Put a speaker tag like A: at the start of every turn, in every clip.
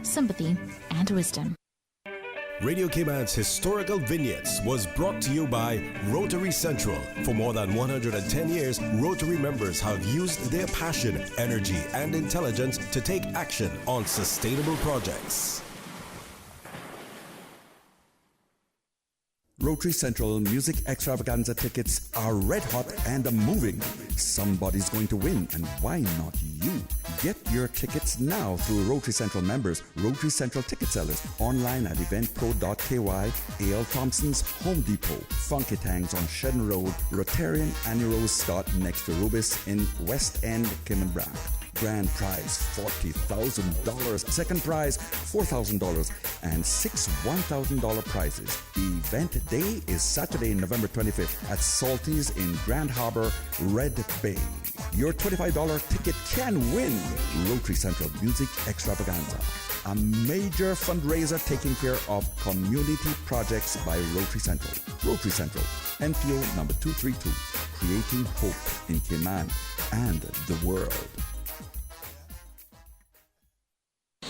A: sympathy, and wisdom.
B: Radio Cayman's Historical Vignettes was brought to you by Rotary Central. For more than 110 years, Rotary members have used their passion, energy, and intelligence to take action on sustainable projects.
C: Rotary Central Music Extravaganza tickets are red hot and moving. Somebody's going to win, and why not you? Get your tickets now through Rotary Central members, Rotary Central ticket sellers, online at eventpro.ky, A.L. Thompson's Home Depot, Funky Tangs on Shedden Road, Rotarian Annie Rose Scott next to Rubis in West End, Cayman Brand. Grand prize $40,000, second prize $4,000, and 6 $1,000 prizes. Event day is Saturday, November 25th at Salty's in Grand Harbor, Red Bay. Your $25 ticket can win Rotary Central Music Extravaganza, a major fundraiser taking care of community projects by Rotary Central. Rotary Central, NPO number 232, creating hope in Cayman and the world.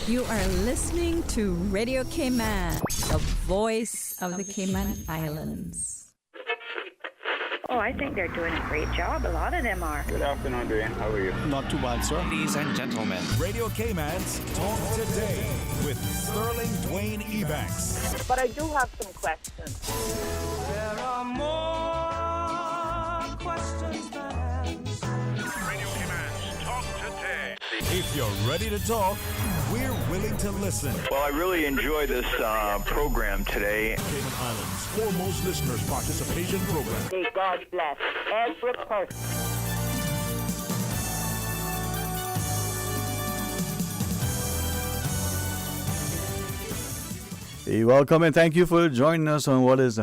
D: You are listening to Radio Cayman, the voice of the Cayman Islands.
E: Oh, I think they're doing a great job. A lot of them are.
F: Good afternoon, Dwayne. How are you?
G: Not too bad, sir.
H: Ladies and gentlemen,
B: Radio Cayman's Talk Today with Sterling Dwayne Ebanks.
E: But I do have some questions.
H: there are more questions than answers.
I: Radio Cayman's Talk Today.
B: If you're ready to talk, we're willing to listen.
F: Well, I really enjoy this program today.
I: Cayman Islands' foremost listeners participation program.
E: May God bless every person.
G: Hey, welcome and thank you for joining us on what is,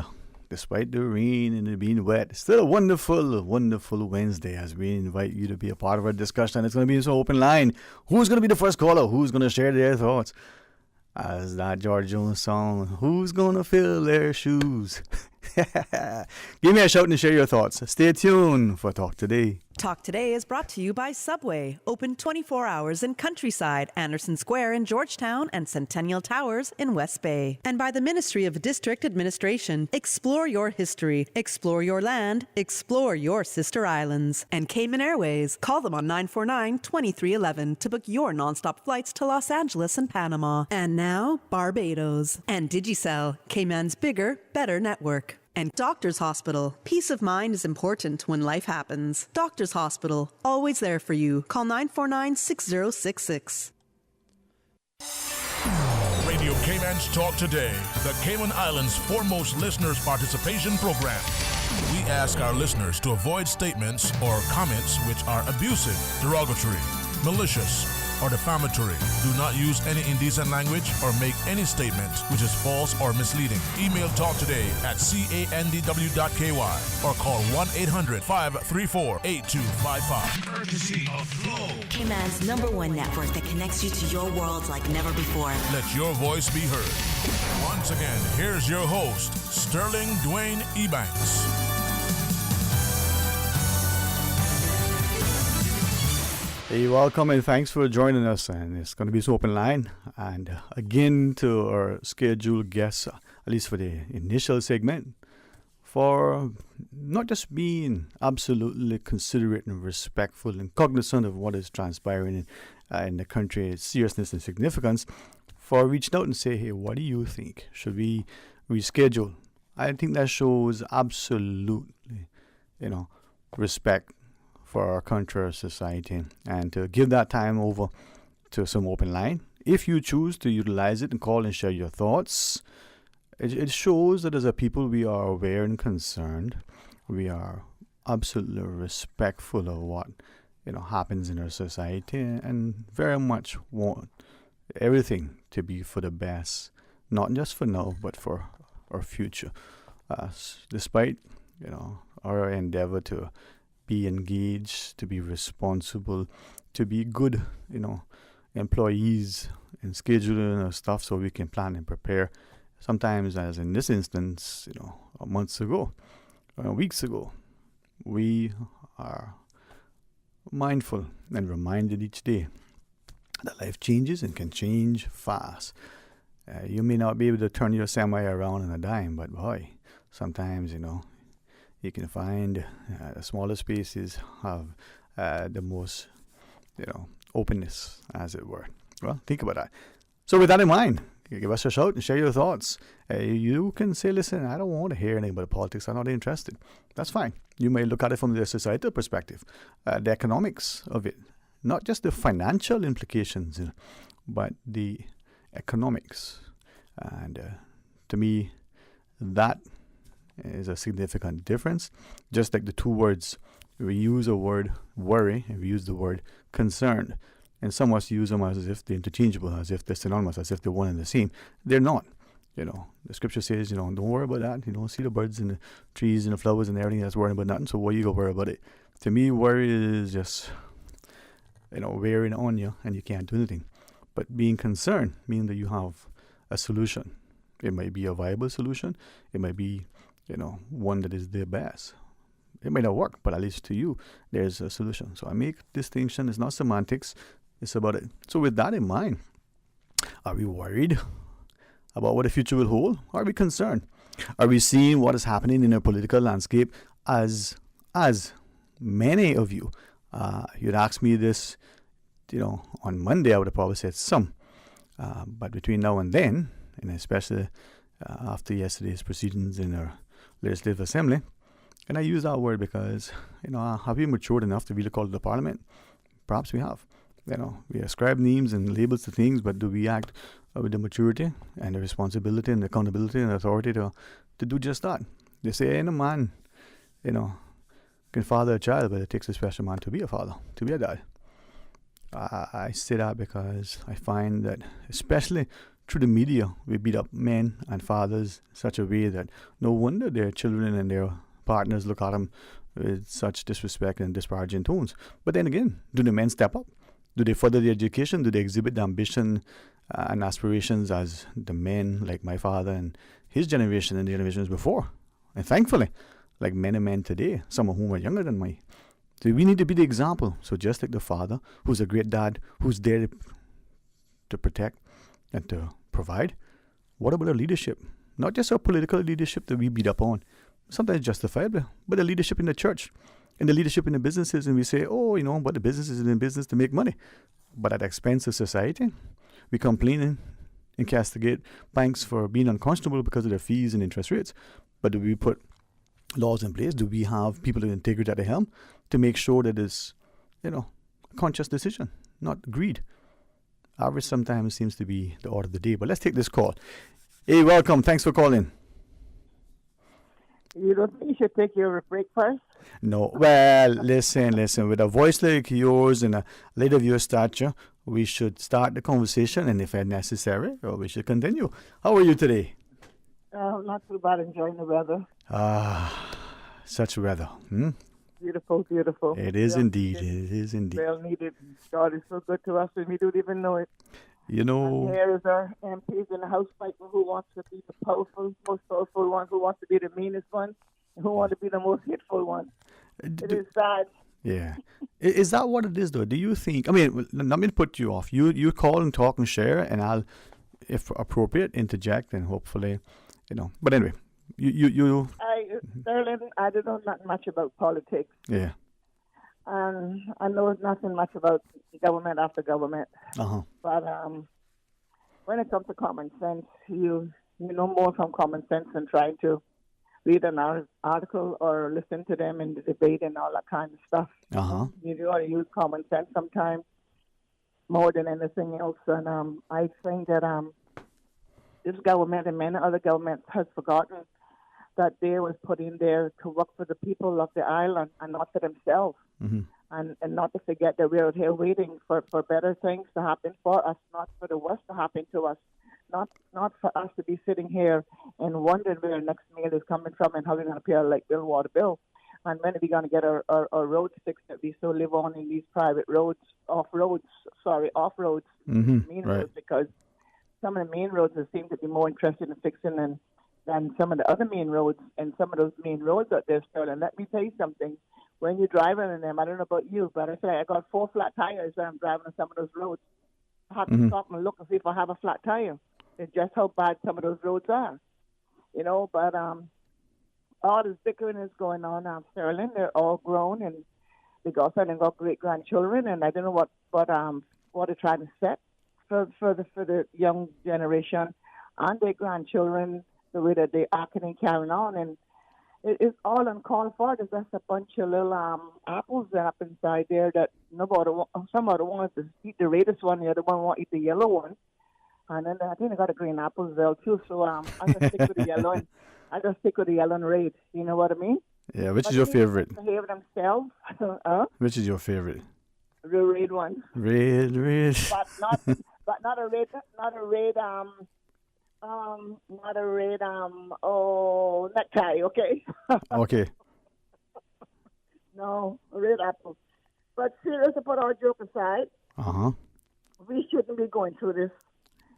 G: despite the rain and it being wet, still a wonderful, wonderful Wednesday as we invite you to be a part of our discussion. It's going to be so open line. Who's going to be the first caller? Who's going to share their thoughts? As that George Jones song, who's going to fill their shoes? Give me a shout and share your thoughts. Stay tuned for Talk Today.
J: Talk Today is brought to you by Subway, open 24 hours in Countryside, Anderson Square in Georgetown, and Centennial Towers in West Bay. And by the Ministry of District Administration, explore your history, explore your land, explore your sister islands. And Cayman Airways, call them on 949-2311 to book your nonstop flights to Los Angeles and Panama. And now, Barbados. And Digicel, Cayman's bigger, better network. And Doctors Hospital. Peace of mind is important when life happens. Doctors Hospital, always there for you. Call 949-6066.
I: Radio Cayman's Talk Today, the Cayman Islands' foremost listeners participation program. We ask our listeners to avoid statements or comments which are abusive, derogatory, malicious, or defamatory. Do not use any indecent language or make any statement which is false or misleading. Email talktoday@candw.ky or call 1-800-534-8255. Courtesy of Flow.
K: Cayman's #1 network that connects you to your world like never before.
I: Let your voice be heard. Once again, here's your host, Sterling Dwayne Ebanks.
G: Hey, welcome and thanks for joining us. And it's going to be so open line. And again, to our scheduled guests, at least for the initial segment, for not just being absolutely considerate and respectful and cognizant of what is transpiring in the country, its seriousness and significance, for reaching out and say, hey, what do you think? Should we reschedule? I think that shows absolutely, respect for our country, our society, and to give that time over to some open line. If you choose to utilize it and call and share your thoughts, it shows that as a people we are aware and concerned. We are absolutely respectful of what happens in our society, and very much want everything to be for the best, not just for now, but for our future. Despite our endeavor to be engaged, to be responsible, to be good, employees in scheduling our stuff so we can plan and prepare. Sometimes, as in this instance, months ago, weeks ago, we are mindful and reminded each day that life changes and can change fast. You may not be able to turn your semi around in a dime, but boy, sometimes, you can find the smaller spaces have the most, openness, as it were. Well, think about that. So with that in mind, give us a shout and share your thoughts. You can say, listen, I don't want to hear anything about politics. I'm not interested. That's fine. You may look at it from the societal perspective, the economics of it, not just the financial implications, but the economics. And to me, that is a significant difference. Just like the two words, we use the word worry and we use the word concerned. And some of us use them as if they're interchangeable, as if they're synonymous, as if they're one and the same. They're not. The scripture says, don't worry about that. You don't see the birds and the trees and the flowers and everything that's worrying about nothing. So why you go worry about it? To me, worry is just, wearing on you and you can't do anything. But being concerned means that you have a solution. It might be a viable solution. It might be, one that is the best. It may not work, but at least to you, there's a solution. So I make distinction. It's not semantics. It's about it. So with that in mind, are we worried about what the future will hold? Are we concerned? Are we seeing what is happening in our political landscape as many of you? You'd ask me this, on Monday, I would have probably said some. But between now and then, and especially after yesterday's proceedings in our legislative assembly, and I use that word because, have we matured enough to really call it the parliament? Perhaps we have. We ascribe names and labels to things, but do we act with the maturity and the responsibility and the accountability and authority to do just that? They say, ain't a man, can father a child, but it takes a special man to be a father, to be a dad. I say that because I find that, especially through the media, we beat up men and fathers in such a way that no wonder their children and their partners look at them with such disrespect and disparaging tones. But then again, do the men step up? Do they further their education? Do they exhibit the ambition and aspirations as the men like my father and his generation and the generations before? And thankfully, like many men today, some of whom are younger than me. So we need to be the example. So just like the father, who's a great dad, who's there to protect and to provide, what about our leadership? Not just our political leadership that we beat up on, sometimes justifiably, but the leadership in the church and the leadership in the businesses. And we say, but the business is in business to make money. But at the expense of society, we complain and castigate banks for being unconscionable because of their fees and interest rates. But do we put laws in place? Do we have people of integrity at the helm to make sure that it's, a conscious decision, not greed? Average sometimes seems to be the order of the day. But let's take this call. Hey, welcome. Thanks for calling.
L: You don't think you should take your break first?
G: No. Well, listen. With a voice like yours and a lady of your stature, we should start the conversation, and if necessary, we should continue. How are you today?
L: Not too bad. Enjoying the weather.
G: Such weather.
L: Beautiful, beautiful.
G: It is indeed. It is indeed.
L: Well needed. God is so good to us, and we don't even know it.
G: And
L: here is our MPs in the House fighting who wants to be the most powerful one, who wants to be the meanest one, and who wants to be the most hateful one. It is sad.
G: Yeah. Is that what it is, though? Do you think, let me put you off. You call and talk and share, and I'll, if appropriate, interject and hopefully, But anyway, you.
L: Sterling, I don't know not much about politics.
G: Yeah.
L: I know nothing much about government after government.
G: Uh-huh.
L: But when it comes to common sense, you know more from common sense than trying to read an article or listen to them in the debate and all that kind of stuff.
G: Uh-huh.
L: You ought to use common sense sometimes more than anything else. And I think that this government and many other governments has forgotten that they was put in there to work for the people of the island and not for themselves.
G: Mm-hmm.
L: And not to forget that we're out here waiting for better things to happen for us, not for the worst to happen to us, not for us to be sitting here and wondering where our next meal is coming from and how we're going to pay our light bill, water bill, and when are we going to get our roads fixed that we still live on in these private roads, off roads,
G: mm-hmm.
L: main
G: right.
L: roads, because some of the main roads seem to be more interested in fixing than some of the other main roads, and some of those main roads out there still. And let me tell you something. When you're driving in them, I don't know about you, but I say I got 4 flat tires when I'm driving on some of those roads. I have to stop and look and see if I have a flat tire. It's just how bad some of those roads are, you know. But all this bickering is going on. Sterling, they're all grown and they got great grandchildren, and I don't know what they're trying to set for the young generation and their grandchildren, the way that they acting and carrying on, and it's all uncalled for. There's just a bunch of little apples up inside there that somebody wants to eat the redest one, the other one wants to eat the yellow one, and then I think they got a green apple as well too. So I just stick with the yellow and red. You know what I mean?
G: Yeah. Which is your favorite?
L: Behave themselves.
G: Which is your favorite?
L: The red one.
G: Red.
L: But not a red. Necktie. Okay.
G: Okay.
L: No, a red apple. But serious, to put our joke aside, we shouldn't be going through this,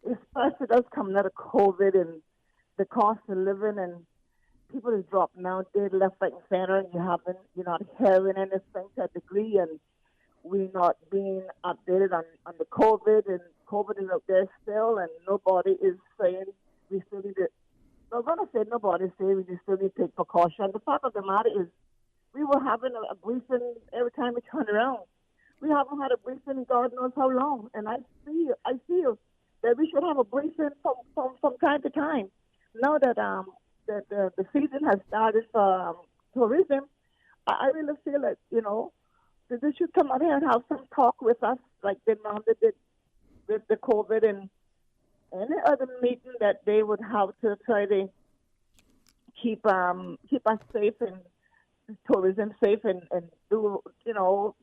L: especially us coming out of COVID and the cost of living, and people is dropping out there left, right, and center, and you're not hearing anything to a degree, and we're not being updated on the COVID, and COVID is out there still, and nobody is saying we still need it. I'm going to say nobody is saying we just still need to take precaution. The fact of the matter is we were having a briefing every time we turn around. We haven't had a briefing in God knows how long, and I feel that we should have a briefing from time to time. Now that the season has started for tourism, I really feel that, you know, that they should come out here and have some talk with us, like they normally did with the COVID and any other meeting that they would have to try to keep us safe and tourism safe and do, you know,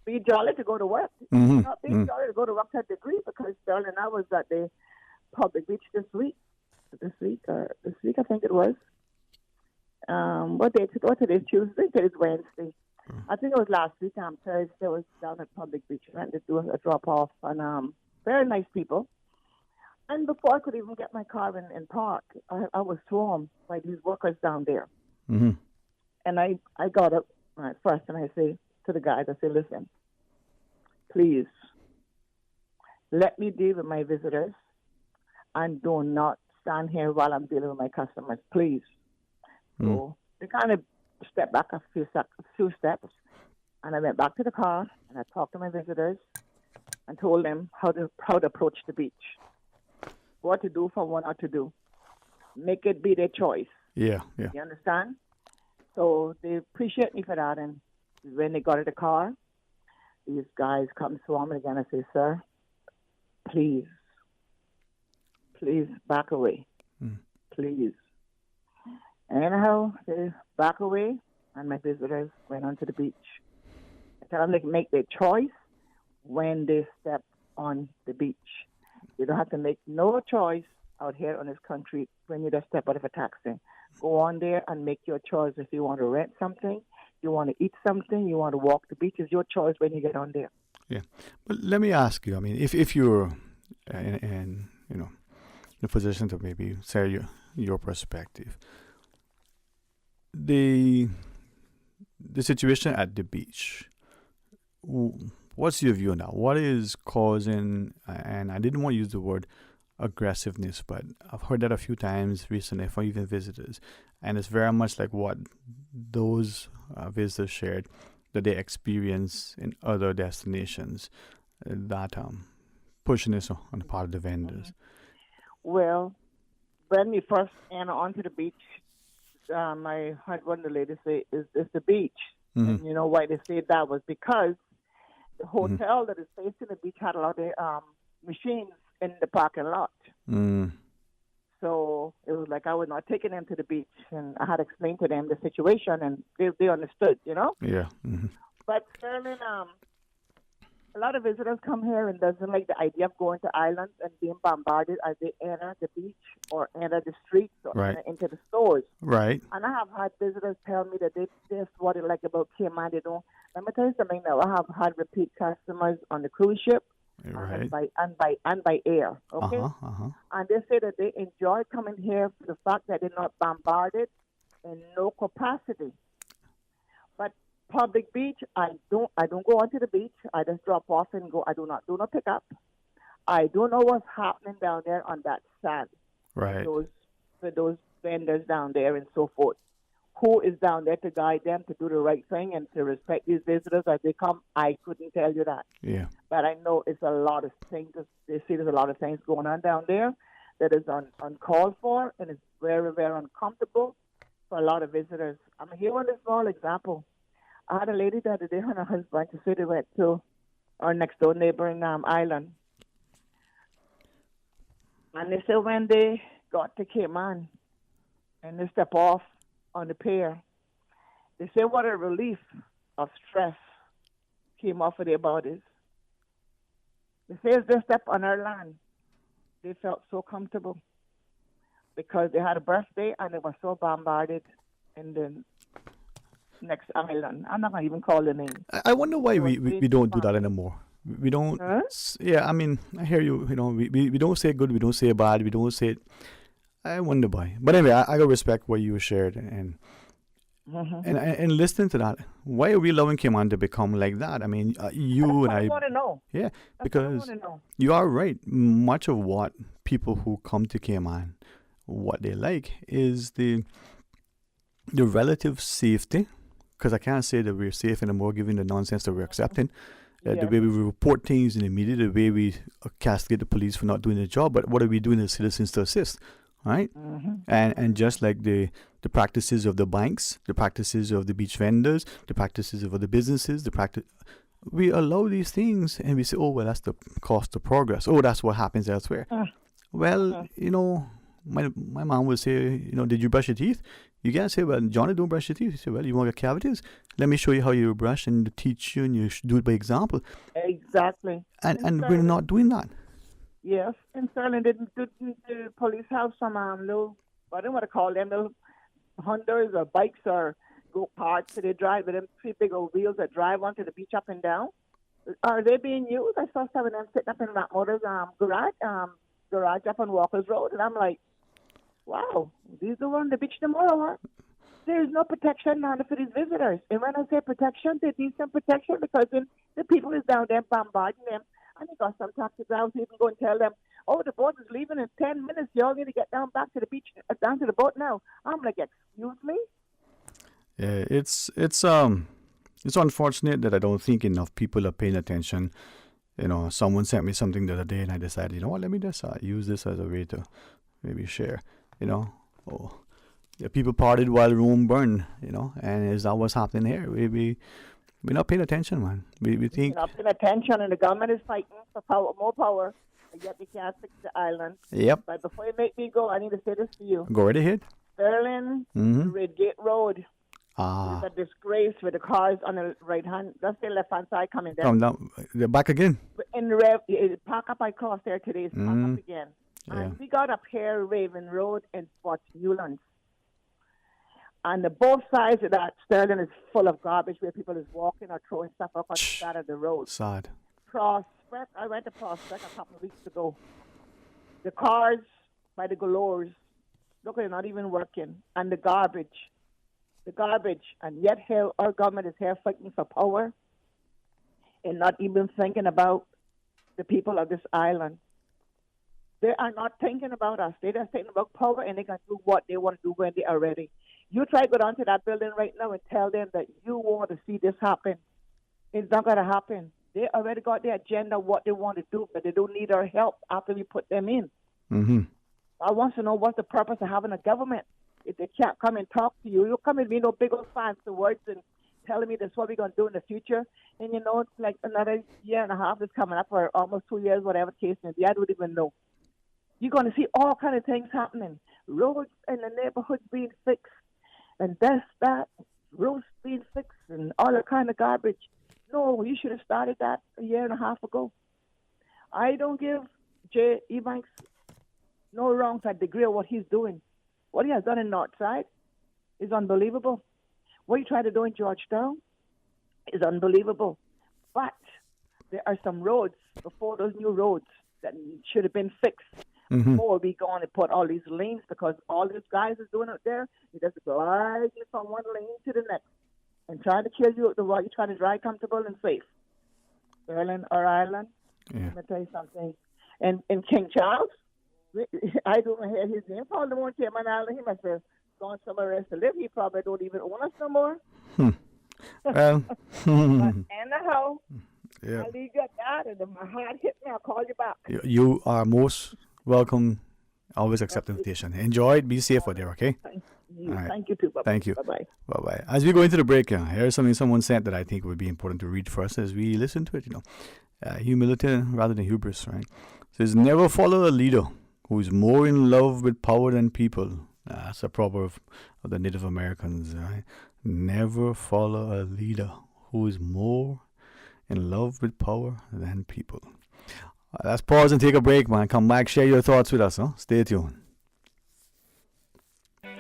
L: be jolly to go to work. Not be jolly to go to work to a degree, because Sterling, I was at the public beach this week I think it was. What today's Tuesday? Today's Wednesday. I think it was last week. Thursday I was down at public beach. I went to do a drop off, and very nice people. And before I could even get my car in park, I was swarmed by these workers down there. And I got up first and I say to the guys, I say, listen, please, let me deal with my visitors and do not stand here while I'm dealing with my customers, please. So they kind of stepped back a few steps, and I went back to the car and I talked to my visitors and told them how to approach the beach, what to do for what not to do. Make it be their choice.
G: Yeah.
L: You understand? So they appreciate me for that. And when they got in the car, these guys come swarm me again and say, sir, please back away. Please. Anyhow, they back away, and my visitors went onto the beach. I tell them they can make their choice when they step on the beach. You don't have to make no choice out here on this country when you just step out of a taxi. Go on there and make your choice. If you want to rent something, you want to eat something, you want to walk the beach, it's your choice when you get on there. Yeah.
G: But let me ask you, I mean, if you're in the position to maybe say your perspective, the situation at the beach, what's your view now? What is causing, and I didn't want to use the word aggressiveness, but I've heard that a few times recently from even visitors, and it's very much like what those visitors shared that they experience in other destinations, that pushiness on the part of the vendors.
L: Well, when we first enter onto the beach, I heard one of the ladies say, is this the beach? And you know why they said that was because the hotel that is facing the beach had a lot of machines in the parking lot. So it was like I was not taking them to the beach, and I had explained to them the situation, and they understood, you know?
G: Yeah.
L: But Sterling, a lot of visitors come here and doesn't like the idea of going to islands and being bombarded as they enter the beach or enter the streets or enter into the stores.
G: Right.
L: And I have had visitors tell me that that's what they like about Cayman. They don't. Let me tell you something now. I have had repeat customers on the cruise ship.
G: Right.
L: And by air, okay? And they say that they enjoy coming here for the fact that they're not bombarded in no capacity. But public beach, I don't go onto the beach. I just drop off and go. I do not pick up. I don't know what's happening down there on that sand.
G: Right.
L: For those vendors down there and so forth. Who is down there to guide them to do the right thing and to respect these visitors as they come? I couldn't tell you that.
G: Yeah.
L: But I know it's a lot of things. They see there's a lot of things going on down there that is uncalled for, and it's very, very uncomfortable for a lot of visitors. I'm here on a small example. I had a lady the other day and her husband to say they went to our next door neighboring island. And they said when they got to Cayman and they step off on the pier, they said what a relief of stress came off of their bodies. They say as they step on our land, they felt so comfortable because they had a birthday and they were so bombarded in the next island. I'm not going to even call the name.
G: I wonder why we don't do that anymore. We don't.
L: Huh?
G: Yeah, I mean, I hear you. You know, we don't say good, we don't say bad, we don't say it. I wonder why. But anyway, I got respect what you shared and listening to that. Why are we allowing Cayman to become like that? I mean, you and I
L: want to know.
G: Yeah,
L: That's
G: because
L: what I wanna know.
G: you are right. Much of what people who come to Cayman, what they like is the relative safety. Because I can't say that we're safe anymore, given the nonsense that we're accepting. The way we report things in the media, the way we castigate the police for not doing their job. But what are we doing as citizens to assist? Right? And just like the practices of the banks, the practices of the beach vendors, the practices of other businesses, we allow these things and we say, oh, well, that's the cost of progress. Oh, that's what happens elsewhere. Well, you know, my mom would say, you know, did you brush your teeth? You can't say, well, Johnny, don't brush your teeth. You say, well, you want to get cavities? Let me show you how you brush and teach you, and you should do it by example.
L: Exactly.
G: And we're not doing that.
L: Yes, in Sterling, didn't the police have some little, I don't want to call them, little Hondas or bikes or go-karts that they drive with them 3 big old wheels that drive onto the beach up and down? Are they being used? I saw some of them sitting up in Matt Motors' garage up on Walker's Road, and I'm like, wow, these are on the beach tomorrow, huh? There's no protection now for these visitors. And when I say protection, they need some protection because then the people is down there bombarding them. And they got some taxi drivers who even go and tell them, oh, the boat is leaving in 10 minutes. You all need to get down back to the beach, down to the boat now. I'm like, excuse me?
G: Yeah, it's unfortunate that I don't think enough people are paying attention. You know, someone sent me something the other day and I decided, you know what, let me just use this as a way to maybe share, you know. Oh, yeah, people partied while Rome burned, you know, and is that what's happening here? We're not paying attention, man. We think...
L: We're not paying attention, and the government is fighting for more power, and yet they can't fix the island.
G: Yep.
L: But before you make me go, I need to say this to you.
G: Go right ahead.
L: Sterling, Redgate Road.
G: Ah.
L: It's a disgrace with the cars on the right hand, that's the left hand side coming down.
G: Come down. They're back again.
L: In the park up I crossed there today, it's park up again.
G: Yeah.
L: And we got up here Raven Road and Fort Newlands. And both sides of that Sterling is full of garbage where people is walking or throwing stuff up on the side of the road.
G: Sad.
L: Prospect, I went to Prospect a couple of weeks ago. The cars by the galores, look, they're not even working. And the garbage. And yet here our government is here fighting for power and not even thinking about the people of this island. They are not thinking about us. They're just thinking about power, and they can do what they want to do when they are ready. You try to go down to that building right now and tell them that you want to see this happen. It's not going to happen. They already got their agenda, what they want to do, but they don't need our help after we put them in. I want to know what's the purpose of having a government. If they can't come and talk to you, you come and be no big old fancy words and telling me that's what we're going to do in the future. And, you know, it's like another year and a half is coming up, or almost 2 years, whatever the case may be. I don't even know. You're going to see all kind of things happening. Roads in the neighborhoods being fixed, and that, roads being fixed, and all that kind of garbage. No, you should have started that a year and a half ago. I don't give Jay Ebanks no wrong for a degree of what he's doing. What he has done in Northside is unbelievable. What he tried to do in Georgetown is unbelievable. But there are some roads before those new roads that should have been fixed before we go on and put all these lanes, because all these guys is doing out there, they just gliding from one lane to the next and trying to kill you while you're trying to drive comfortable and safe. Ireland or Ireland, let me tell you something. And King Charles, I don't hear his name. Probably won't Cayman Island. He must have gone somewhere else to live. He probably don't even own us no more.
G: Well,
L: but anyhow,
G: yeah.
L: I'll leave you at that. And if my heart hit me, I'll call you back.
G: You are most welcome. Always accept the invitation. Enjoy it. Be safe out there, okay?
L: Thank you.
G: All right.
L: Thank you too. Bye-bye.
G: Thank you.
L: Bye-bye.
G: Bye-bye. As we go into the break, here's something someone sent that I think would be important to read first as we listen to it, humility rather than hubris, right? It says, never follow a leader who is more in love with power than people. That's a proverb of the Native Americans, right? Never follow a leader who is more in love with power than people. Let's pause and take a break, man. Come back, share your thoughts with us, huh? Stay tuned.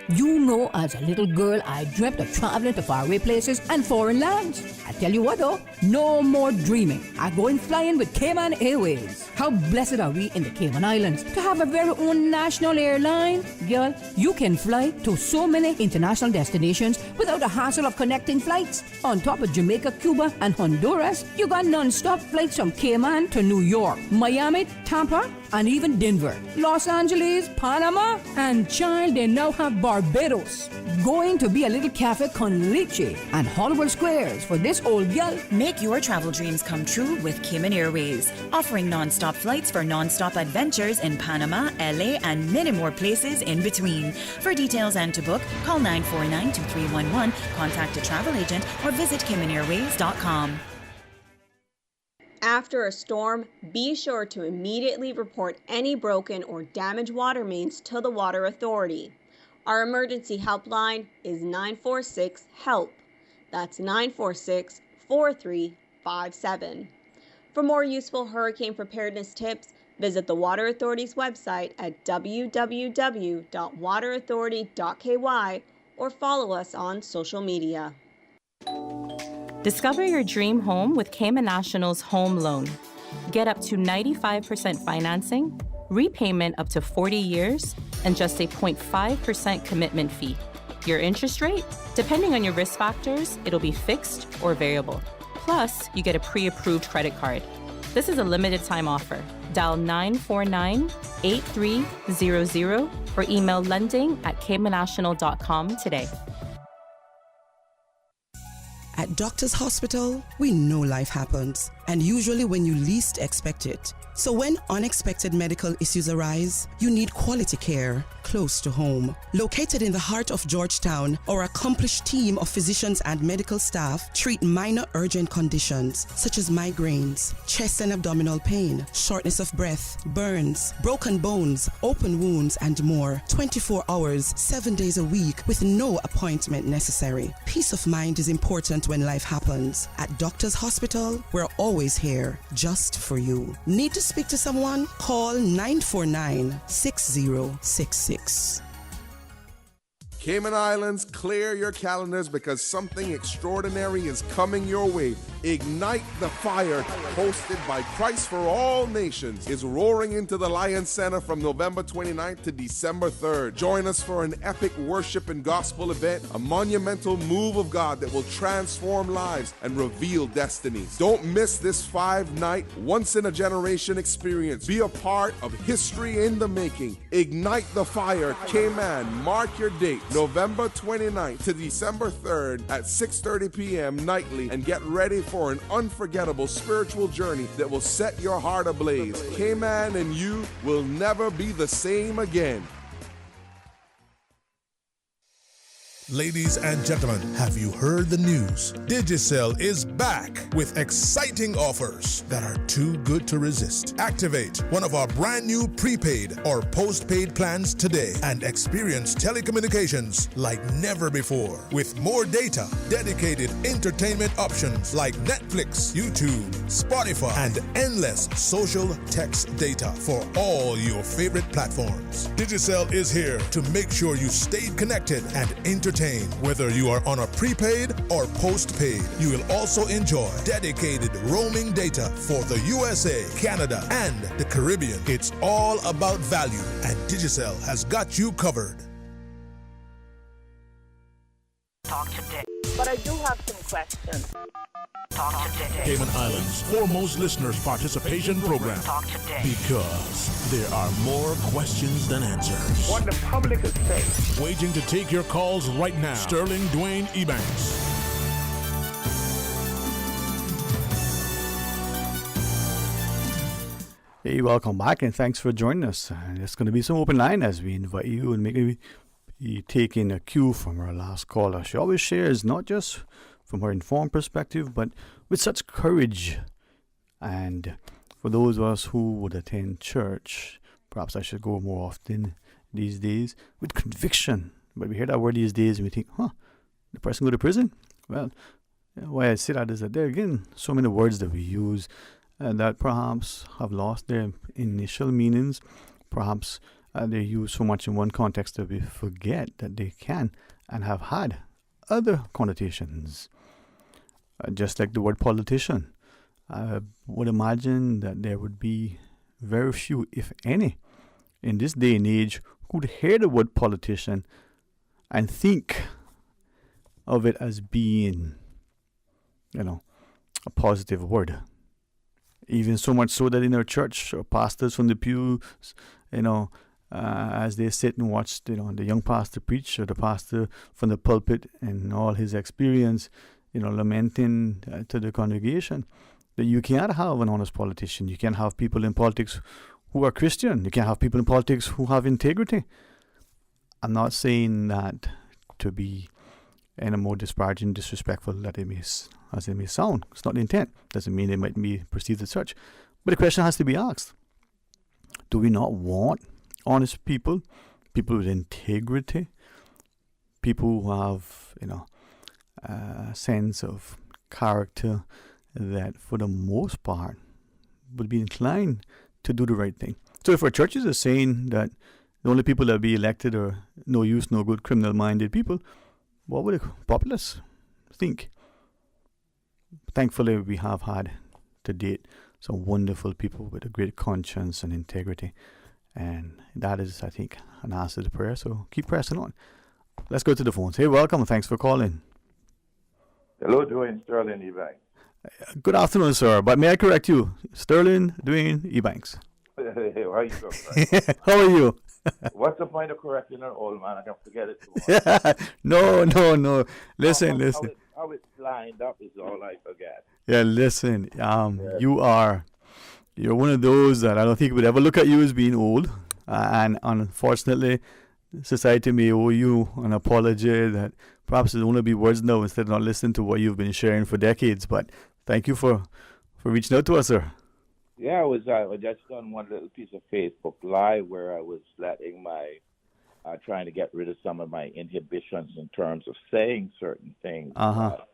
M: You know, as a little girl, I dreamt of traveling to faraway places and foreign lands. I tell you what, though, no more dreaming. I'm going flying with Cayman Airways. How blessed are we in the Cayman Islands to have a very own national airline? Girl, you can fly to so many international destinations without the hassle of connecting flights. On top of Jamaica, Cuba, and Honduras, you got non-stop flights from Cayman to New York, Miami, Tampa, and even Denver, Los Angeles, Panama, and child, they now have Barbados. Going to be a little cafe con leche and Hollywood Squares for this old gal.
K: Make your travel dreams come true with Cayman Airways, offering non-stop flights for non-stop adventures in Panama, LA, and many more places in between. For details and to book, call 949-2311, contact a travel agent, or visit CaymanAirways.com.
N: After a storm, be sure to immediately report any broken or damaged water mains to the Water Authority. Our emergency helpline is 946-HELP. That's 946-4357. For more useful hurricane preparedness tips, visit the Water Authority's website at www.waterauthority.ky or follow us on social media.
O: Discover your dream home with Cayman National's home loan. Get up to 95% financing, repayment up to 40 years, and just a 0.5% commitment fee. Your interest rate? Depending on your risk factors, it'll be fixed or variable. Plus, you get a pre-approved credit card. This is a limited time offer. Dial 949-8300 or email lending@caymannational.com today.
P: At Doctors Hospital, we know life happens, and usually when you least expect it. So when unexpected medical issues arise, you need quality care close to home. Located in the heart of Georgetown, our accomplished team of physicians and medical staff treat minor urgent conditions such as migraines, chest and abdominal pain, shortness of breath, burns, broken bones, open wounds, and more. 24 hours, 7 days a week with no appointment necessary. Peace of mind is important when life happens. At Doctors Hospital, we're always here just for you. Need to speak to someone? Call 949-6066.
Q: Cayman Islands, clear your calendars because something extraordinary is coming your way. Ignite the Fire, hosted by Christ for All Nations, is roaring into the Lions Center from November 29th to December 3rd. Join us for an epic worship and gospel event, a monumental move of God that will transform lives and reveal destinies. Don't miss this 5-night, once-in-a-generation experience. Be a part of history in the making. Ignite the Fire, Cayman. Mark your date, November 29th to December 3rd at 6:30 p.m. nightly, and get ready for an unforgettable spiritual journey that will set your heart ablaze. Cayman and you will never be the same again.
I: Ladies and gentlemen, have you heard the news? Digicel is back with exciting offers that are too good to resist. Activate one of our brand new prepaid or postpaid plans today and experience telecommunications like never before. With more data, dedicated entertainment options like Netflix, YouTube, Spotify, and endless social text data for all your favorite platforms. Digicel is here to make sure you stay connected and entertained. Whether you are on a prepaid or postpaid, you will also enjoy dedicated roaming data for the USA, Canada, and the Caribbean. It's all about value, and Digicel has got you covered.
K: Talk today.
R: but I do have some questions.
H: Talk today.
I: Cayman Islands' foremost listeners participation program.
H: Talk today.
I: Because there are more questions than answers.
F: What the public is saying.
I: Waiting to take your calls right now. Sterling Dwayne Ebanks.
G: Hey, welcome back and thanks for joining us. And it's going to be some open line as we invite you and maybe be taking a cue from our last caller. She always shares not just from her informed perspective, but with such courage. And for those of us who would attend church, perhaps I should go more often these days, with conviction. But we hear that word these days and we think, the person go to prison? Well, why I say that is that there again, so many words that we use that perhaps have lost their initial meanings. Perhaps they're used so much in one context that we forget that they can and have had other connotations. Just like the word politician. I would imagine that there would be very few, if any, in this day and age who'd hear the word politician and think of it as being, a positive word. Even so much so that in our church, pastors from the pews, as they sit and watch, the young pastor preach, or the pastor from the pulpit and all his experience, lamenting to the congregation that you can't have an honest politician. You can't have people in politics who are Christian. You can't have people in politics who have integrity. I'm not saying that to be any more disparaging, disrespectful as it may sound. It's not the intent. Doesn't mean it might be perceived as such. But the question has to be asked. Do we not want honest people? People with integrity? People who have, a sense of character that for the most part would be inclined to do the right thing. So if our churches are saying that the only people that be elected are no use, no good, criminal-minded people, what would the populace think? Thankfully, we have had to date some wonderful people with a great conscience and integrity. And that is, I think, an answer to prayer. So keep pressing on. Let's go to the phones. Hey, welcome. Thanks for calling.
S: Hello, Dwayne, Sterling Ebanks.
G: Good afternoon, sir. But may I correct you? Sterling Dwayne Ebanks.
S: Hey, how are you doing?
G: How are you?
S: What's the point of correcting an old man? I can forget it tomorrow.
G: No. Listen.
S: How it's lined up is all I forget.
G: Yeah, listen. You're one of those that I don't think would ever look at you as being old. And unfortunately, society may owe you an apology that perhaps it'll only be words now instead of not listening to what you've been sharing for decades. But thank you for reaching out to us, sir.
S: Yeah, I just done one little piece of Facebook Live where I was letting trying to get rid of some of my inhibitions in terms of saying certain things. Not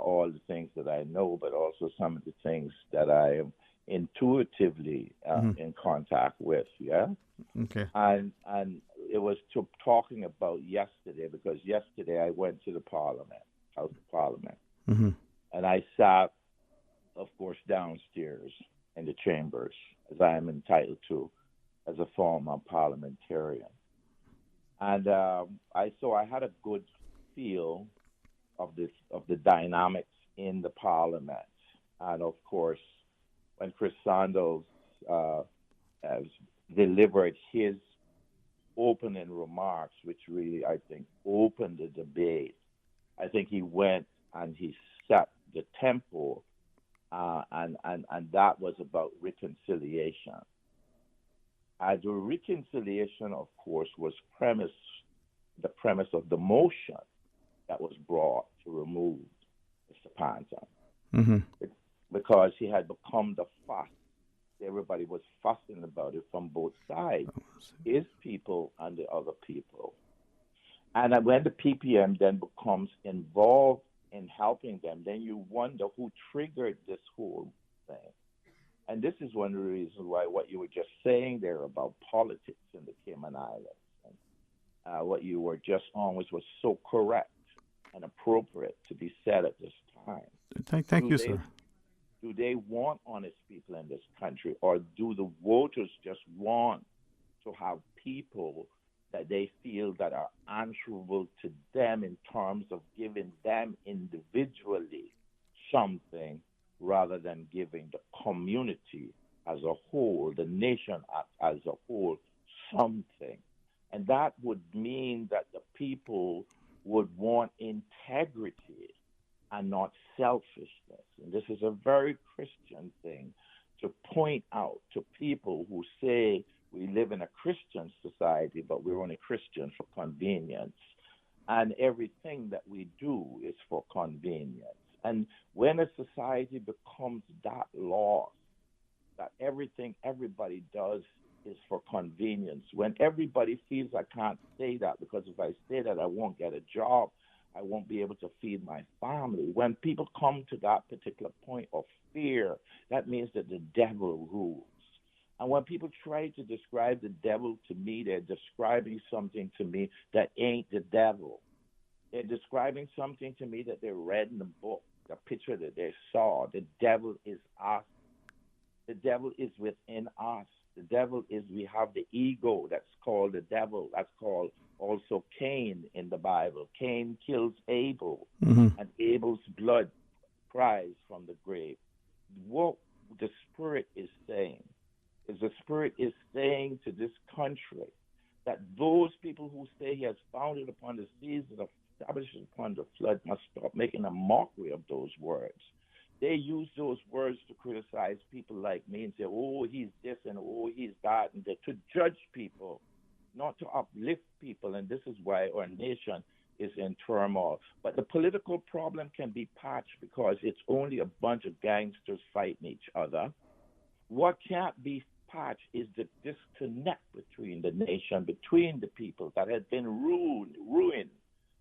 S: all the things that I know, but also some of the things that I am intuitively in contact with. Yeah.
G: Okay.
S: And it was talking about yesterday, because yesterday I went to the House of Parliament, and I sat, of course, downstairs in the chambers, as I am entitled to as a former parliamentarian. And I had a good feel of the dynamics in the Parliament. And of course, when Chris Sandos has delivered his opening remarks, which really, I think, opened the debate, I think he went and he set the tempo, and that was about reconciliation. The reconciliation, of course, was the premise of the motion that was brought to remove Mr. Panton. Because he had become the fuss. Everybody was fussing about it from both sides, his people and the other people. And when the PPM then becomes involved in helping them, then you wonder who triggered this whole thing. And this is one of the reasons why what you were just saying there about politics in the Cayman Islands, and what you were just on was so correct and appropriate to be said at this time.
G: Thank you, sir.
S: Do they want honest people in this country, or do the voters just want to have people that they feel that are answerable to them in terms of giving them individually something rather than giving the community as a whole, the nation as a whole, something. And that would mean that the people would want integrity and not selfishness. And this is a very Christian thing to point out to people who say we live in a Christian society, but we're only Christian for convenience. And everything that we do is for convenience. And when a society becomes that lost, that everything everybody does is for convenience, when everybody feels I can't say that because if I say that I won't get a job, I won't be able to feed my family. When people come to that particular point of fear, that means that the devil rules. And when people try to describe the devil to me, they're describing something to me that ain't the devil. They're describing something to me that they read in the book, the picture that they saw. The devil is us. The devil is within us. The devil is, we have the ego that's called the devil. That's called also Cain in the Bible. Cain kills Abel, and Abel's blood cries from the grave. What the Spirit is saying is the Spirit is saying to this country that those people who say he has founded upon the seas and established upon the flood must stop making a mockery of those words. They use those words to criticize people like me and say, oh, he's this and oh, he's that, and to judge people, not to uplift people. And this is why our nation is in turmoil. But the political problem can be patched because it's only a bunch of gangsters fighting each other. What can't be patched is the disconnect between the nation, between the people that has been ruined,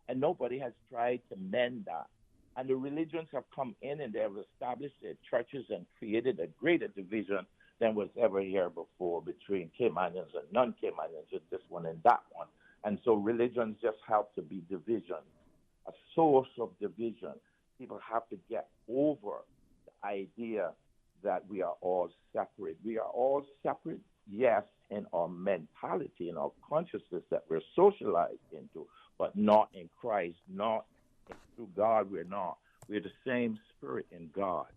S: and nobody has tried to mend that. And the religions have come in and they have established their churches and created a greater division than was ever here before between Caymanians and non-Caymanians, and this one and that one. And so religions just help to be division, a source of division. People have to get over the idea that we are all separate. We are all separate, yes, in our mentality, in our consciousness that we're socialized into, but not in Christ, not through God. We're not. We're the same Spirit in God.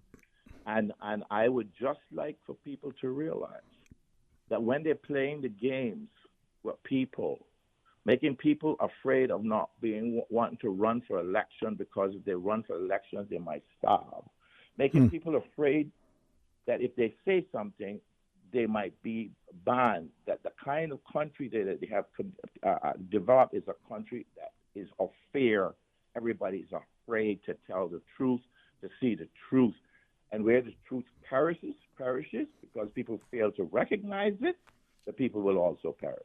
S: And I would just like for people to realize that when they're playing the games with people, making people afraid of not wanting to run for election because if they run for elections, they might starve, making people afraid that if they say something, they might be banned, that the kind of country that they have developed is a country that is of fear. Everybody's afraid to tell the truth, to see the truth. And where the truth perishes because people fail to recognize it, the people will also perish.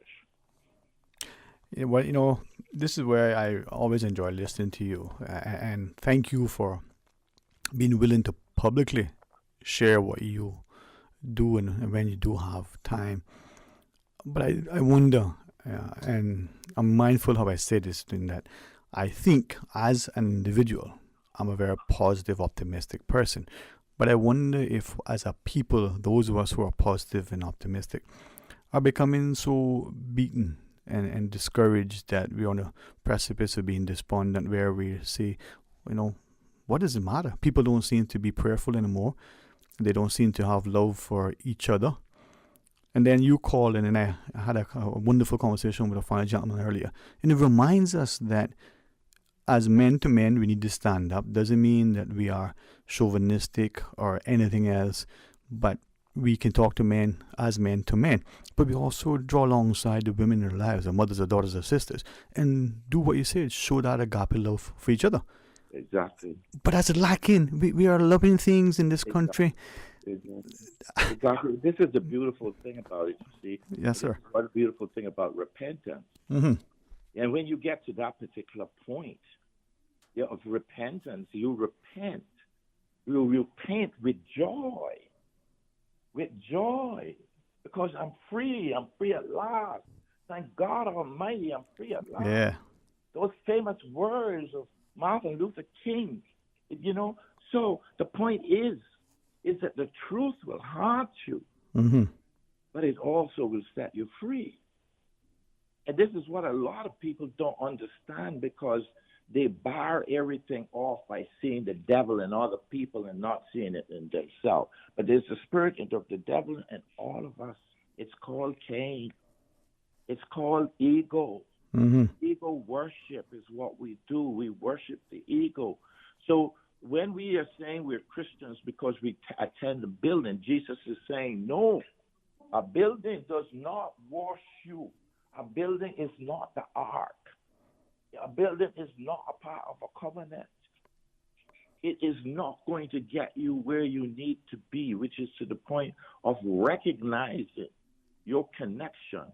G: Yeah, well, this is where I always enjoy listening to you. And thank you for being willing to publicly share what you do and when you do have time. But I wonder, and I'm mindful how I say this, in that I think as an individual, I'm a very positive, optimistic person. But I wonder if as a people, those of us who are positive and optimistic are becoming so beaten and discouraged that we're on the precipice of being despondent, where we say, what does it matter? People don't seem to be prayerful anymore. They don't seem to have love for each other. And then you called in, and I had a wonderful conversation with a fine gentleman earlier. And it reminds us that as men to men, we need to stand up. Doesn't mean that we are chauvinistic or anything else, but we can talk to men as men to men. But we also draw alongside the women in our lives, our mothers, our daughters, our sisters, and do what you said, show that agape love for each other.
S: Exactly.
G: But that's lacking. We are loving things in this country.
S: Exactly. This is the beautiful thing about it, you see.
G: Yes, sir.
S: What a beautiful thing about repentance.
G: Mm-hmm.
S: And when you get to that particular point of repentance, you repent. You repent with joy. With joy. Because I'm free. I'm free at last. Thank God Almighty, I'm free at last.
G: Yeah.
S: Those famous words of Martin Luther King, So the point is that the truth will haunt you, but it also will set you free. And this is what a lot of people don't understand because they bar everything off by seeing the devil in other people and not seeing it in themselves. But there's the spirit of the devil in all of us. It's called Cain. It's called ego.
G: Mm-hmm.
S: Ego worship is what we do. We worship the ego. So when we are saying we're Christians because we attend a building, Jesus is saying, no, a building does not wash you. A building is not the ark. A building is not a part of a covenant. It is not going to get you where you need to be, which is to the point of recognizing your connection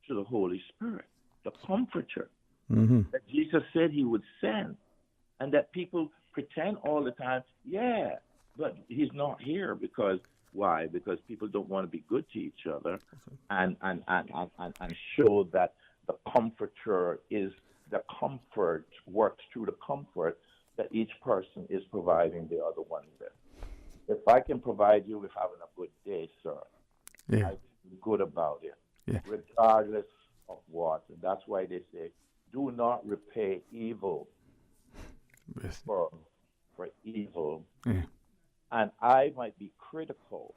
S: to the Holy Spirit, the Comforter that Jesus said he would send, and that people pretend all the time, yeah, but he's not here because why? Because people don't want to be good to each other and show that the Comforter is the comfort, works through the comfort that each person is providing the other one with. If I can provide you with having a good day, sir, I feel good about it, regardless of what. And that's why they say, do not repay evil for evil.
G: Yeah.
S: And I might be critical,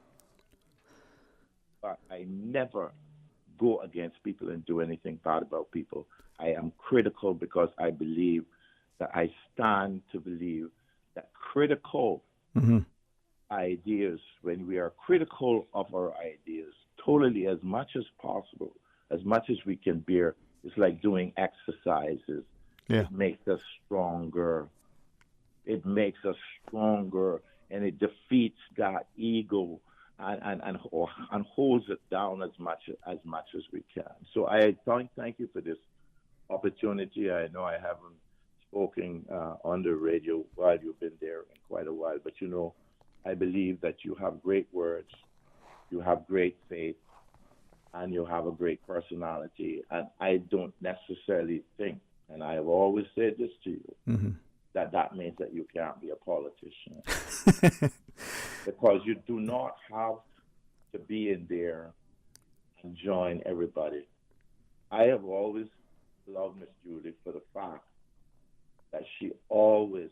S: but I never go against people and do anything bad about people. I am critical because I believe that I stand to believe that critical ideas, when we are critical of our ideas, totally as much as possible, as much as we can bear, it's like doing exercises.
G: Yeah.
S: It makes us stronger. It makes us stronger, and it defeats that ego and holds it down as much as we can. So I thank you for this opportunity. I know I haven't spoken on the radio while you've been there in quite a while, but I believe that you have great words, you have great faith, and you have a great personality. And I don't necessarily think, and I have always said this to you, that means that you can't be a politician. Because you do not have to be in there and join everybody. I have always loved Miss Julie for the fact that she always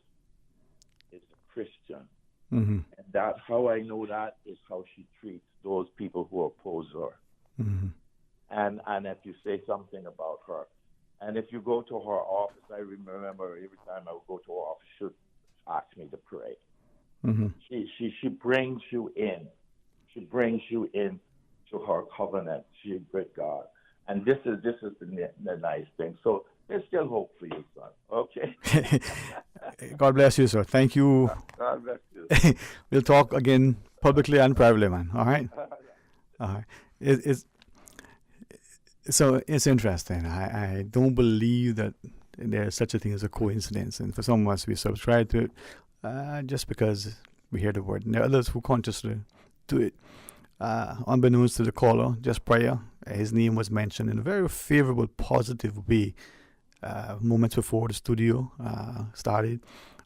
S: is a Christian. And that how I know that is how she treats those people who oppose her. And if you say something about her, and if you go to her office, I remember every time I would go to her office, she would ask me to pray. She brings you in. She brings you in to her covenant. She's a great God. And this is the nice thing. So there's still hope for you, son. Okay?
G: God bless you, sir. Thank you.
S: God bless you.
G: We'll talk again publicly and privately, man. All right? All right. So it's interesting. I don't believe that there's such a thing as a coincidence. And for some of us, we subscribe to it just because we hear the word. And there are others who consciously do it. Unbeknownst to the caller, just prior, his name was mentioned in a very favorable, positive way moments before the studio started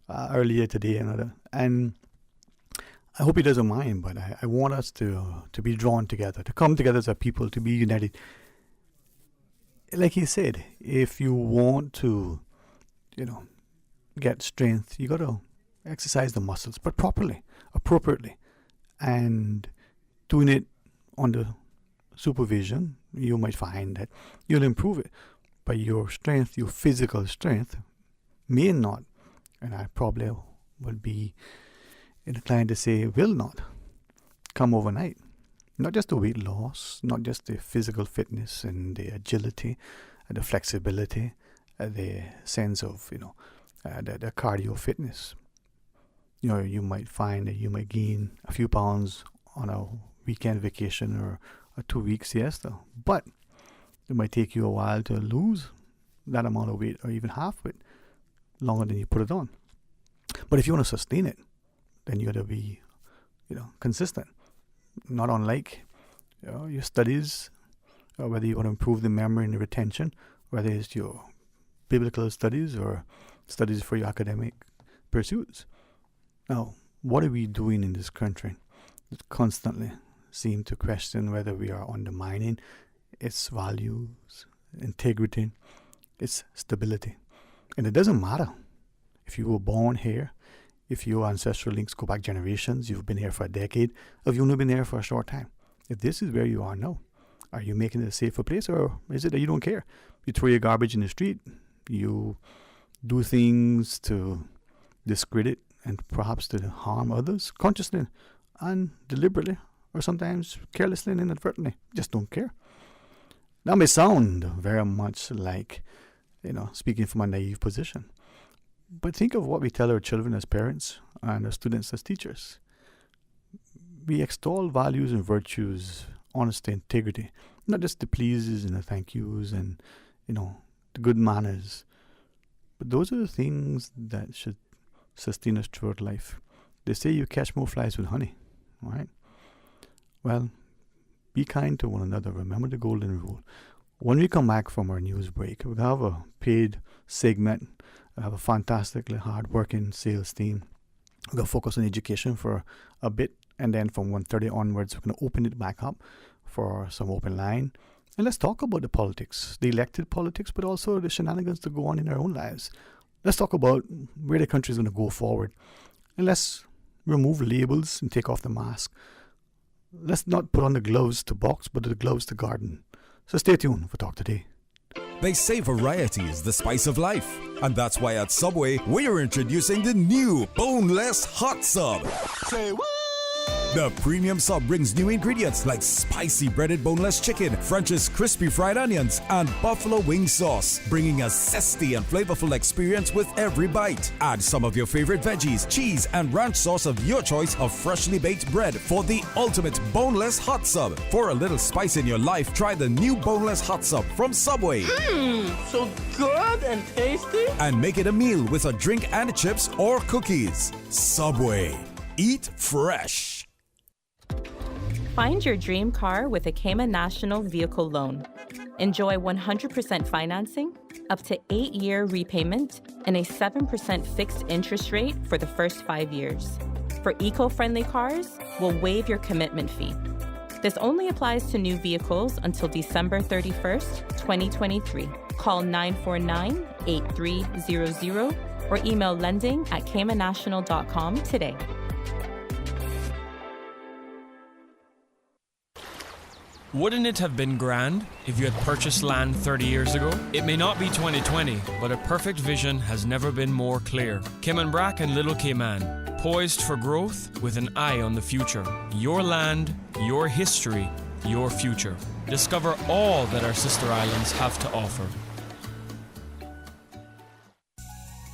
G: earlier today. And I hope he doesn't mind, but I want us to be drawn together, to come together as a people, to be united. Like he said, if you want to, get strength, you got to exercise the muscles, but properly, appropriately, and doing it under supervision, you might find that you'll improve it. But your strength, your physical strength, may not, and I probably would be inclined to say will not come overnight. Not just the weight loss, not just the physical fitness and the agility and the flexibility, the sense of, the cardio fitness. You might find that you might gain a few pounds on a weekend vacation or a 2-week siesta, but it might take you a while to lose that amount of weight or even half it longer than you put it on. But if you want to sustain it, then you got to be, consistent. Not unlike your studies, or whether you want to improve the memory and the retention, whether it's your biblical studies or studies for your academic pursuits. Now, what are we doing in this country that constantly seem to question whether we are undermining its values integrity, it's stability. And it doesn't matter if you were born here, if your ancestral links go back generations, you've been here for a decade, if you've only been here for a short time. If this is where you are now, are you making it a safer place, or is it that you don't care? You throw your garbage in the street, you do things to discredit and perhaps to harm others, consciously and deliberately, or sometimes carelessly and inadvertently. Just don't care. That may sound very much like, speaking from a naive position. But think of what we tell our children as parents and our students as teachers. We extol values and virtues, honesty, integrity, not just the pleases and the thank yous and, the good manners. But those are the things that should sustain us throughout life. They say you catch more flies with honey, right? Well, be kind to one another. Remember the golden rule. When we come back from our news break, we'll have a paid segment. We have a fantastically hard-working sales team. We're going to focus on education for a bit, and then from 1:30 onwards, we're going to open it back up for some open line. And let's talk about the politics, the elected politics, but also the shenanigans that go on in our own lives. Let's talk about where the country is going to go forward. And let's remove labels and take off the mask. Let's not put on the gloves to box, but the gloves to garden. So stay tuned for Talk Today.
T: They say variety is the spice of life. And that's why at Subway, we're introducing the new boneless hot sub. Say what? The premium sub brings new ingredients like spicy breaded boneless chicken, French's crispy fried onions, and buffalo wing sauce, bringing a zesty and flavorful experience with every bite. Add some of your favorite veggies, cheese, and ranch sauce of your choice of freshly baked bread for the ultimate boneless hot sub. For a little spice in your life, try the new boneless hot sub from Subway.
U: So good and tasty.
T: And make it a meal with a drink and chips or cookies. Subway. Eat fresh.
O: Find your dream car with a Cayman National Vehicle Loan. Enjoy 100% financing, up to 8-year repayment, and a 7% fixed interest rate for the first 5 years. For eco-friendly cars, we'll waive your commitment fee. This only applies to new vehicles until December 31st, 2023. Call 949-8300 or email lending@caymannational.com today.
V: Wouldn't it have been grand if you had purchased land 30 years ago? It may not be 2020, but a perfect vision has never been more clear. Cayman Brac and Little Cayman, poised for growth with an eye on the future. Your land, your history, your future. Discover all that our sister islands have to offer.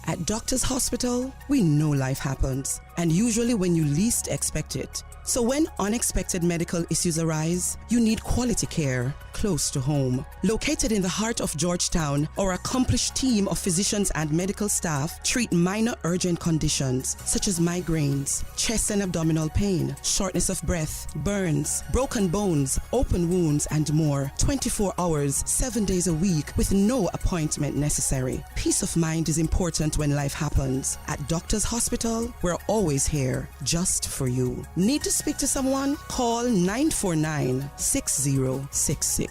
P: At Doctors Hospital, we know life happens, and usually when you least expect it. So when unexpected medical issues arise, you need quality care close to home. Located in the heart of Georgetown, our accomplished team of physicians and medical staff treat minor urgent conditions such as migraines, chest and abdominal pain, shortness of breath, burns, broken bones, open wounds, and more. 24 hours, 7 days a week with no appointment necessary. Peace of mind is important when life happens. At Doctors Hospital, we're always here just for you. Need to speak to someone? Call 949-6066.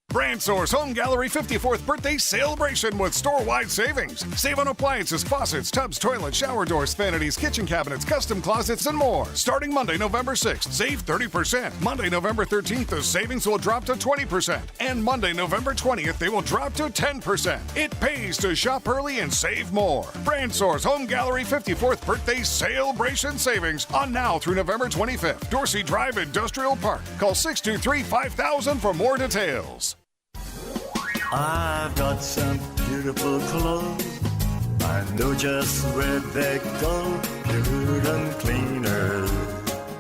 W: Brandsour's Home Gallery 54th birthday celebration with store-wide savings. Save on appliances, faucets, tubs, toilets, shower doors, vanities, kitchen cabinets, custom closets, and more. Starting Monday, November 6th, save 30%. Monday, November 13th, the savings will drop to 20%. And Monday, November 20th, they will drop to 10%. It pays to shop early and save more. Brandsour's Home Gallery 54th birthday celebration savings on now through November 25th. Dorsey Drive Industrial Park. Call 623-5000 for more details.
X: I've got some beautiful clothes. I know just where they go. Puritan Cleaners.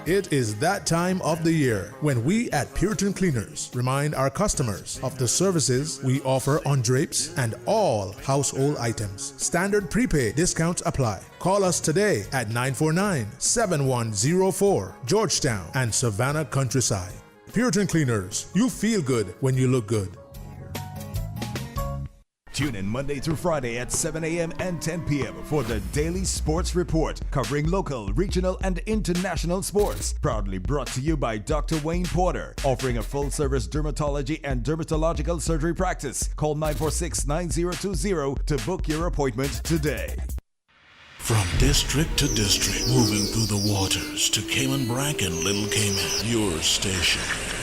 I: It is that time of the year when we at Puritan Cleaners remind our customers of the services we offer on drapes and all household items. Standard prepaid discounts apply. Call us today at 949-7104, Georgetown and Savannah Countryside. Puritan Cleaners, you feel good when you look good.
T: Tune in Monday through Friday at 7 a.m. and 10 p.m. for the Daily Sports Report, covering local, regional, and international sports. Proudly brought to you by Dr. Wayne Porter, offering a full-service dermatology and dermatological surgery practice. Call 946-9020 to book your appointment today.
A: From district to district, moving through the waters to Cayman Brack and Little Cayman. Your station,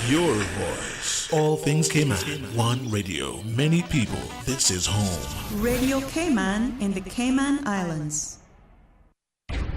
A: your voice. All things Cayman. One radio, many people. This is home.
J: Radio Cayman in the Cayman Islands.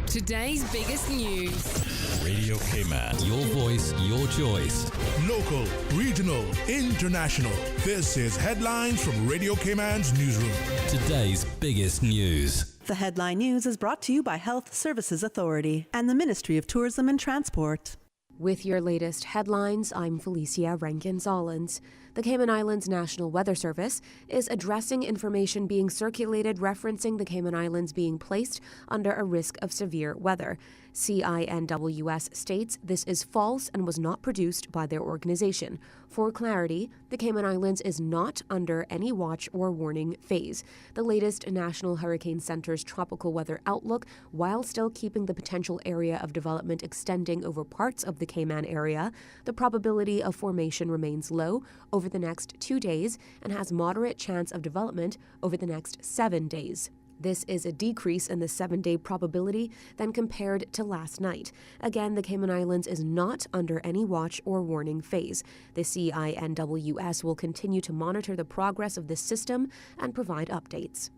B: Today's biggest news.
C: Radio Cayman. Your voice, your choice.
I: Local, regional, international. This is Headlines from Radio Cayman's newsroom.
C: Today's biggest news.
J: The headline news is brought to you by Health Services Authority and the Ministry of Tourism and Transport.
D: With your latest headlines, I'm Felicia Rankin-Zollins. The Cayman Islands National Weather Service is addressing information being circulated referencing the Cayman Islands being placed under a risk of severe weather. CINWS states this is false and was not produced by their organization. For clarity, the Cayman Islands is not under any watch or warning phase. The latest National Hurricane Center's tropical weather outlook, while still keeping the potential area of development extending over parts of the Cayman area, the probability of formation remains low over the next 2 days and has moderate chance of development over the next 7 days. This is a decrease in the 7-day probability than compared to last night. Again, the Cayman Islands is not under any watch or warning phase. The CINWS will continue to monitor the progress of this system and provide updates.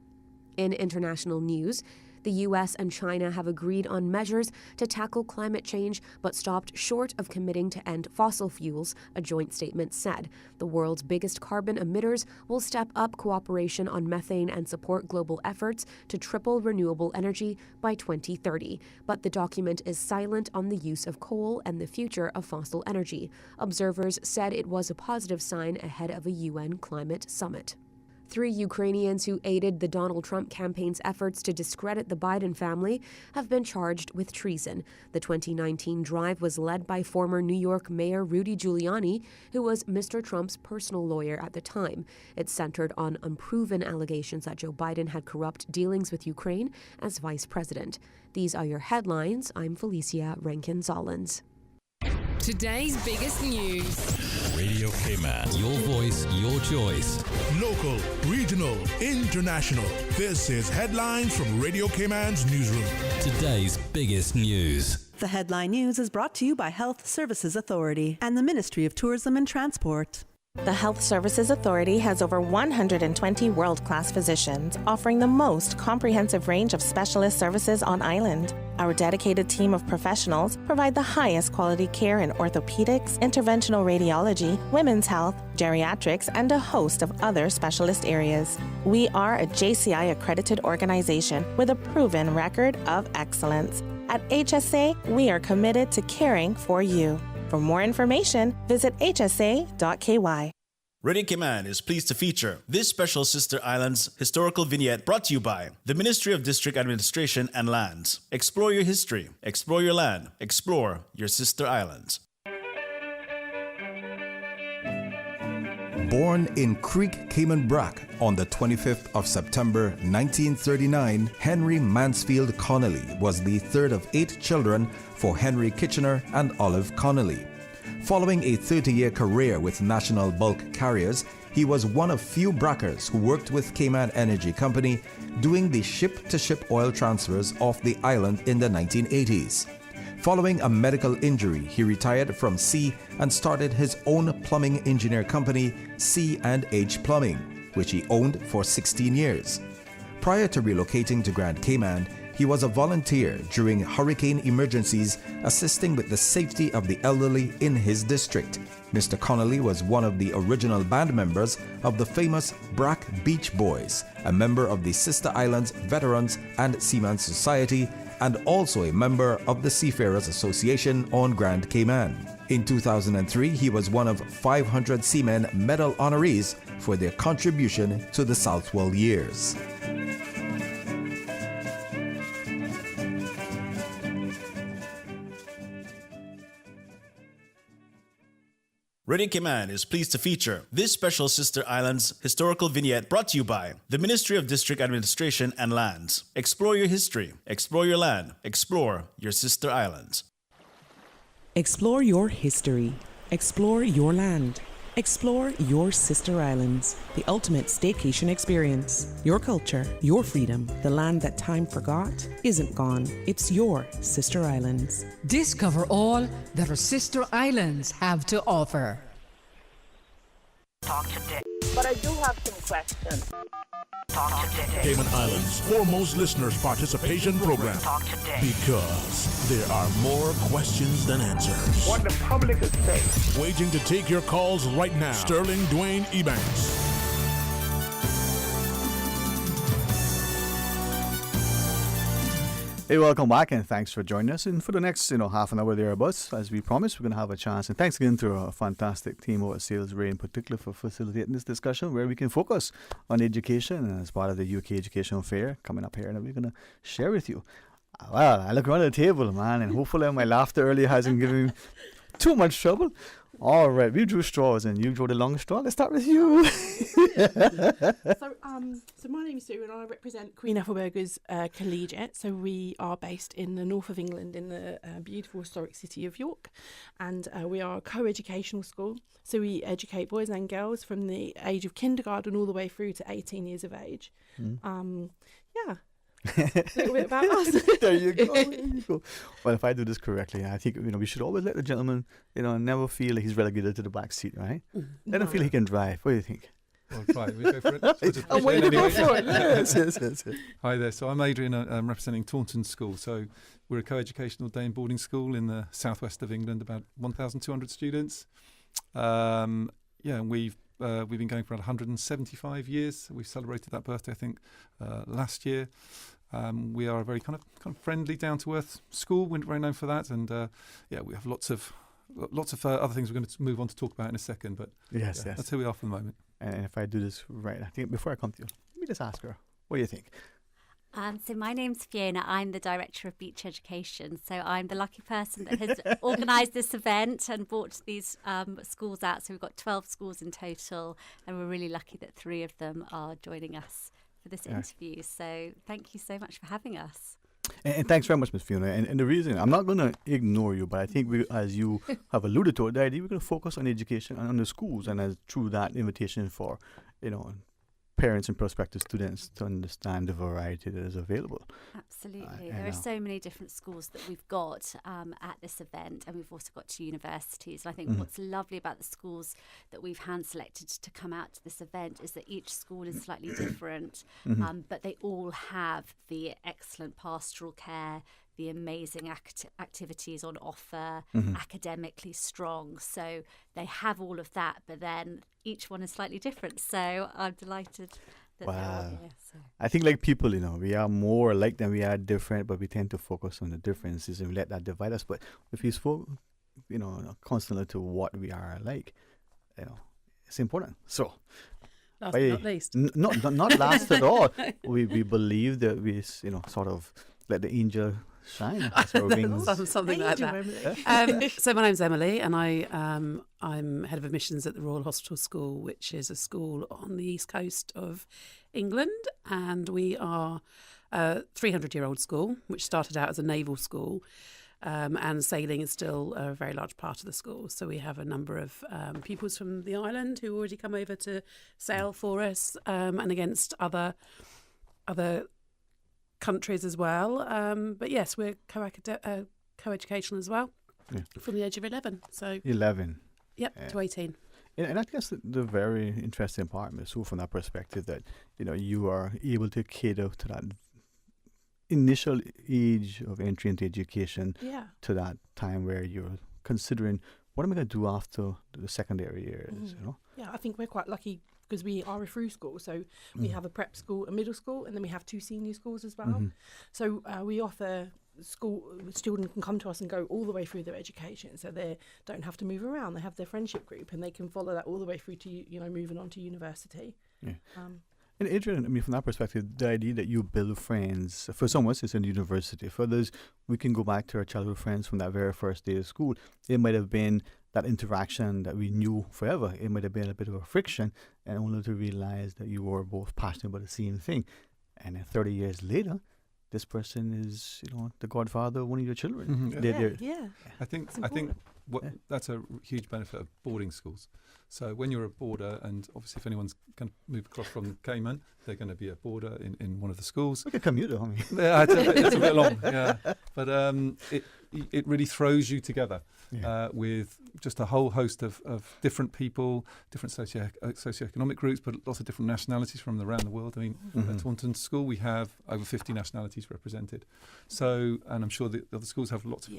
D: In international news, the U.S. and China have agreed on measures to tackle climate change, but stopped short of committing to end fossil fuels, a joint statement said. The world's biggest carbon emitters will step up cooperation on methane and support global efforts to triple renewable energy by 2030. But the document is silent on the use of coal and the future of fossil energy. Observers said it was a positive sign ahead of a UN climate summit. 3 Ukrainians who aided the Donald Trump campaign's efforts to discredit the Biden family have been charged with treason. The 2019 drive was led by former New York Mayor Rudy Giuliani, who was Mr. Trump's personal lawyer at the time. It centered on unproven allegations that Joe Biden had corrupt dealings with Ukraine as vice president. These are your headlines. I'm Felicia Rankin-Zollins.
B: Today's biggest news.
C: Radio Cayman. Your voice, your choice.
I: Local, regional, international. This is Headlines from Radio Cayman's newsroom.
C: Today's biggest news.
J: The headline news is brought to you by Health Services Authority and the Ministry of Tourism and Transport.
Y: The Health Services Authority has over 120 world-class physicians offering the most comprehensive range of specialist services on island. Our dedicated team of professionals provide the highest quality care in orthopedics, interventional radiology, women's health, geriatrics, and a host of other specialist areas. We are a JCI accredited organization with a proven record of excellence. At HSA, we are committed to caring for you. For more information, visit hsa.ky.
Z: Radio Cayman is pleased to feature this special Sister Islands historical vignette brought to you by the Ministry of District Administration and Lands. Explore your history, explore your land, explore your Sister Islands.
T: Born in Creek, Cayman Brack on the 25th of September 1939, Henry Mansfield Connolly was the third of 8 children for Henry Kitchener and Olive Connolly. Following a 30-year career with National Bulk Carriers, he was one of few Brackers who worked with Cayman Energy Company doing the ship-to-ship oil transfers off the island in the 1980s. Following a medical injury, he retired from sea and started his own plumbing engineer company, C&H Plumbing, which he owned for 16 years. Prior to relocating to Grand Cayman, he was a volunteer during hurricane emergencies, assisting with the safety of the elderly in his district. Mr. Connolly was one of the original band members of the famous Brack Beach Boys, a member of the Sister Islands Veterans and Seamen Society, and also a member of the Seafarers Association on Grand Cayman. In 2003, he was one of 500 Seamen Medal honorees for their contribution to the Southwell years.
Z: Radio Cayman is pleased to feature this special Sister Islands historical vignette brought to you by the Ministry of District Administration and Lands. Explore your history, explore your land, explore your Sister Islands.
E: Explore your history, explore your land, explore your Sister Islands, the ultimate staycation experience. Your culture, your freedom, the land that time forgot isn't gone. It's your Sister Islands.
K: Discover all that our Sister Islands have to offer.
H: Talk today.
R: But I do have some questions.
H: Talk today.
I: Cayman Islands' foremost listeners participation program.
H: Talk today.
I: Because there are more questions than answers.
F: What the public is saying.
I: Waiting to take your calls right now. Sterling Dwayne Ebanks.
G: Hey, welcome back, and thanks for joining us. And for the next, half an hour thereabouts, as we promised, we're going to have a chance. And thanks again to our fantastic team over at Salisbury in particular for facilitating this discussion where we can focus on education and as part of the UK Educational Fair coming up here, and we're going to share with you. Well, I look around the table, man, and hopefully my laughter earlier hasn't given me too much trouble. All right, we drew straws and you drew the long straw. Let's start with you.
L: So my name is Sue and I represent Queen Ethelburga's Collegiate. So we are based in the north of England in the beautiful historic city of York, and we are a co-educational school. So we educate boys and girls from the age of kindergarten all the way through to 18 years of age. Yeah. A little bit about us.
G: There you go. Well, if I do this correctly, I think we should always let the gentleman never feel like he's relegated to the back seat, right? Let him feel he can drive. What do you think?
M: Well, right, we go for it.
G: I'm waiting to go for it. Yes.
M: Hi there. So I'm Adrian. I'm representing Taunton School. So we're a co-educational day and boarding school in the southwest of England, about 1,200 students. And we've been going for around 175 years. We celebrated that birthday, I think, last year. We are a very kind of friendly, down-to-earth school. We're very known for that, and we have lots of other things we're going to move on to talk about in a second. But
G: yes,
M: that's who we are for the moment.
G: And if I do this right, I think before I come to you, let me just ask her, what do you think?
N: So my name's Fiona. I'm the Director of Beach Education. So I'm the lucky person that has organised this event and brought these schools out. So we've got 12 schools in total, and we're really lucky that 3 of them are joining us for this interview. So thank you so much for having us.
G: And thanks very much, Ms. Fiona. And the reason, I'm not going to ignore you, but I think as you have alluded to it, the idea we're going to focus on education and on the schools, and as through that invitation for, parents and prospective students to understand the variety that is available.
N: Absolutely. There are so many different schools that we've got at this event, and we've also got 2 universities. And I think what's lovely about the schools that we've hand-selected to come out to this event is that each school is slightly different, but they all have the excellent pastoral care, the amazing activities on offer, academically strong. So they have all of that, but then each one is slightly different. So I'm delighted that they're all here. So.
G: I think like people, we are more alike than we are different, but we tend to focus on the differences and we let that divide us. But if we spoke, constantly to what we are like, it's important. So,
L: last but not least.
G: Not last at all. We believe that we, sort of let the angel shine.
Q: Something like that. So my name's Emily, and I'm head of admissions at the Royal Hospital School, which is a school on the east coast of England, and we are a 300-year-old school, which started out as a naval school, and sailing is still a very large part of the school. So we have a number of pupils from the island who already come over to sail for us, and against other countries as well, but yes, we're co-educational as well, from the age of 11. So
G: 11.
Q: Yep, to 18.
G: And I think that's the very interesting part, Ms. Sue, from that perspective, that you are able to cater to that initial age of entry into education, to that time where you're considering, what am I going to do after the secondary years?
L: Yeah, I think we're quite lucky, because we are a through school, so we have a prep school, a middle school, and then we have 2 senior schools as well. So we offer children can come to us and go all the way through their education, so they don't have to move around. They have their friendship group, and they can follow that all the way through to moving on to university.
G: And Adrian, from that perspective, the idea that you build friends, for some of us it's in university, for others we can go back to our childhood friends from that very first day of school. It might have been that interaction that we knew forever. It might have been a bit of a friction, and only to realize that you were both passionate about the same thing. And then 30 years later, this person is, the godfather of one of your children.
L: Yeah.
M: I think that's a huge benefit of boarding schools. So when you're a boarder, and obviously if anyone's going to move across from Cayman, they're going to be a boarder in one of the schools.
G: Like a commuter, I mean.
M: Yeah, it's a bit long, yeah. But it really throws you together with just a whole host of different people, different socioeconomic groups, but lots of different nationalities from around the world. I mean, at Taunton School, we have over 50 nationalities represented. So, and I'm sure the other schools have lots of,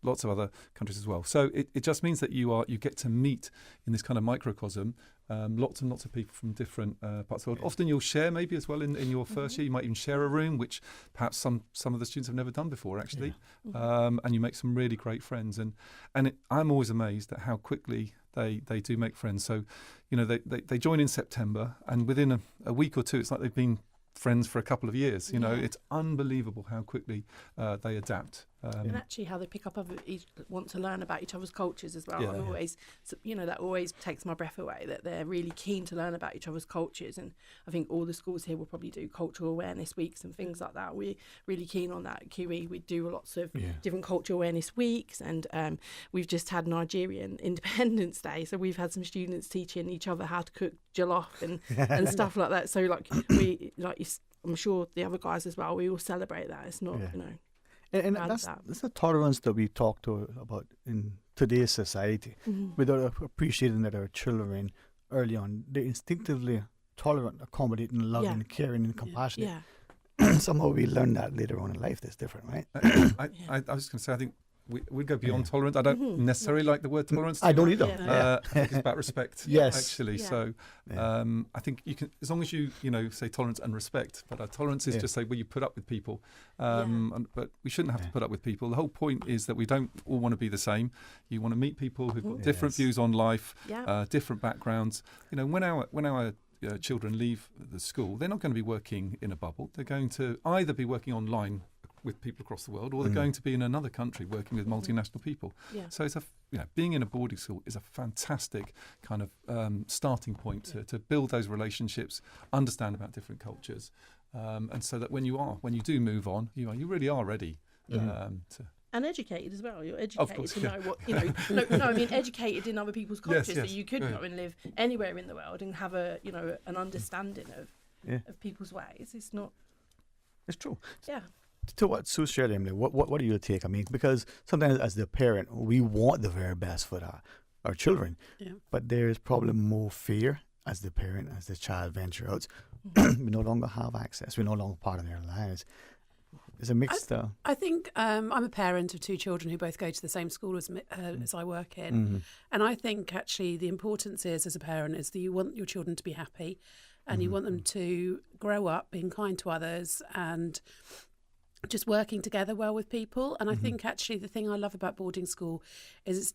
M: lots of other countries as well. So it just means that you get to meet in this kind of microcosm lots and lots of people from different parts of the world. Often you'll share maybe as well in your first year. You might even share a room, which perhaps some of the students have never done before, actually. And you make some really great friends. And I'm always amazed at how quickly they do make friends. So, they join in September, and within a week or two, it's like they've been friends for a couple of years. It's unbelievable how quickly they adapt.
L: And actually how they pick up want to learn about each other's cultures as well. I'm always, that always takes my breath away, that they're really keen to learn about each other's cultures. And I think all the schools here will probably do cultural awareness weeks and things like that. We're really keen on that at QE. We do lots of different cultural awareness weeks, and we've just had Nigerian Independence Day, so we've had some students teaching each other how to cook jollof and stuff like that. So I'm sure the other guys as well, we all celebrate that. It's not,
G: And that's the tolerance that we talk about in today's society. Without appreciating that our children early on, they're instinctively tolerant, accommodating, loving, caring, and compassionate. Somehow we learn that later on in life. That's different, right?
M: I was going to say, I think we'd go beyond tolerance. I don't necessarily like the word tolerance.
G: I don't either.
M: I think it's about respect. Actually.
G: Yeah.
M: So I think you can, as long as you say tolerance and respect. But our tolerance is just say, you put up with people. But we shouldn't have to put up with people. The whole point is that we don't all want to be the same. You want to meet people who've got different views on life, different backgrounds. When our children leave the school, they're not going to be working in a bubble. They're going to either be working online with people across the world, or they're going to be in another country working with multinational people. So it's being in a boarding school is a fantastic kind of starting point to build those relationships, understand about different cultures, and so that when you do move on, you really are ready to.
L: And educated as well. You're educated to know what educated in other people's cultures, so you could go and live anywhere in the world and have an understanding of people's ways. It's not.
G: It's true.
L: Yeah.
G: To what Sue shared, Emily, what do you take? I mean, because sometimes as the parent, we want the very best for our children, but there's probably more fear as the parent, as the child venture out. We no longer have access. We're no longer part of their lives. It's a mixed.
Q: I think I'm a parent of two children who both go to the same school as I work in, and I think actually the importance is, as a parent, is that you want your children to be happy, and you want them to grow up being kind to others and just working together well with people. And I think actually the thing I love about boarding school is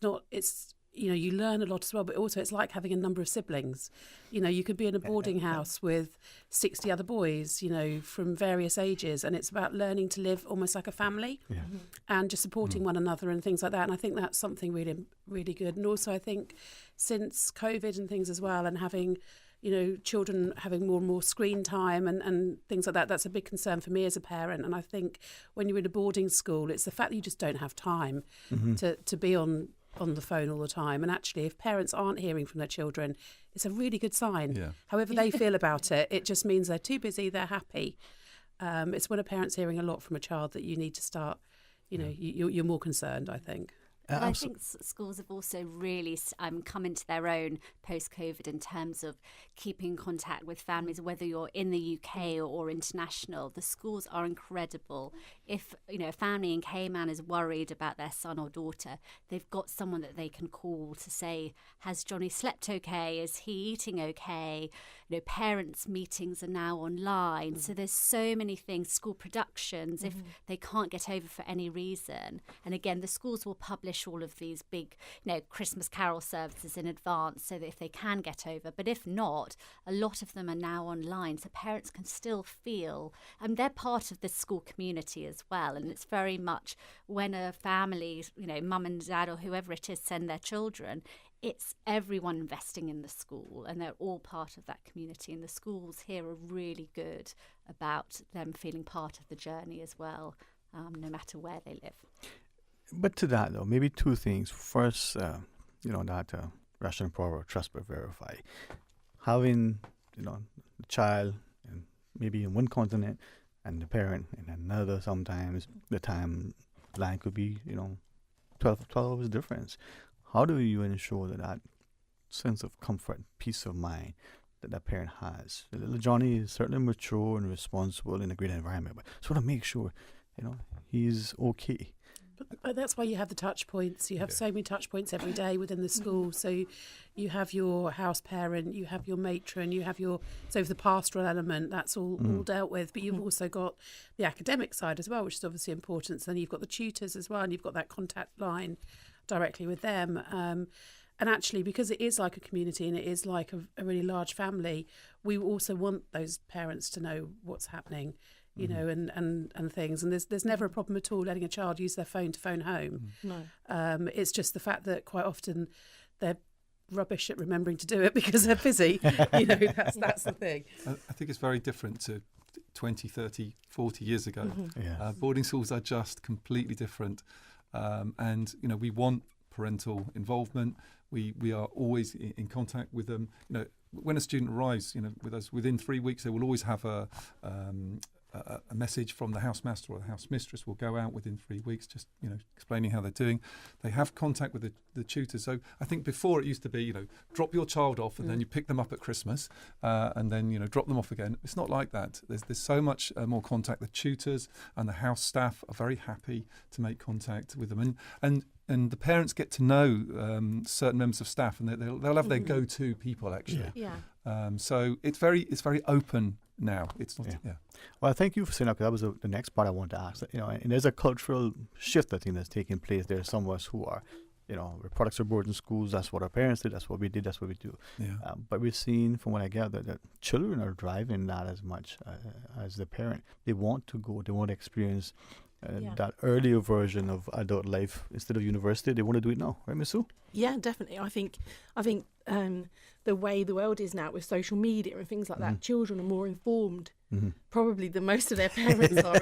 Q: you learn a lot as well, but also it's like having a number of siblings. You could be in a boarding house with 60 other boys, from various ages, and it's about learning to live almost like a family and just supporting one another and things like that. And I think that's something really, really good. And also I think since COVID and things as well, and having children having more and more screen time and things like that, that's a big concern for me as a parent. And I think when you're in a boarding school, it's the fact that you just don't have time to be on the phone all the time. And actually, if parents aren't hearing from their children, it's a really good sign. However they feel about it, it just means they're too busy, they're happy. It's when a parent's hearing a lot from a child that you need to start, you're more concerned, I think.
N: I think schools have also really come into their own post-COVID in terms of keeping contact with families, whether you're in the UK or international. The schools are incredible. If a family in Cayman is worried about their son or daughter, they've got someone that they can call to say, has Johnny slept okay? Is he eating okay? parents' meetings are now online. So there's so many things, school productions, if they can't get over for any reason. And again, the schools will publish all of these big, Christmas carol services in advance so that if they can get over. But if not, a lot of them are now online. So parents can still feel, and they're part of the school community as well. And it's very much when a family, mum and dad or whoever it is, send their children, it's everyone investing in the school, and they're all part of that community. And the schools here are really good about them feeling part of the journey as well, no matter where they live.
G: But to that, though, maybe two things. First, that Russian proverb, trust but verify. Having, the child maybe in one continent and the parent in another, sometimes the timeline could be, 12 hours difference. How do you ensure that sense of comfort, peace of mind that parent has? Little Johnny is certainly mature and responsible in a great environment, but sort of make sure, he's okay.
Q: But that's why you have the touch points. You have so many touch points every day within the school. So you have your house parent, you have your matron, you have so the pastoral element, that's all dealt with. But you've also got the academic side as well, which is obviously important. So then you've got the tutors as well, and you've got that contact line directly with them. And actually, because it is like a community and it is like a really large family, we also want those parents to know what's happening, and things. And there's never a problem at all letting a child use their phone to phone home.
L: No.
Q: It's just the fact that quite often they're rubbish at remembering to do it because they're busy. That's the thing.
M: I think it's very different to 20, 30, 40 years ago.
G: Yeah.
M: Boarding schools are just completely different. And we want parental involvement. We are always in contact with them. When a student arrives, with us within 3 weeks, they will always have a message from the housemaster or the house mistress will go out within 3 weeks, just explaining how they're doing. They have contact with the tutors. So I think before it used to be, drop your child off and then you pick them up at Christmas, and then drop them off again. It's not like that. There's so much more contact. The tutors and the house staff are very happy to make contact with them, and the parents get to know certain members of staff, and they'll have their go-to people actually. So it's very open now. It's not. Yeah.
G: Well, thank you for saying that, because that was the next part I wanted to ask. And there's a cultural shift, I think, that's taking place. There's some of us who are, we're products of boarding schools. That's what our parents did. That's what we did. That's what we do.
M: Yeah.
G: But we're seeing, from what I gather, that children are driving that as much as the parent. They want to go. They want to experience that earlier version of adult life instead of university. They want to do it now, right, Miss Sue?
L: Yeah, definitely. I think the way the world is now with social media and things like that, children are more informed probably than most of their parents are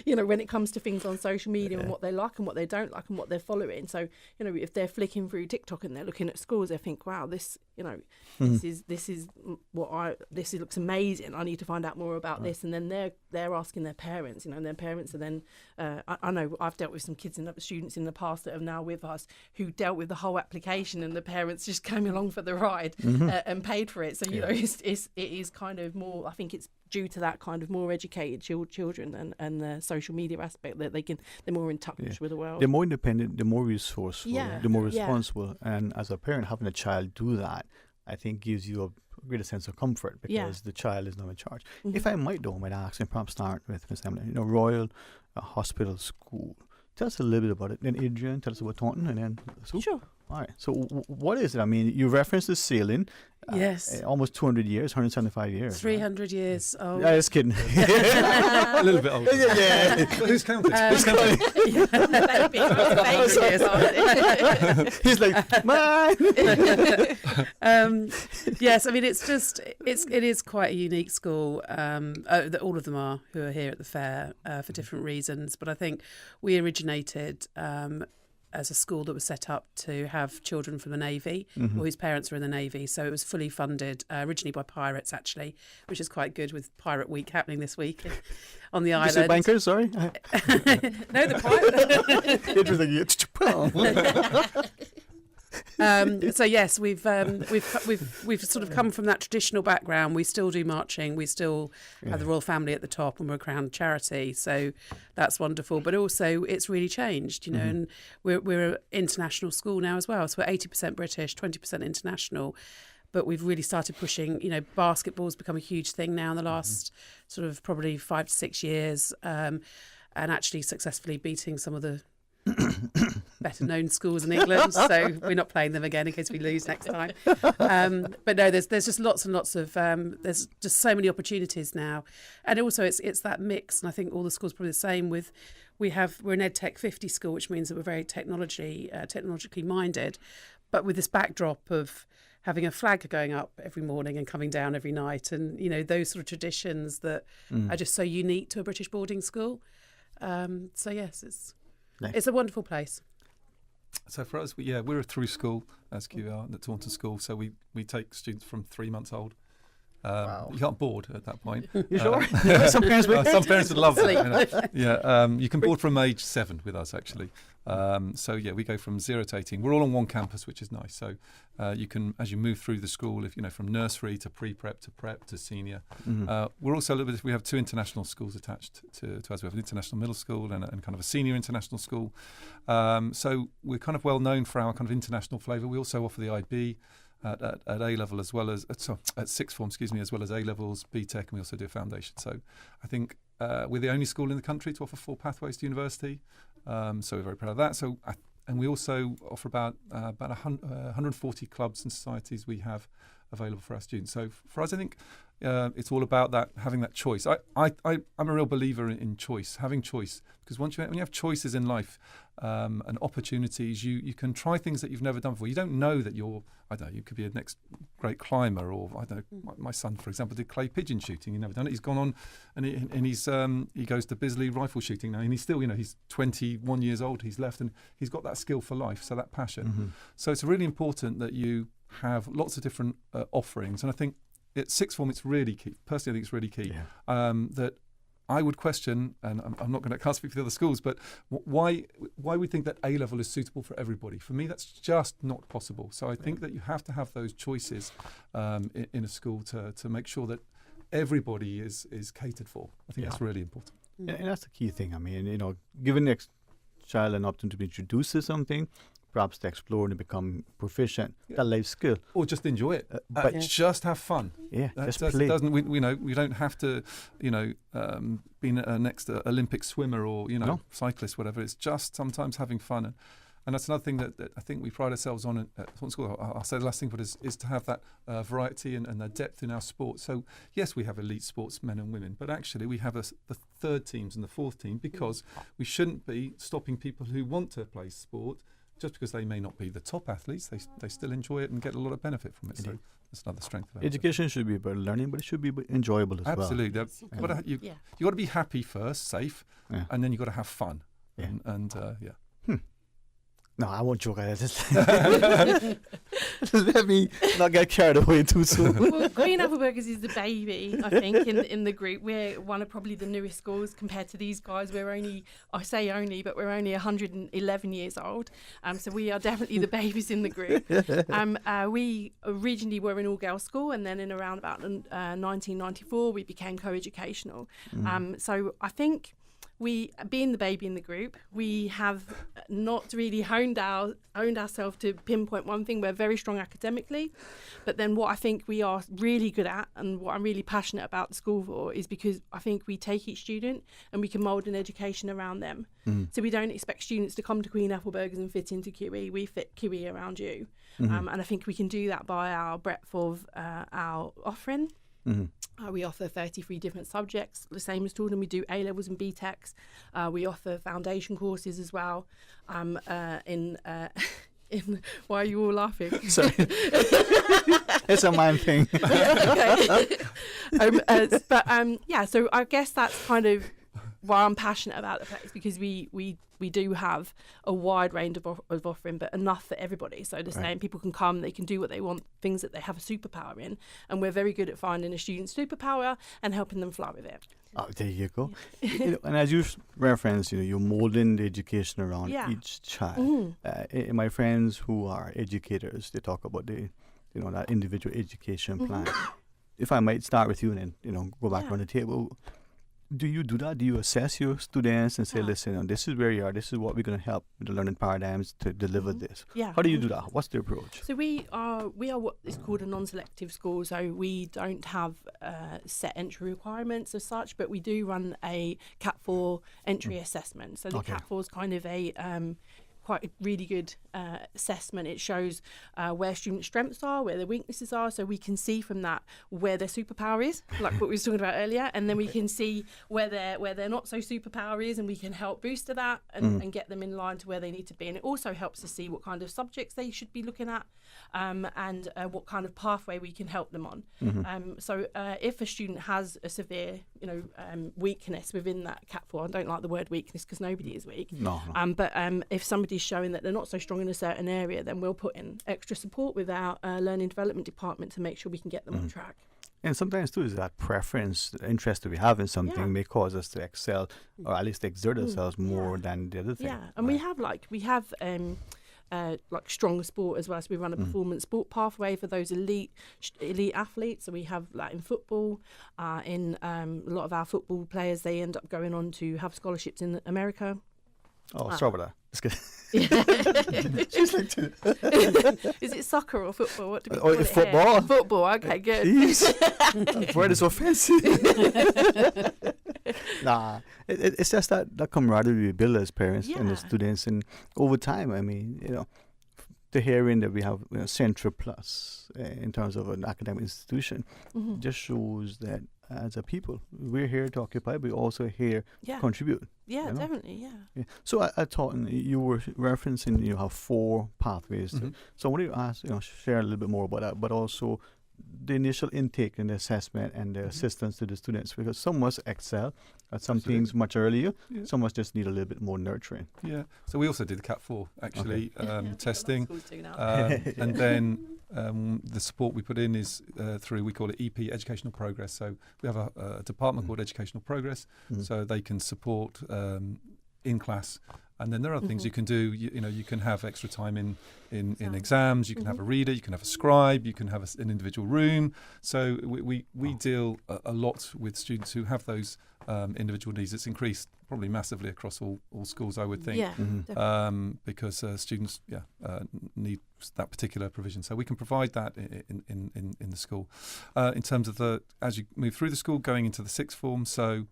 L: when it comes to things on social media and what they like and what they don't like and what they're following. So if they're flicking through TikTok and they're looking at schools, they think, wow, this this looks amazing, I need to find out more about this. And then they're asking their parents, and their parents are then I know I've dealt with some students in the past that are now with us who dealt with the whole application, and the parents just came along for the ride and paid for it. So it is kind of more, I think it's due to that kind of more educated children and the social media aspect that they're more in touch with the world.
G: They're more independent, they're more resourceful, they're more responsible. And as a parent, having a child do that, I think gives you a greater sense of comfort, because the child is now in charge. If I might ask, and perhaps start with Ms. Emily, Royal Hospital School. Tell us a little bit about it. Then Adrian, tell us about Taunton, and then Sue.
L: Sure.
G: All right. So what is it? I mean, you referenced the sailing.
Q: Yes.
G: Almost 200 years, 175 years.
Q: 300 years old.
G: Yeah, just kidding.
M: A little bit older.
G: Yeah.
M: Who's counting? Who's counting?
G: He's like, mine.
Q: Yes, I mean, it is quite a unique school. That all of them are, who are here at the fair for different reasons. But I think we originated as a school that was set up to have children from the Navy, or whose parents were in the Navy. So it was fully funded, originally by pirates, actually, which is quite good, with Pirate Week happening this week on the island.
G: You say bankers, sorry?
Q: No, the pirate. So yes, we've sort of come from that traditional background. We still do marching. We still have the royal family at the top, and we're a crown charity. So that's wonderful. But also, it's really changed, and we're an international school now as well. So we're 80% British, 20% international. but we've really started pushing, basketball's become a huge thing now in the last sort of probably 5 to 6 years, and actually successfully beating some of the better known schools in England. So we're not playing them again in case we lose next time. But no, there's just lots and lots of, there's just so many opportunities now. And also it's that mix. And I think all the schools are probably the same with, we're an EdTech 50 school, which means that we're very technologically minded, but with this backdrop of having a flag going up every morning and coming down every night, and those sort of traditions that are just so unique to a British boarding school. So yes, it's a wonderful place.
M: So for us, we're a through school, as QR, the Taunton School. So we take students from 3 months old.
G: Wow.
M: You can't board at that point.
G: You sure? Some parents
M: would love that. You can board from age 7 with us, actually. We go from 0 to 18. We're all on one campus, which is nice. So you can, as you move through the school, from nursery to pre-prep to prep to senior. We're also a little bit. We have 2 international schools attached to us. We have an international middle school and kind of a senior international school. So we're kind of well known for our kind of international flavour. We also offer the IB at A level as well as at sixth form, as well as A levels, BTEC, and we also do a foundation. So I think we're the only school in the country to offer 4 pathways to university. So we're very proud of that. And we also offer about 140 clubs and societies we have available for our students. So for us, I think it's all about that, having that choice. I'm a real believer in choice, having choice, because when you have choices in life and opportunities, you can try things that you've never done before. You don't know that you could be a next great climber, or my son, for example, did clay pigeon shooting. He's never done it. He's gone on and he goes to Bisley rifle shooting now, and he's still, he's 21 years old. He's left and he's got that skill for life, so that passion. So it's really important that you have lots of different offerings, and I think at sixth form it's really key. Personally, I think it's really key that I would question, and I'm not going to can't speak for the other schools, but why we think that A level is suitable for everybody. For me, that's just not possible. So I think that you have to have those choices in a school to make sure that everybody is catered for. I think that's really important.
G: Yeah, and that's the key thing. I mean, giving the child an opportunity to introduce to something, perhaps to explore and become proficient, that life skill,
M: or just enjoy it, but just have fun.
G: Just play.
M: We don't have to, be a next Olympic swimmer or cyclist, whatever. It's just sometimes having fun, and that's another thing that I think we pride ourselves on at Taunton School. I'll say the last thing, but is to have that variety and the depth in our sport. So yes, we have elite sportsmen and women, but actually we have the third teams and the fourth team, because we shouldn't be stopping people who want to play sport just because they may not be the top athletes. They still enjoy it and get a lot of benefit from it. So that's another strength of it.
G: Education should be about learning, but it should be enjoyable as well.
M: Absolutely. You got to be happy first, safe, and then you got to have fun.
G: No, I won't joke at it. Let me not get carried away too soon.
L: Well, Queen Appleburgers is the baby, I think, in the group. We're one of probably the newest schools compared to these guys. We're only 111 years old. So we are definitely the babies in the group. We originally were an all-girls school, and then in around about 1994, we became co-educational. So I think, being the baby in the group, we have not really honed ourselves to pinpoint one thing. We're very strong academically, but then what I think we are really good at, and what I'm really passionate about the school for, is because I think we take each student and we can mould an education around them. So we don't expect students to come to Queen Appleburgers and fit into QE. We fit QE around you. And I think we can do that by our breadth of our offering. We offer 33 different subjects, the same as Taunton. We do A levels and BTECs. We offer foundation courses as well. In why are you all laughing?
G: Sorry, it's a mind thing.
L: So I guess that's kind of why I'm passionate about the place, because we do have a wide range of offering, but enough for everybody. So the same, people can come, they can do what they want, things that they have a superpower in, and we're very good at finding a student's superpower and helping them fly with it.
G: Oh, there you go. And as you referenced, you're molding the education around each child. My friends who are educators, they talk about that individual education plan. If I might start with you and then go back around the table. do you do that? Do you assess your students and say, listen, this is where you are, this is what we're going to help with the learning paradigms to deliver this?
L: Yeah.
G: How do you do that? What's the approach?
L: So we are what is called a non-selective school. So we don't have set entry requirements as such, but we do run a Cat 4 entry assessment. So the Cat 4 is kind of a quite a really good assessment. It shows where student strengths are, where their weaknesses are, so we can see from that where their superpower is, like what we were talking about earlier, and then we can see where their not so superpower is, and we can help booster that and get them in line to where they need to be. And it also helps to see what kind of subjects they should be looking at, and what kind of pathway we can help them on. So if a student has a severe, weakness within that Cat 4, I don't like the word weakness because nobody is weak.
G: No.
L: But if somebody's showing that they're not so strong in a certain area, then we'll put in extra support with our learning development department to make sure we can get them on track.
G: And sometimes too is that preference, the interest that we have in something may cause us to excel or at least exert ourselves more than the other thing.
L: Yeah, and we have strong sport as well. So we run a performance sport pathway for those elite athletes. So we have in football, in a lot of our football players, they end up going on to have scholarships in America.
G: Oh, sorry about that. Just kidding.
L: Is it soccer or football? What do we
G: Oh,
L: call it
G: football.
L: Here? Football. Okay, good.
G: Jeez. Word is so fancy. Nah, it's just that camaraderie we build as parents and the students, and over time, I mean, the hearing that we have Central Plus in terms of an academic institution just shows that as a people, we're here to occupy, but we're also here to contribute.
L: Yeah, definitely, yeah.
G: So I thought you were referencing you have 4 pathways. So I wanted to ask, share a little bit more about that, but also the initial intake and the assessment and the assistance to the students, because some must excel at some things much earlier, some must just need a little bit more nurturing.
M: Yeah, so we also did the Cat 4 actually testing, and then the support we put in is through, we call it EP, Educational Progress. So we have a department called Educational Progress, so they can support in class. And then there are other things you can do. You can have extra time in exams. You can have a reader. You can have a scribe. You can have an individual room. So we deal a lot with students who have those individual needs. It's increased probably massively across all schools, I would think.
L: Yeah,
M: because students need that particular provision. So we can provide that in the school. In terms of as you move through the school, going into the sixth form. So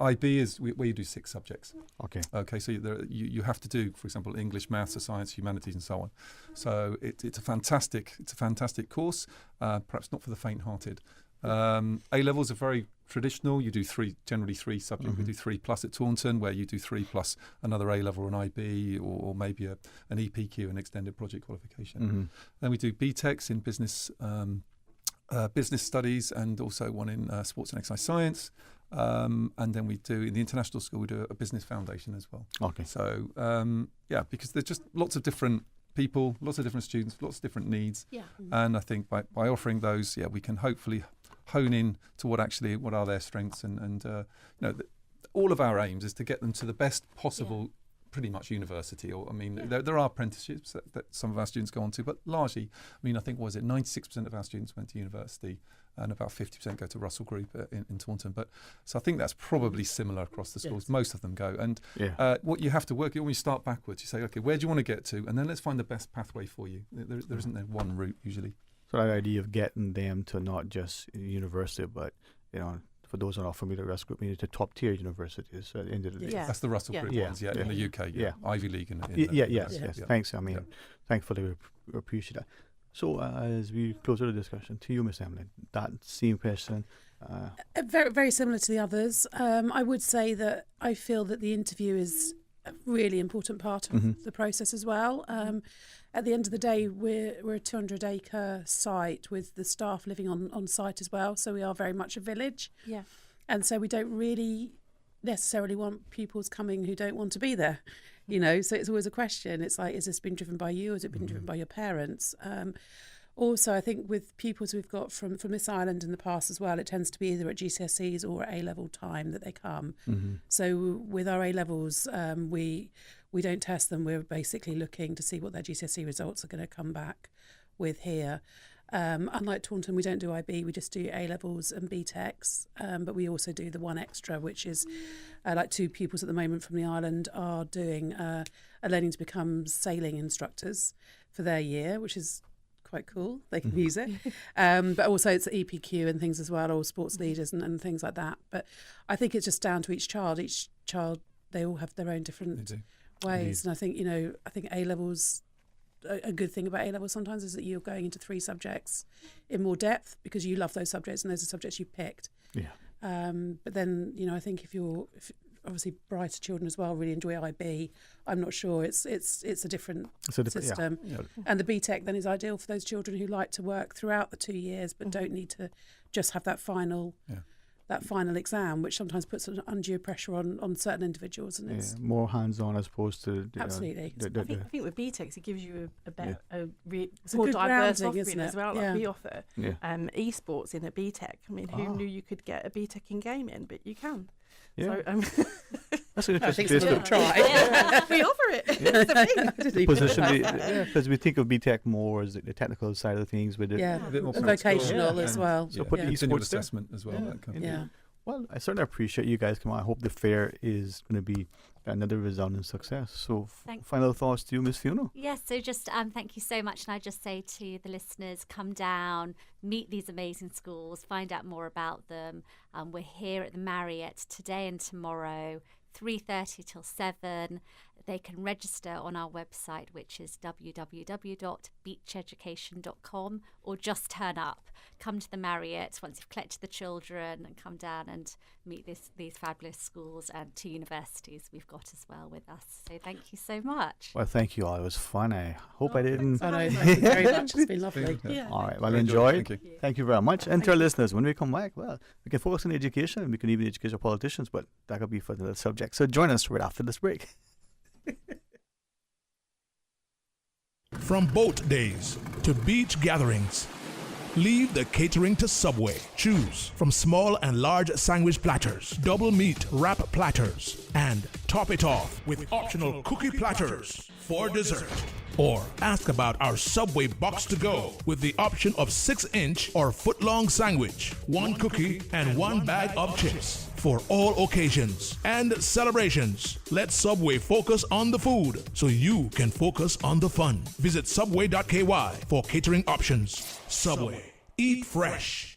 M: IB is where you do 6 subjects. Okay. So you have to do, for example, English, maths, science, humanities, and so on. So it's a fantastic course. Perhaps not for the faint-hearted. A levels are very traditional. You do generally 3 subjects. We do 3 plus at Taunton, where you do 3 plus another A level or an IB, or maybe an EPQ, an extended project qualification. Then we do BTECs in business studies, and also one in sports and exercise science. And then we do, in the international school, we do a business foundation as well.
G: Okay.
M: So, because there's just lots of different people, lots of different students, lots of different needs.
L: Yeah.
M: And I think by offering those, we can hopefully hone in to what are their strengths. And all of our aims is to get them to the best possible pretty much university, or there are apprenticeships that some of our students go on to, but largely, I think 96% of our students went to university, and about 50% go to Russell Group in Taunton. But so I think that's probably similar across the schools. Most of them go, and what you have to work when you start backwards, you say, okay, where do you want to get to, and then let's find the best pathway for you. There isn't one route usually.
G: So that idea of getting them to not just university, but for those who are not familiar with Russell Group, meaning to top tier universities at the end of the day.
M: That's the Russell Group ones, in the UK, Ivy League.
G: Yes. Thanks. Thankfully we appreciate that. So as we close the discussion, to you, Miss Emily, that same question.
Q: Very, very similar to the others. I would say that I feel that the interview is a really important part of the process as well. At the end of the day, we're a 200-acre site with the staff living on site as well, so we are very much a village.
L: Yeah.
Q: And so we don't really necessarily want pupils coming who don't want to be there. So it's always a question. It's like, is this been driven by you, or has it been driven by your parents? Also, I think with pupils we've got from this island in the past as well, it tends to be either at GCSEs or at A-level time that they come. So with our A-levels, we don't test them. We're basically looking to see what their GCSE results are going to come back with here. Unlike Taunton, we don't do IB, we just do A-levels and BTECs, but we also do the one extra, which is like 2 pupils at the moment from the island are doing are learning to become sailing instructors for their year, which is quite cool. They can use it. But also it's EPQ and things as well, or sports leaders and things like that. But I think it's just down to each child. Each child, they all have their own different ways. And I think, I think A-levels, a good thing about A-levels sometimes is that you're going into 3 subjects in more depth because you love those subjects and those are subjects you picked.
G: Yeah.
Q: But then, I think if obviously brighter children as well really enjoy IB, I'm not sure. It's a different system. Yeah. And the BTEC then is ideal for those children who like to work throughout the 2 years but don't need to just have that final exam, which sometimes puts an undue pressure on certain individuals. And it's
G: more hands-on as opposed to...
Q: Absolutely.
L: I think with BTECs, it gives you a better,
Q: it's
L: more
Q: a good
L: diverse
Q: grounding,
L: offering
Q: isn't it?
L: as well.
Q: Yeah.
L: Like we offer esports in a BTEC. I mean, who knew you could get a BTEC in gaming? But you can.
G: Yeah.
L: So,
G: that's an interesting
Q: place to
L: try. We offer it.
G: Because we think of BTEC more as the technical side of things, with
Q: a bit more vocational as well.
G: So put the esports
M: assessment as well. That kind of
G: Well, I certainly appreciate you guys coming on. I hope the fair is going to be another resounding success. So final thoughts to you, Miss Fiona?
N: Yes, so just thank you so much. And I just say to the listeners, come down, meet these amazing schools, find out more about them. We're here at the Marriott today and tomorrow, 3:30 till 7. They can register on our website, which is www.beacheducation.com, or just turn up. Come to the Marriott once you've collected the children and come down and meet these fabulous schools and 2 universities we've got as well with us. So thank you so much.
G: Well, thank you all. It was fun. I hope I didn't...
Q: Thank you very much. It's been lovely.
G: Yeah. All right. Well, enjoy. Thank you very much. And to our listeners, when we come back, well, we can focus on education. We can even educate our politicians, but that could be for the subject. So join us right after this break.
I: From boat days to beach gatherings, leave the catering to Subway. Choose from small and large sandwich platters, double meat wrap platters, and top it off with optional cookie platters for dessert. Or ask about our Subway box to go with the option of 6-inch or foot-long sandwich, 1 cookie, and 1 bag of chips. For all occasions and celebrations, let Subway focus on the food so you can focus on the fun. Visit subway.ky for catering options. Subway. Eat fresh.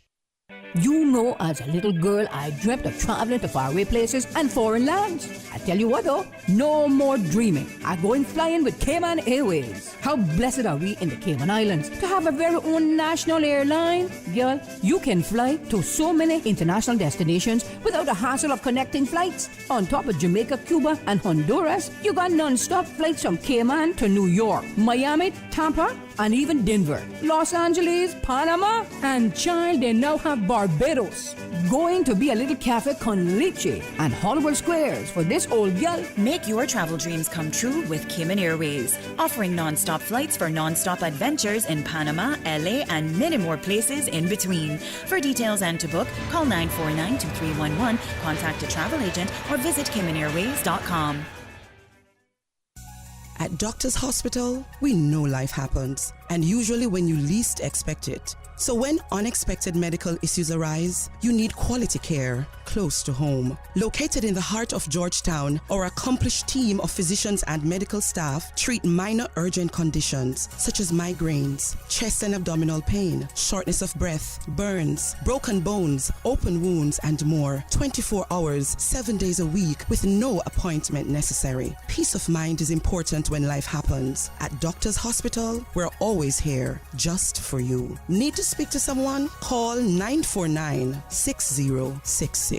O: You know, as a little girl, I dreamt of traveling to faraway places and foreign lands. I tell you what though, no more dreaming. I'm going flying with Cayman Airways. How blessed are we in the Cayman Islands to have our very own national airline? Girl, you can fly to so many international destinations without the hassle of connecting flights. On top of Jamaica, Cuba, and Honduras, you got non-stop flights from Cayman to New York, Miami, Tampa, and even Denver, Los Angeles, Panama, and child, they now have Barbados. Going to be a little cafe con leche and Hollywood Squares for this old gal.
P: Make your travel dreams come true with Cayman Airways, offering non-stop flights for non-stop adventures in Panama, LA, and many more places in between. For details and to book, call 949-2311, contact a travel agent, or visit CaymanAirways.com.
E: At Doctors Hospital, we know life happens, and usually when you least expect it. So when unexpected medical issues arise, you need quality care close to home. Located in the heart of Georgetown, our accomplished team of physicians and medical staff treat minor urgent conditions such as migraines, chest and abdominal pain, shortness of breath, burns, broken bones, open wounds, and more. 24 hours, 7 days a week with no appointment necessary. Peace of mind is important when life happens. At Doctors Hospital, we're always here just for you. Need to speak to someone? Call 949-6066.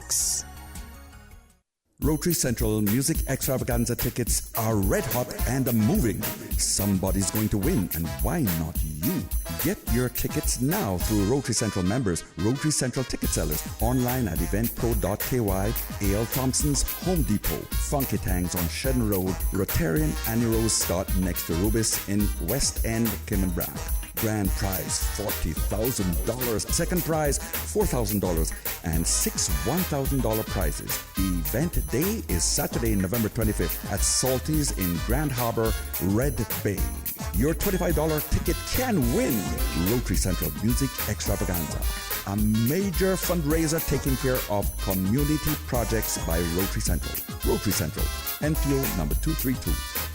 S: Rotary Central Music Extravaganza tickets are red hot and moving. Somebody's going to win, and why not you? Get your tickets now through Rotary Central members, Rotary Central ticket sellers, online at eventpro.ky, A.L. Thompson's Home Depot, Funky Tangs on Shedden Road, Rotarian Annie Rose Scott next to Rubis in West End, Cayman Brand. Grand prize $40,000. Second prize $4,000 and 6 $1,000 prizes. The event day is Saturday, November 25th at Salty's in Grand Harbor, Red Bay. Your $25 ticket can win Rotary Central Music Extravaganza, a major fundraiser taking care of community projects by Rotary Central. Rotary Central, NPO number 232,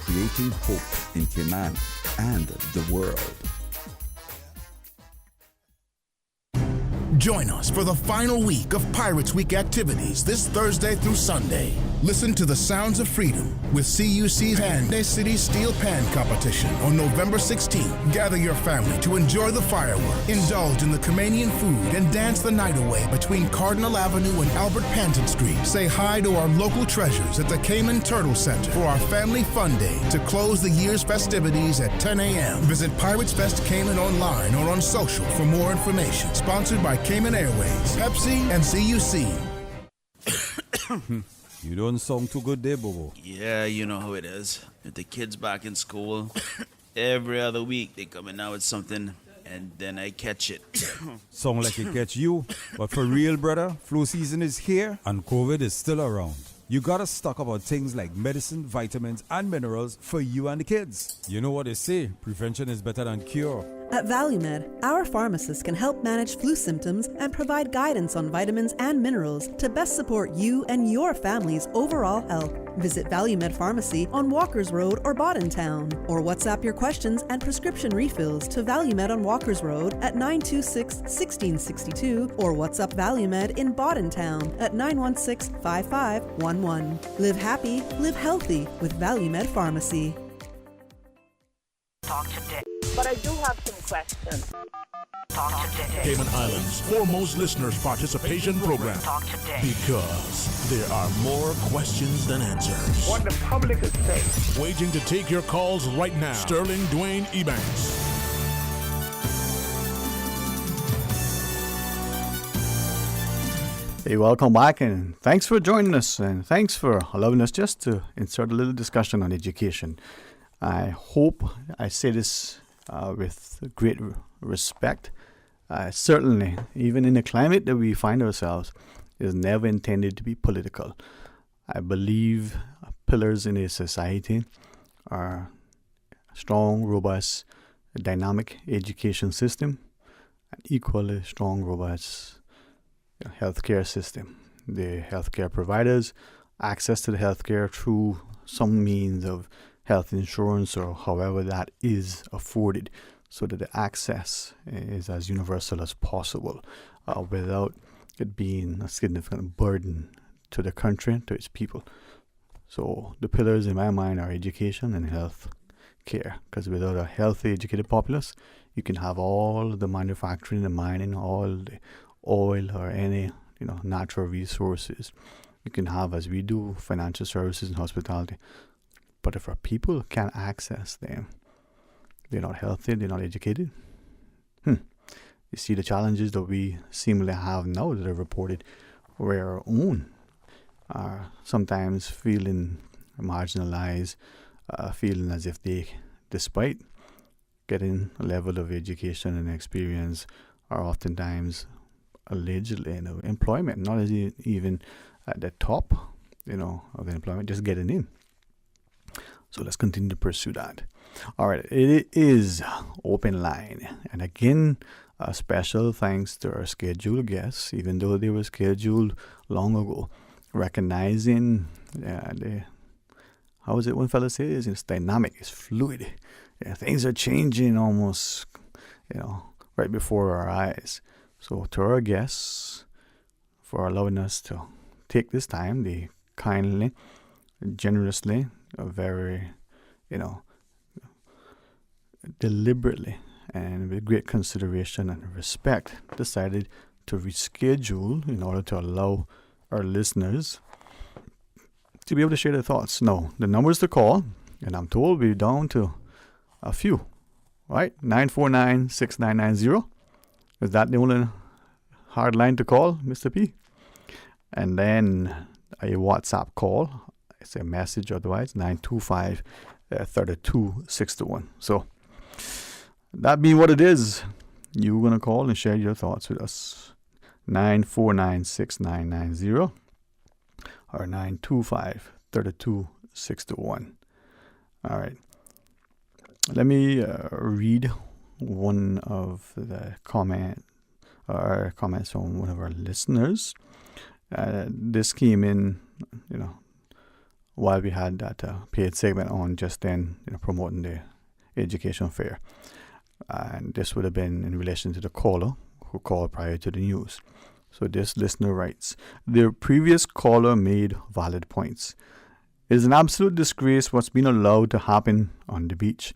S: creating hope in Cayman and the world.
I: Join us for the final week of Pirates Week activities this Thursday through Sunday. Listen to the Sounds of Freedom with CUC's Panday City Steel Pan Competition on November 16th. Gather your family to enjoy the fireworks, indulge in the Caymanian food, and dance the night away between Cardinal Avenue and Albert Panton Street. Say hi to our local treasures at the Cayman Turtle Center for our Family Fun Day to close the year's festivities at 10 a.m. Visit Pirates Fest Cayman online or on social for more information. Sponsored by Cayman Airways, Pepsi, and CUC.
A: You don't sound too good there, Bobo.
D: Yeah, you know how it is. With the kids back in school, every other week they coming out with something, and then I catch it.
A: Sound like it gets you, but for real, brother, flu season is here and COVID is still around. You gotta stock up on things like medicine, vitamins, and minerals for you and the kids. You know what they say, prevention is better than cure.
J: At ValueMed, our pharmacists can help manage flu symptoms and provide guidance on vitamins and minerals to best support you and your family's overall health. Visit ValueMed Pharmacy on Walkers Road or Town, or WhatsApp your questions and prescription refills to ValueMed on Walkers Road at 926-1662 or WhatsApp ValueMed in Town at 916-5511. Live happy, live healthy with ValueMed Pharmacy.
H: Talk today.
R: But I do have some questions.
H: Talk today.
I: Cayman Islands' foremost listeners participation program.
H: Talk today.
I: Because there are more questions than answers.
R: What the public is saying.
I: Waging to take your calls right now. Sterling Dwayne Ebanks.
G: Hey, welcome back, and thanks for joining us, and thanks for allowing us just to insert a little discussion on education. I hope I say this with great respect. Certainly, even in the climate that we find ourselves, is never intended to be political. I believe pillars in a society are a strong, robust, dynamic education system, an equally strong, robust healthcare system. The healthcare providers, access to the healthcare through some means of health insurance or however that is afforded, so that the access is as universal as possible without it being a significant burden to the country, to its people. So the pillars in my mind are education and health care, because without a healthy, educated populace, you can have all the manufacturing, the mining, all the oil or any natural resources you can have, as we do, financial services and hospitality. But if our people can't access them, they're not healthy, they're not educated. You see the challenges that we seemingly have now that are reported, where our own are sometimes feeling marginalized, feeling as if they, despite getting a level of education and experience, are oftentimes allegedly in employment, not as even at the top, of the employment, just getting in. So let's continue to pursue that. All right, it is open line, and again, a special thanks to our scheduled guests, even though they were scheduled long ago. Recognizing how is it one fellow says, it's dynamic, it's fluid. Things are changing almost, right before our eyes. So to our guests, for allowing us to take this time, they kindly, generously, very, deliberately and with great consideration and respect, decided to reschedule in order to allow our listeners to be able to share their thoughts. Now, the numbers to call, and I'm told we're down to a few, right? 949-6990. Is that the only hard line to call, Mr. P? And then a WhatsApp call. It's a message otherwise, 925-3261. So That being what it is, you're going to call and share your thoughts with us. 949-6990 or 925-3261. All right. Let me read one of the comments from one of our listeners. This came in, while we had that paid segment on just then, promoting the education fair. And this would have been in relation to the caller who called prior to the news. So this listener writes, the previous caller made valid points. It is an absolute disgrace what's been allowed to happen on the beach.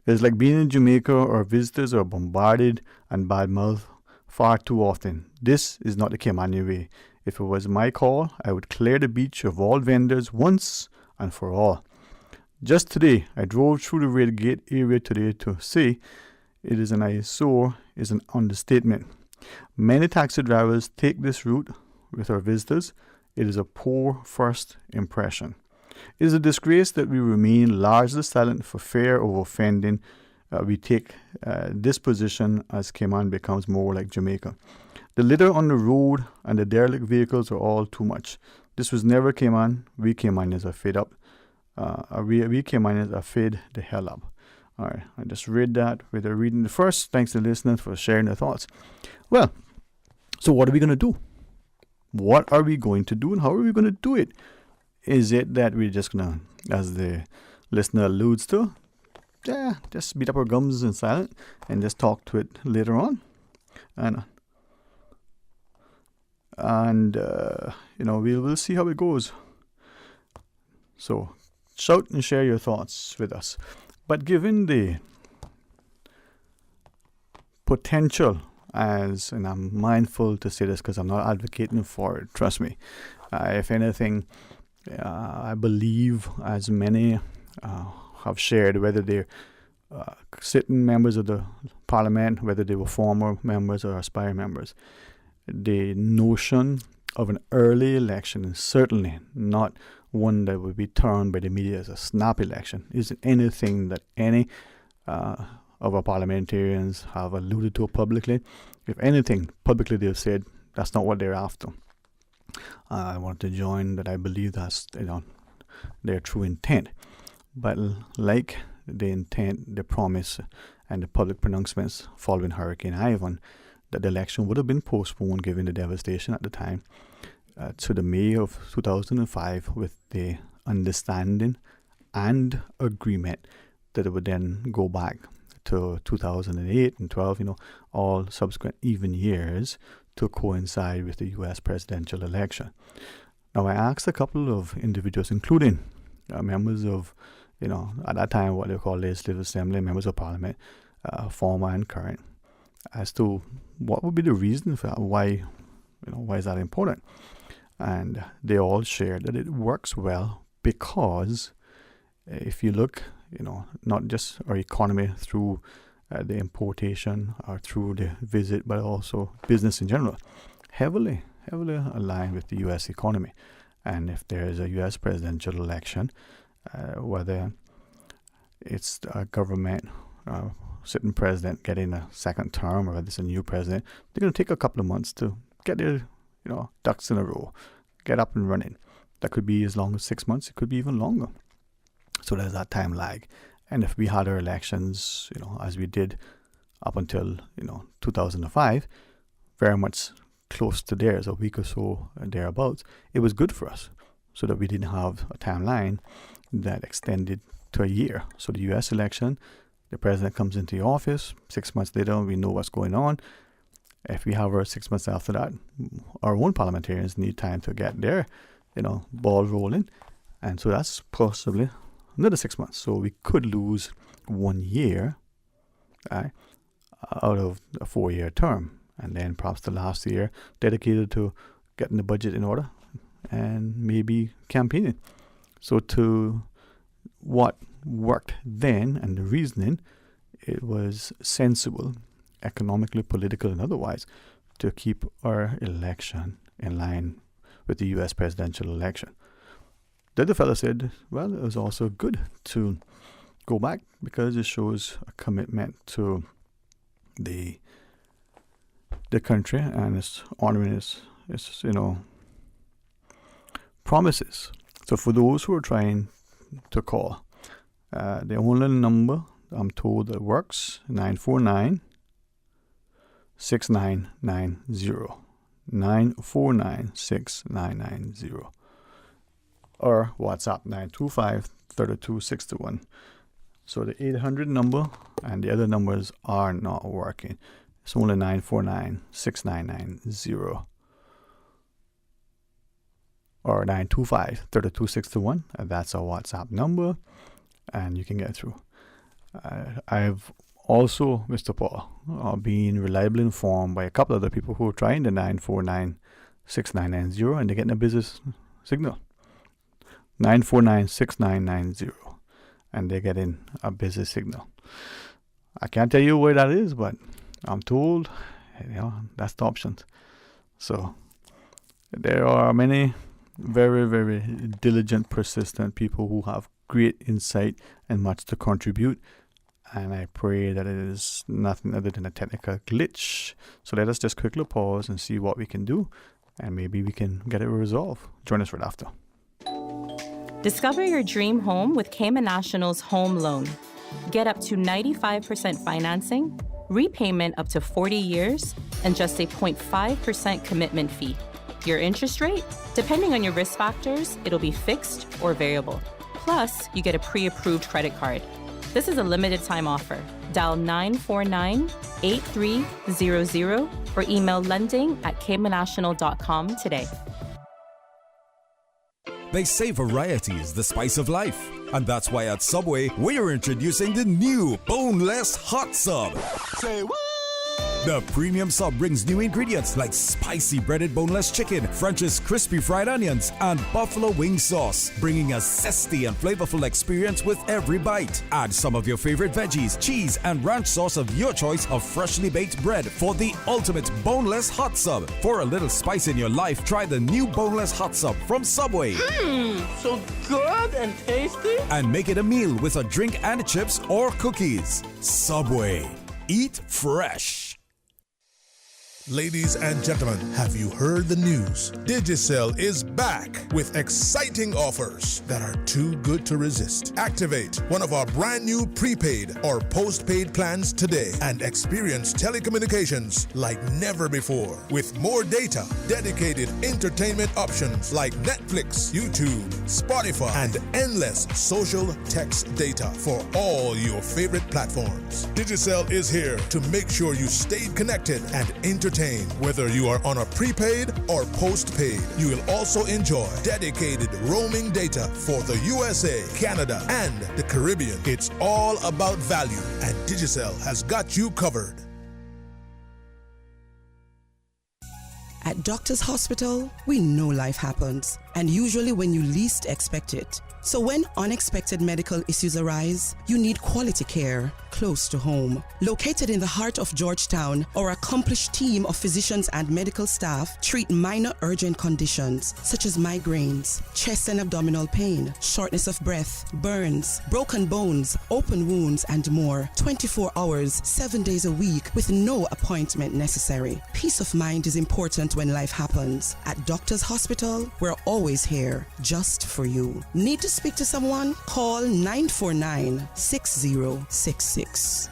G: It is like being in Jamaica or visitors are bombarded and badmouthed far too often. This is not the Cayman way. If it was my call, I would clear the beach of all vendors once and for all. Just today, I drove through the rail gate area today to say it is an eyesore is an understatement. Many taxi drivers take this route with our visitors. It is a poor first impression. It is a disgrace that we remain largely silent for fear of offending. We take this position as Cayman becomes more like Jamaica. The litter on the road and the derelict vehicles are all too much. This was never Cayman. We Caymanians are fed up. We Caymanians are fed the hell up. All right, I just read that with a reading the first. Thanks to listeners for sharing their thoughts. Well, so what are we going to do? What are we going to do and how are we going to do it? Is it that we're just going to, as the listener alludes to, just beat up our gums in silence and just talk to it later on? And we'll see how it goes. So shout and share your thoughts with us. But given the potential, and I'm mindful to say this because I'm not advocating for it, trust me. If anything, I believe, as many have shared, whether they're sitting members of the parliament, whether they were former members or aspiring members, the notion of an early election is certainly not one that would be termed by the media as a snap election. Isn't anything that any of our parliamentarians have alluded to publicly. If anything, publicly they've said that's not what they're after. I want to join that. I believe that's their true intent. But like the intent, the promise, and the public pronouncements following Hurricane Ivan, that the election would have been postponed given the devastation at the time to the May of 2005, with the understanding and agreement that it would then go back to 2008 and 12, all subsequent even years to coincide with the U.S. presidential election. Now, I asked a couple of individuals, including members of, at that time, what they call Legislative Assembly, members of Parliament, former and current, as to what would be the reason for that, why is that important? And they all shared that it works well because if you look, not just our economy through the importation or through the visit, but also business in general, heavily aligned with the U.S. economy. And if there is a U.S. presidential election, whether it's a government sitting president getting a second term or whether it's a new president, they're going to take a couple of months to get their ducks in a row, get up and running. That could be as long as 6 months. It could be even longer. So there's that time lag. And if we had our elections, as we did up until 2005, very much close to theirs, a week or so thereabouts, it was good for us, so that we didn't have a timeline that extended to a year. So the U.S. election, the president comes into the office. 6 months later, we know what's going on. If we have our 6 months after that, our own parliamentarians need time to get their, ball rolling. And so that's possibly another 6 months. So we could lose 1 year out of a 4-year term. And then perhaps the last year dedicated to getting the budget in order and maybe campaigning. So to what worked then and the reasoning, it was sensible, economically, political, and otherwise, to keep our election in line with the U.S. presidential election. The other fellow said, well, it was also good to go back because it shows a commitment to the country, and it's honoring its promises. So for those who are trying to call, the only number I'm told that works, 949-6990. 949-6990. Or WhatsApp 925-3261. So the 800 number and the other numbers are not working. It's only 949-6990. Or 925-3261. That's our WhatsApp number, and you can get through. I've also, Mr. Paul, been reliably informed by a couple other people who are trying the 949-6990, and they're getting a busy signal. 949-6990, and they're getting a busy signal. I can't tell you where that is, but I'm told, that's the option. So there are many very, very diligent, persistent people who have great insight and much to contribute. And I pray that it is nothing other than a technical glitch. So let us just quickly pause and see what we can do, and maybe we can get it resolved. Join us right after.
Y: Discover your dream home with Cayman National's home loan. Get up to 95% financing, repayment up to 40 years, and just a 0.5% commitment fee. Your interest rate? Depending on your risk factors, it'll be fixed or variable. Plus, you get a pre-approved credit card. This is a limited time offer. Dial 949-8300 or email lending@caymannational.com today.
T: They say variety is the spice of life. And that's why at Subway, we're introducing the new boneless hot sub. Say what? The premium sub brings new ingredients like spicy breaded boneless chicken, French's crispy fried onions, and buffalo wing sauce, bringing a zesty and flavorful experience with every bite. Add some of your favorite veggies, cheese, and ranch sauce of your choice of freshly baked bread for the ultimate boneless hot sub. For a little spice in your life, try the new boneless hot sub from Subway.
B: So good and tasty.
T: And make it a meal with a drink and chips or cookies. Subway. Eat fresh.
I: Ladies and gentlemen, have you heard the news? Digicel is back with exciting offers that are too good to resist. Activate one of our brand new prepaid or postpaid plans today and experience telecommunications like never before. With more data, dedicated entertainment options like Netflix, YouTube, Spotify, and endless social text data for all your favorite platforms. Digicel is here to make sure you stay connected and entertained. Whether you are on a prepaid or postpaid, you will also enjoy dedicated roaming data for the USA, Canada, and the Caribbean. It's all about value, and Digicel has got you covered.
C: At Doctors Hospital, we know life happens, and usually when you least expect it. So when unexpected medical issues arise, you need quality care close to home. Located in the heart of Georgetown, our accomplished team of physicians and medical staff treat minor urgent conditions such as migraines, chest and abdominal pain, shortness of breath, burns, broken bones, open wounds, and more. 24 hours, 7 days a week with no appointment necessary. Peace of mind is important when life happens. At Doctors Hospital, we're always here just for you. Need to speak to someone? Call 949-6066.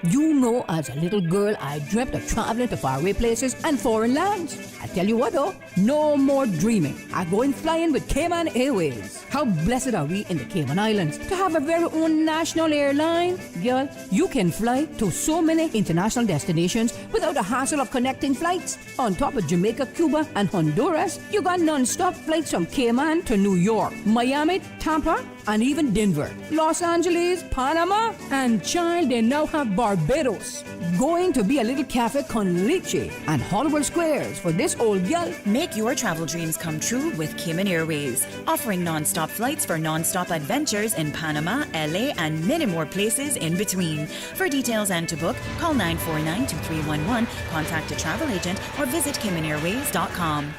O: You know, as a little girl, I dreamt of traveling to faraway places and foreign lands. I tell you what though, no more dreaming. I'm going flying with Cayman Airways. How blessed are we in the Cayman Islands to have a very own national airline? Girl, you can fly to so many international destinations without the hassle of connecting flights. On top of Jamaica, Cuba, and Honduras, you got non-stop flights from Cayman to New York, Miami, Tampa, and even Denver, Los Angeles, Panama, and child, they now have Barbados. Going to be a little cafe con leche and Hollywood Squares for this old gal.
P: Make your travel dreams come true with Cayman Airways, offering non-stop flights for non-stop adventures in Panama, LA, and many more places in between. For details and to book, call 949-2311, contact a travel agent, or visit CaymanAirways.com.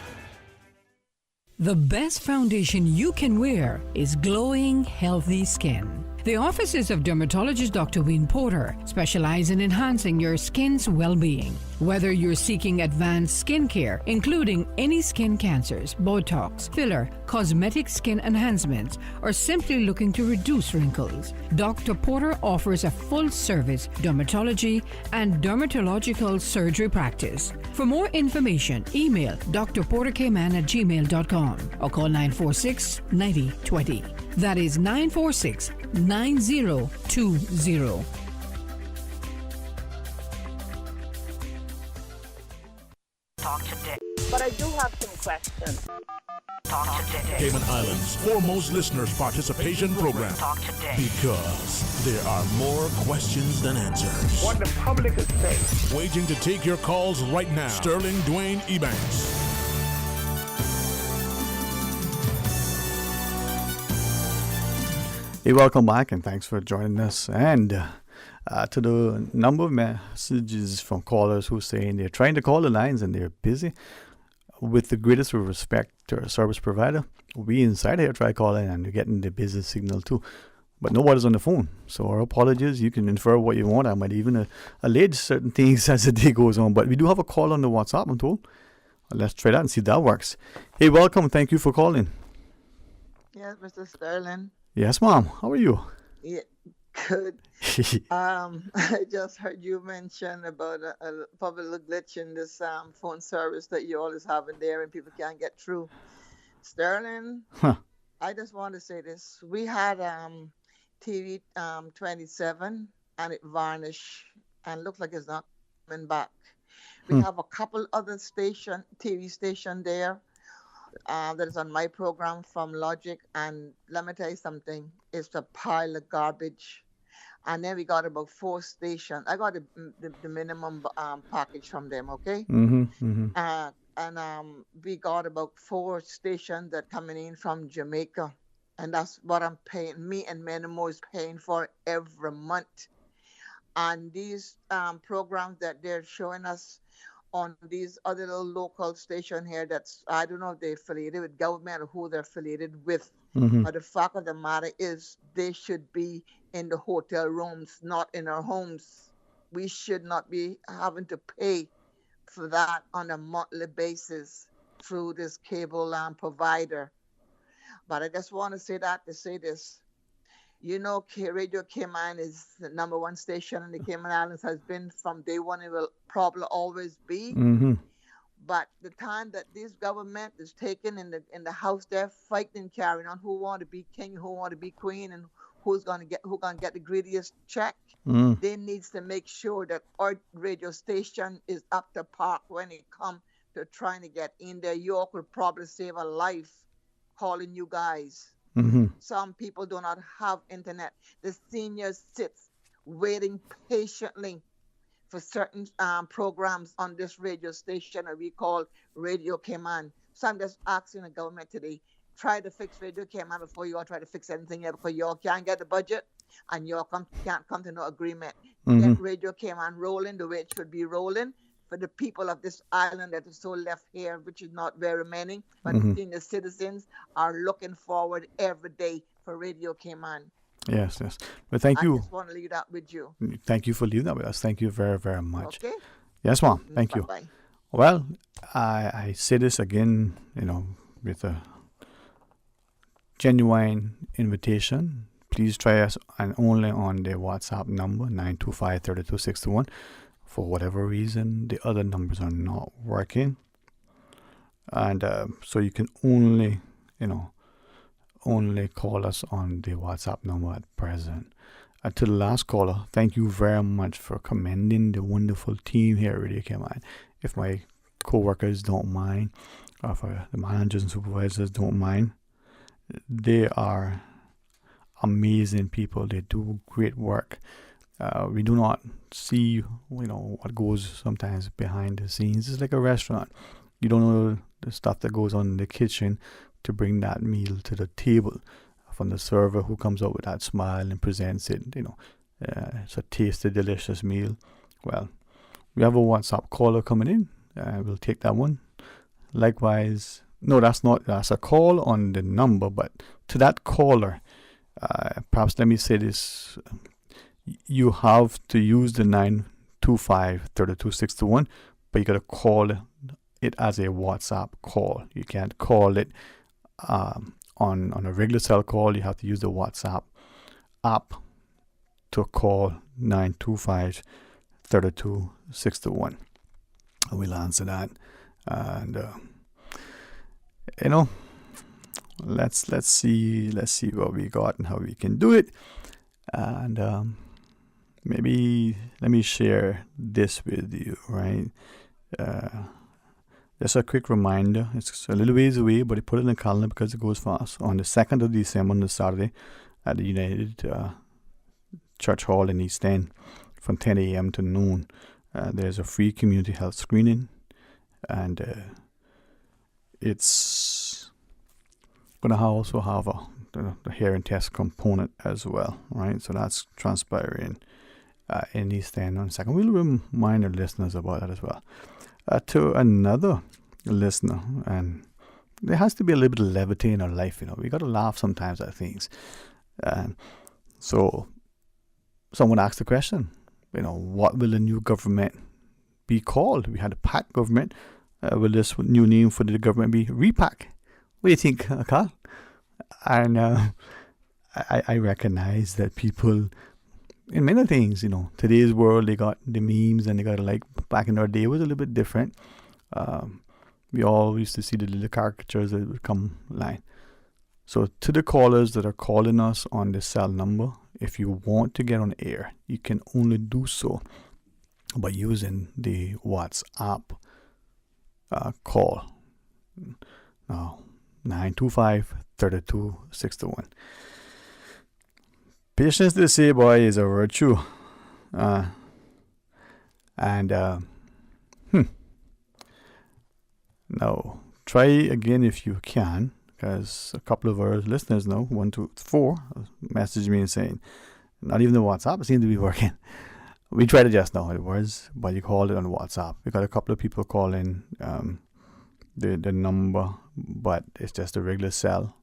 K: The best foundation you can wear is glowing, healthy skin. The offices of dermatologist Dr. Dwayne Porter specialize in enhancing your skin's well-being. Whether you're seeking advanced skincare, including any skin cancers, Botox, filler, cosmetic skin enhancements, or simply looking to reduce wrinkles, Dr. Porter offers a full-service dermatology and dermatological surgery practice. For more information, email drporterkman@gmail.com or call 946-9020. That is 946-9020.
R: Talk today. But I do have some questions.
H: Talk today.
I: Cayman Islands' foremost listeners participation program.
H: Talk today.
I: Because there are more questions than answers.
R: What the public is saying.
I: Waiting to take your calls right now. Sterling Dwayne Ebanks.
G: Hey, welcome back and thanks for joining us. And to the number of messages from callers who are saying they're trying to call the lines and they're busy, with the greatest of respect to our service provider, we inside here try calling and we're getting the busy signal too. But nobody's on the phone. So our apologies. You can infer what you want. I might even allege certain things as the day goes on. But we do have a call on the WhatsApp, I'm told. Let's try that and see if that works. Hey, welcome. Thank you for calling.
F: Yes, Mr. Sterling.
G: Yes, Mom. How are you?
F: Yeah, good. I just heard you mention about a probably glitch in this phone service that you always have in there and people can't get through. Sterling, I just want to say this. We had TV 27 and it vanished and looks like it's not coming back. We have a couple other TV station there that is on my program from Logic, and let me tell you something, it's a pile of garbage. And then we got about 4 stations. I got the minimum package from them, okay? And we got about 4 stations that coming in from Jamaica, and that's what I'm paying. Me and many more is paying for every month. And these programs that they're showing us on these other little local station here, that's, I don't know if they're affiliated with government or who they're affiliated with. But the fact of the matter is they should be in the hotel rooms, not in our homes. We should not be having to pay for that on a monthly basis through this cable provider. But I just want to say that to say this. You know, Radio Cayman is the number 1 station in the Cayman Islands, has been from day one. It will probably always be. But the time that this government is taking in the house, they're fighting, carrying on who want to be king, who want to be queen, and who's gonna get the greediest check. They needs to make sure that our radio station is up to par when it comes to trying to get in there. You could probably save a life calling you guys. Some people do not have internet. The seniors sits waiting patiently for certain programs on this radio station that we call Radio Cayman. So I'm just asking the government today, try to fix Radio Cayman before you all try to fix anything else, because you all can't get the budget and you all can't come to no agreement. Get Radio Cayman rolling the way it should be rolling for the people of this island that is so left here, which is not very many, but the senior citizens are looking forward every day for Radio Cayman.
G: Yes. But thank you.
F: I just want to leave that with you.
G: Thank you for leaving that with us. Thank you very, very much.
F: Okay.
G: Yes, Mom. Thank you.
F: Bye-bye.
G: Well, I say this again, with a genuine invitation. Please try us and only on the WhatsApp number 925-3261. For whatever reason, the other numbers are not working, and so you can only call us on the WhatsApp number at present. To the last caller, thank you very much for commending the wonderful team here at Radio Cayman. If my co-workers don't mind, or if the managers and supervisors don't mind, they are amazing people. They do great work. We do not see, what goes sometimes behind the scenes. It's like a restaurant. You don't know the stuff that goes on in the kitchen to bring that meal to the table. From the server who comes up with that smile and presents it, it's a tasty, delicious meal. Well, we have a WhatsApp caller coming in. We'll take that one. Likewise, no, that's a call on the number, but to that caller, Perhaps let me say this. You have to use the 925-3261, but you got to call it as a WhatsApp call. You can't call it on a regular cell call. You have to use the WhatsApp app to call 925-3261. We'll answer that. And let's see what we got and how we can do it. And maybe let me share this with you, right? Just a quick reminder. It's a little ways away, but I put it in the calendar because it goes fast. On the 2nd of December, on the Saturday, at the United Church Hall in East End, from 10 a.m. to noon, there's a free community health screening, and it's going to also have the hearing test component as well, right? So that's transpiring in East End on the 2nd. We'll remind our listeners about that as well. To another listener, and there has to be a little bit of levity in our life, we got to laugh sometimes at things. So someone asked the question, what will the new government be called? We had a PAC government. Will this new name for the government be REPAC? What do you think, Carl? And I recognize that people, in many things, today's world, they got the memes and they got back in our day, it was a little bit different. We all used to see the little caricatures that would come line. So to the callers that are calling us on the cell number, if you want to get on air, you can only do so by using the WhatsApp call. Now, 925-3261. Patience, they say, boy, is a virtue. Now, try again if you can, because a couple of our listeners now, 1, 2, 4, messaged me and saying, not even the WhatsApp seems to be working. We tried it just now, it was, but you called it on WhatsApp. We got a couple of people calling the number, but it's just a regular cell,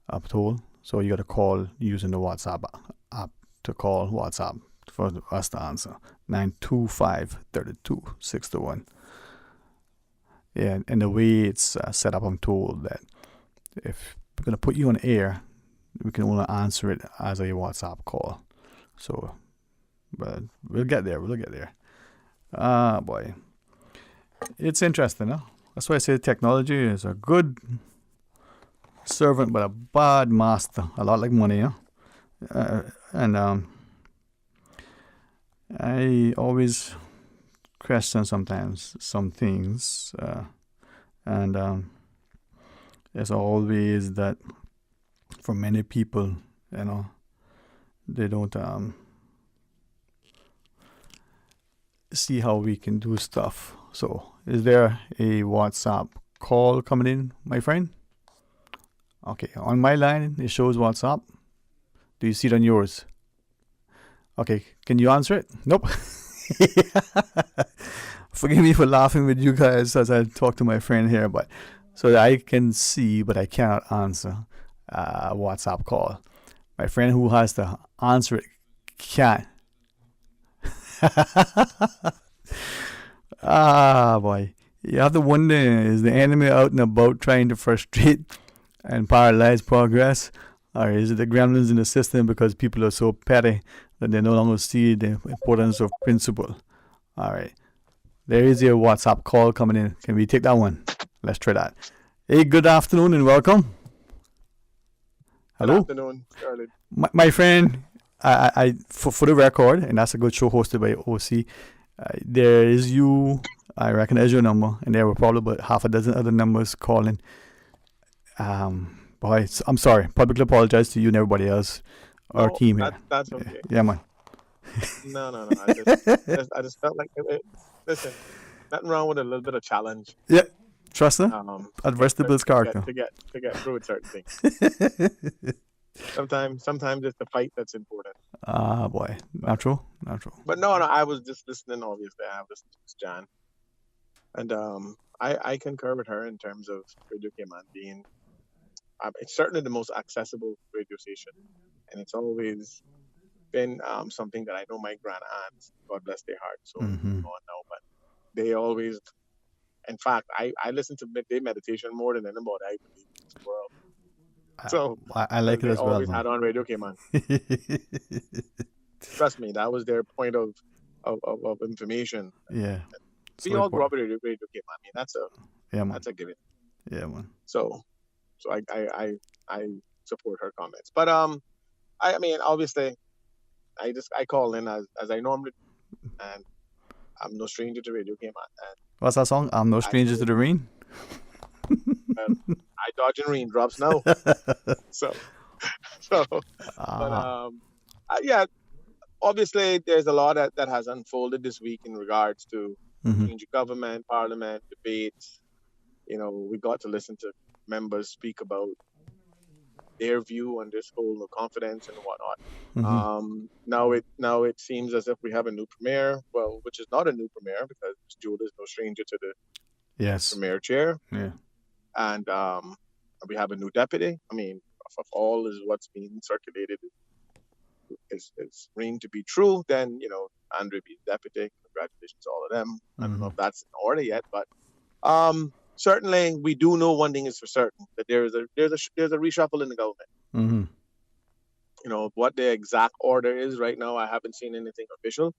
G: I'm told. So you got to call using the WhatsApp app to call WhatsApp for us to answer. 925-3261. Yeah, and the way it's set up, I'm told that if we're going to put you on air, we can only answer it as a WhatsApp call. So, but we'll get there. Boy. It's interesting, huh? That's why I say technology is a good servant but a bad master. A lot like money, huh? And I always question sometimes some things, and there's always that for many people, they don't see how we can do stuff. So, is there a WhatsApp call coming in, my friend? Okay, on my line, it shows WhatsApp. Do you see it on yours? Okay, can you answer it? Nope. Forgive me for laughing with you guys as I talk to my friend here, but so I can see, but I cannot answer a WhatsApp call. My friend who has to answer it can't. Boy. You have to wonder, is the enemy out and about trying to frustrate and paralyze progress? Or is it the gremlins in the system because people are so petty that they no longer see the importance of principle? All right. There is your WhatsApp call coming in. Can we take that one? Let's try that. Hey, good afternoon and welcome. Hello?
L: Good afternoon, Charlotte.
G: My friend, I for the record, and that's a good show hosted by OC, there is you, I recognize your number, and there were probably about half a dozen other numbers calling. Boy, I'm sorry. Publicly apologize to you and everybody else, our team here.
L: That's okay.
G: Yeah, man.
L: No. I just felt like, listen, nothing wrong with a little bit of challenge.
G: Yeah, trust me. Adversity builds character.
L: To get through with certain things. Sometimes it's the fight that's important.
G: Boy, natural.
L: But no, I was just listening. Obviously, I have listened to John, and I concur with her in terms of Radio Cayman being. It's certainly the most accessible radio station and it's always been something that I know my grand aunts, God bless their heart, so gone now, but they always, in fact, I listen to midday meditation more than anybody I believe in this world. So
G: I like it as well.
L: They always had on Radio Cayman. Trust me, that was their point of information.
G: Yeah.
L: We all grew up with Radio Cayman. I mean, that's a given.
G: Yeah, man.
L: So I support her comments. But I mean, obviously, I call in as I normally do, and I'm no stranger to Radio Cayman. And
G: what's that song? I'm no stranger to the rain.
L: I dodge in raindrops now. Yeah, obviously there's a lot that has unfolded this week in regards to change of government, parliament, debates. You know, we got to listen to members speak about their view on this whole no confidence and whatnot. Now it seems as if we have a new premier, well, which is not a new premier because Jewel is no stranger to the premier chair.
G: Yeah.
L: And we have a new deputy. I mean, if all is what's being circulated is reigned to be true, then, you know, Andre be deputy. Congratulations to all of them. I don't know if that's in order yet, but certainly we do know one thing is for certain, that there's a reshuffle in the government. You know, what the exact order is right now, I haven't seen anything official.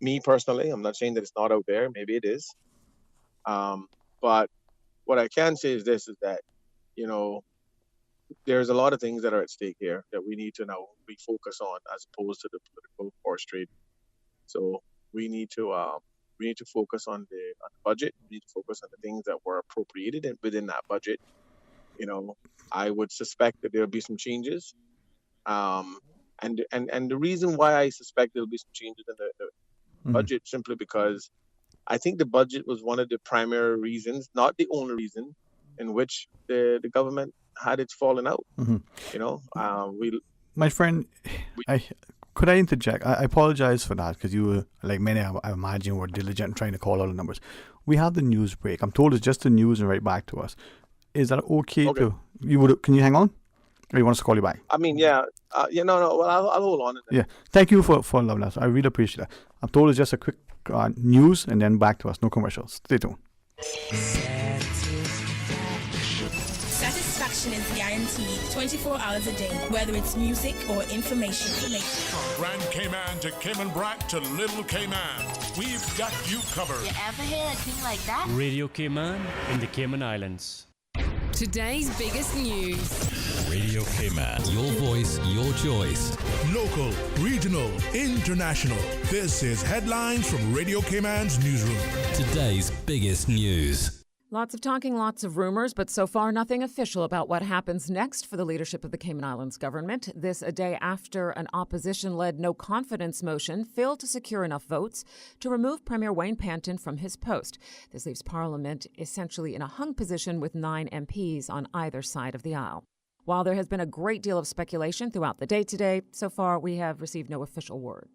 L: Me personally, I'm not saying that it's not out there. Maybe it is. But what I can say is this, is that, you know, there's a lot of things that are at stake here that we need to now refocus on as opposed to the political horse trade. So we need to focus on the budget. We need to focus on the things that were appropriated within that budget. You know, I would suspect that there'll be some changes. And the reason why I suspect there'll be some changes in the budget simply because I think the budget was one of the primary reasons, not the only reason, in which the government had its falling out. You know,
G: my friend, could I interject? I apologize for that because you were, like many, I imagine, were diligent in trying to call all the numbers. We have the news break. I'm told it's just the news and right back to us. Is that okay? Can you hang on? Or you want us to call you back?
L: I mean, yeah. No. Well, I'll hold on.
G: Yeah. Thank you for loving us. I really appreciate that. I'm told it's just a quick news and then back to us. No commercials. Stay tuned.
M: Satisfaction is guaranteed 24 hours a day, whether it's music or information.
I: Grand Cayman to Cayman Brac to Little Cayman. We've got you covered.
U: You ever hear a thing like that?
V: Radio Cayman in the Cayman Islands.
W: Today's biggest news.
T: Radio Cayman. Your voice, your choice.
I: Local, regional, international. This is Headlines from Radio Cayman's newsroom.
T: Today's biggest news.
X: Lots of talking, lots of rumors, but so far nothing official about what happens next for the leadership of the Cayman Islands government. This a day after an opposition-led no-confidence motion failed to secure enough votes to remove Premier Wayne Panton from his post. This leaves Parliament essentially in a hung position with 9 MPs on either side of the aisle. While there has been a great deal of speculation throughout the day today, so far we have received no official word.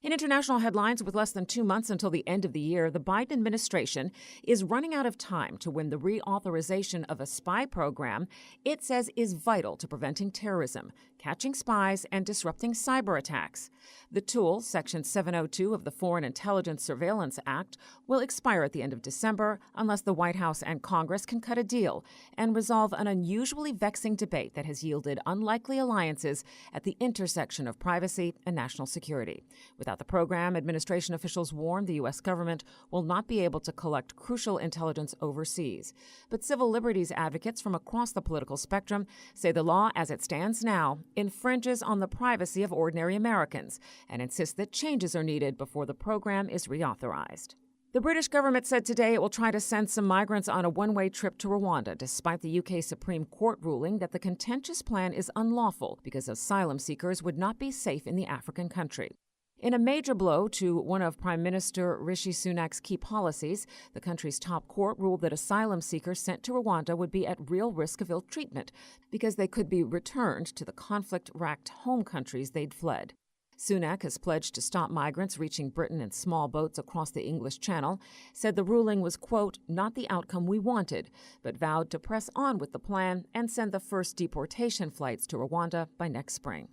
X: In international headlines, with less than 2 months until the end of the year, the Biden administration is running out of time to win the reauthorization of a spy program it says is vital to preventing terrorism, catching spies, and disrupting cyber attacks. The tool, Section 702 of the Foreign Intelligence Surveillance Act, will expire at the end of December unless the White House and Congress can cut a deal and resolve an unusually vexing debate that has yielded unlikely alliances at the intersection of privacy and national security. Without the program, administration officials warn the U.S. government will not be able to collect crucial intelligence overseas. But civil liberties advocates from across the political spectrum say the law as it stands now infringes on the privacy of ordinary Americans and insist that changes are needed before the program is reauthorized. The British government said today it will try to send some migrants on a one-way trip to Rwanda, despite the UK Supreme Court ruling that the contentious plan is unlawful because asylum seekers would not be safe in the African country. In a major blow to one of Prime Minister Rishi Sunak's key policies, the country's top court ruled that asylum seekers sent to Rwanda would be at real risk of ill treatment because they could be returned to the conflict-racked home countries they'd fled. Sunak has pledged to stop migrants reaching Britain in small boats across the English Channel, said the ruling was, quote, not the outcome we wanted, but vowed to press on with the plan and send the first deportation flights to Rwanda by next spring.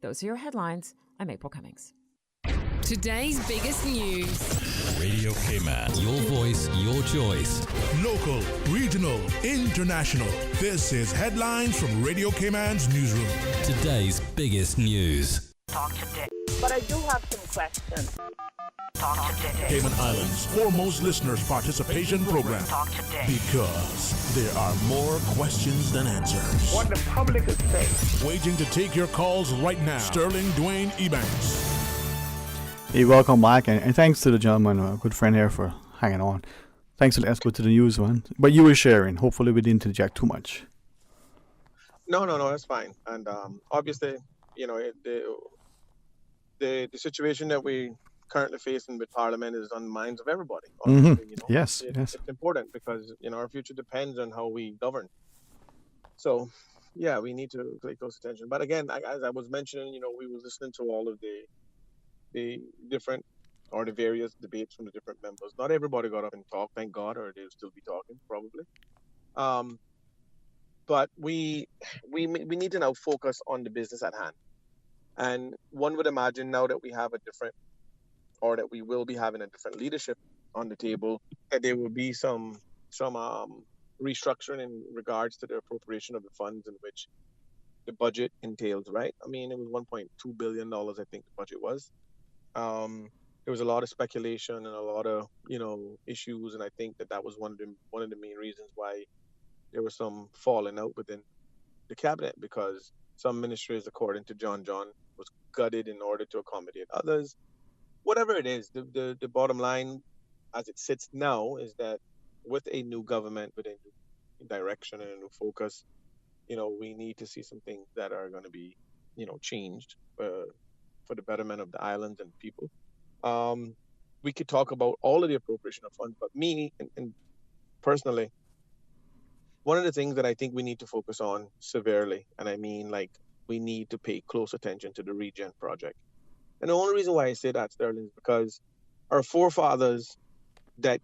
X: Those are your headlines. I'm April Cummings.
W: Today's biggest news.
D: Radio Cayman. Your voice, your choice.
I: Local, regional, international. This is Headlines from Radio Cayman's newsroom.
D: Today's biggest news.
H: Talk today.
R: But I do have some questions.
H: Talk today.
I: Cayman Islands' foremost listeners' participation program.
H: Talk today.
I: Because there are more questions than answers.
R: What the public is saying.
I: Waiting to take your calls right now. Sterling Dwayne Ebanks.
G: Hey, welcome back, and thanks to the gentleman, a good friend here, for hanging on. Thanks. Let's go to the news one. But you were sharing. Hopefully, we didn't interject too much.
L: No, that's fine. And obviously, the situation that we currently facing with Parliament is on the minds of everybody.
G: Yes.
L: It's important because our future depends on how we govern. So, yeah, we need to pay close attention. But again, as I was mentioning, we were listening to all of the different or the various debates from the different members. Not everybody got up and talked, thank God, or they'll still be talking probably. But we need to now focus on the business at hand. And one would imagine now that we have that we will be having a different leadership on the table, that there will be some restructuring in regards to the appropriation of the funds in which the budget entails, right? I mean, it was $1.2 billion, I think the budget was. There was a lot of speculation and a lot of, issues. And I think that was one of the main reasons why there was some falling out within the cabinet, because some ministries, according to John, was gutted in order to accommodate others. Whatever it is, the bottom line as it sits now is that with a new government, with a new direction and a new focus, we need to see some things that are going to be, changed for the betterment of the islands and people. We could talk about all of the appropriation of funds, but me and personally, one of the things that I think we need to focus on severely, and I mean we need to pay close attention to the Regen project. And the only reason why I say that, Sterling, is because our forefathers that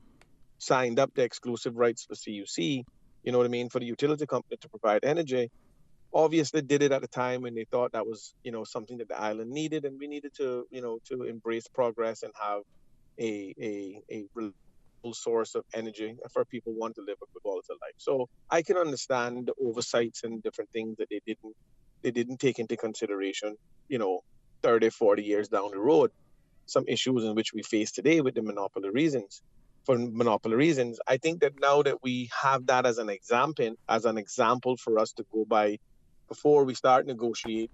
L: signed up the exclusive rights for CUC, for the utility company to provide energy, obviously did it at a time when they thought that was, something that the island needed, and we needed to, to embrace progress and have a reliable source of energy for people who want to live a good quality of life. So I can understand the oversights and different things that they didn't take into consideration, 30, 40 years down the road. Some issues in which we face today with the monopoly reasons. For monopoly reasons, I think that now that we have that as an example for us to go by before we start negotiate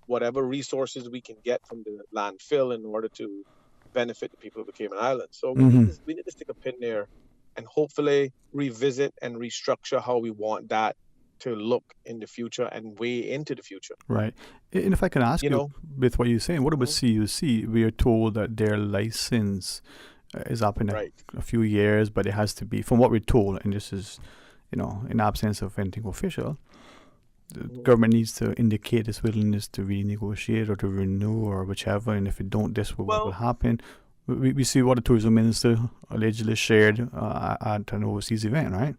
L: whatever resources we can get from the landfill in order to benefit the people of the Cayman Islands. So we need to stick a pin there and hopefully revisit and restructure how we want that to look in the future and way into the future.
G: Right. And if I can ask you, with what you're saying, what about CUC? We are told that their license is up in a few years, but it has to be, from what we're told, and this is, in absence of anything official, the government needs to indicate its willingness to renegotiate or to renew or whichever, and if it don't, this will happen. We see what the tourism minister allegedly shared at an overseas event, right?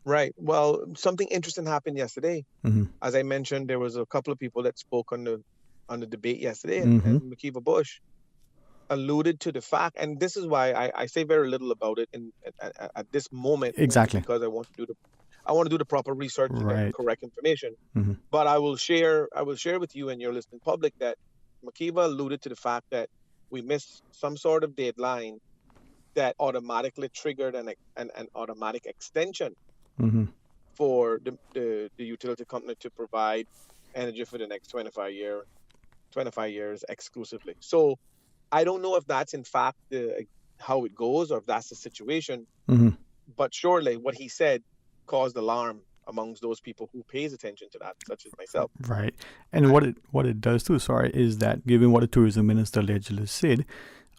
L: Right. Well, something interesting happened yesterday. As I mentioned, there was a couple of people that spoke on the debate yesterday, and Makiva Bush alluded to the fact, and this is why I say very little about it at this moment.
G: Exactly.
L: Because I want to do the proper research and get the correct information. But I will share with you and your listening public that Makiva alluded to the fact that we missed some sort of deadline that automatically triggered an automatic extension for the utility company to provide energy for the next 25 years exclusively. So I don't know if that's in fact how it goes or if that's the situation. But surely what he said caused alarm amongst those people who pays attention to that, such as myself.
G: Right. And what it does too, is that given what the tourism minister allegedly said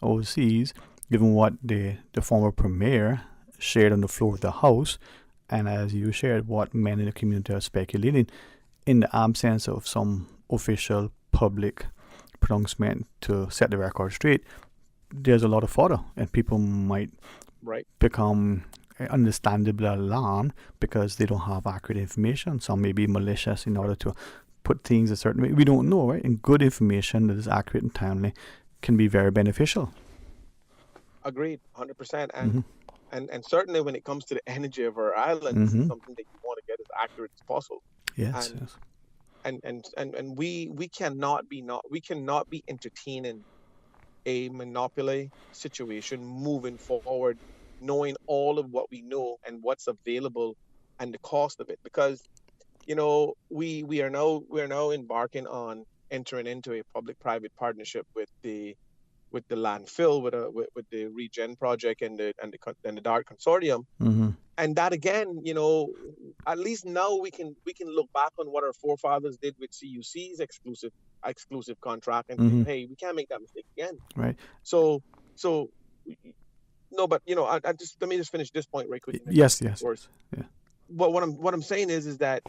G: overseas, given what the former premier shared on the floor of the House, and as you shared, what many in the community are speculating, in the absence of some official public pronouncement to set the record straight, there's a lot of fodder, and people might become understandably alarmed because they don't have accurate information. Some may be malicious in order to put things a certain way. We don't know, right? And good information that is accurate and timely can be very beneficial.
L: Agreed, 100%. And certainly when it comes to the energy of our islands, it's something that you want to get as accurate as possible.
G: Yes.
L: And we cannot be entertaining a monopoly situation moving forward, knowing all of what we know and what's available and the cost of it, because we are now embarking on entering into a public-private partnership with the landfill, with the Regen project and the DART consortium. And that again, at least now we can look back on what our forefathers did with CUC's exclusive contract and think, hey, we can't make that mistake again.
G: Right.
L: So no, but I just let me just finish this point right quick.
G: Yes.
L: Yeah.
G: But
L: what I'm saying is that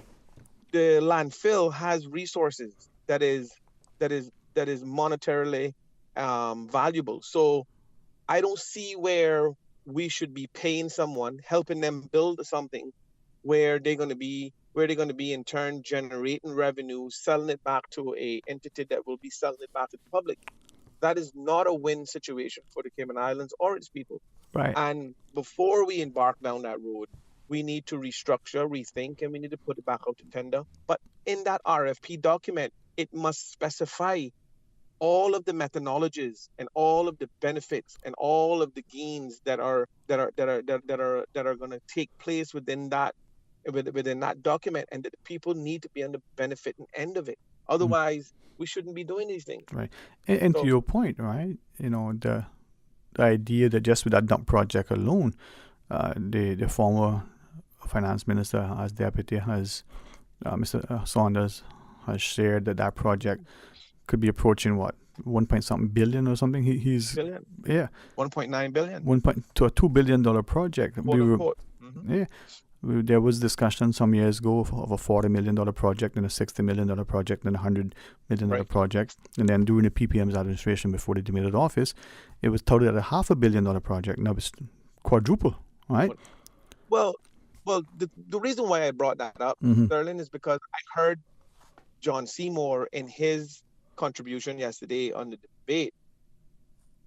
L: the landfill has resources that is monetarily valuable. So I don't see where we should be paying someone, helping them build something where they're going to be in turn generating revenue, selling it back to a entity that will be selling it back to the public. That is not a win situation for the Cayman Islands or its people.
G: Right.
L: And before we embark down that road, we need to restructure, rethink, and we need to put it back out to tender. But in that RFP document, it must specify all of the methodologies and all of the benefits and all of the gains that are going to take place within that document, and that the people need to be on the benefit and end of it. Otherwise, we shouldn't be doing these things.
G: Right. And to your point, right? The idea that just with that dump project alone, the former finance minister as deputy has Mr. Saunders has shared that project could be approaching what 1 billion or something. He's
L: billion.
G: Yeah,
L: 1.9 billion.
G: To a $2 billion project. There was discussion some years ago of a $40 million project and a $60 million project and a $100 million project. And then during the PPM's administration before they demitted office, it was touted at a $500 million project. Now it's quadruple, right?
L: Well, the reason why I brought that up, Sterling, is because I heard John Seymour in his contribution yesterday on the debate.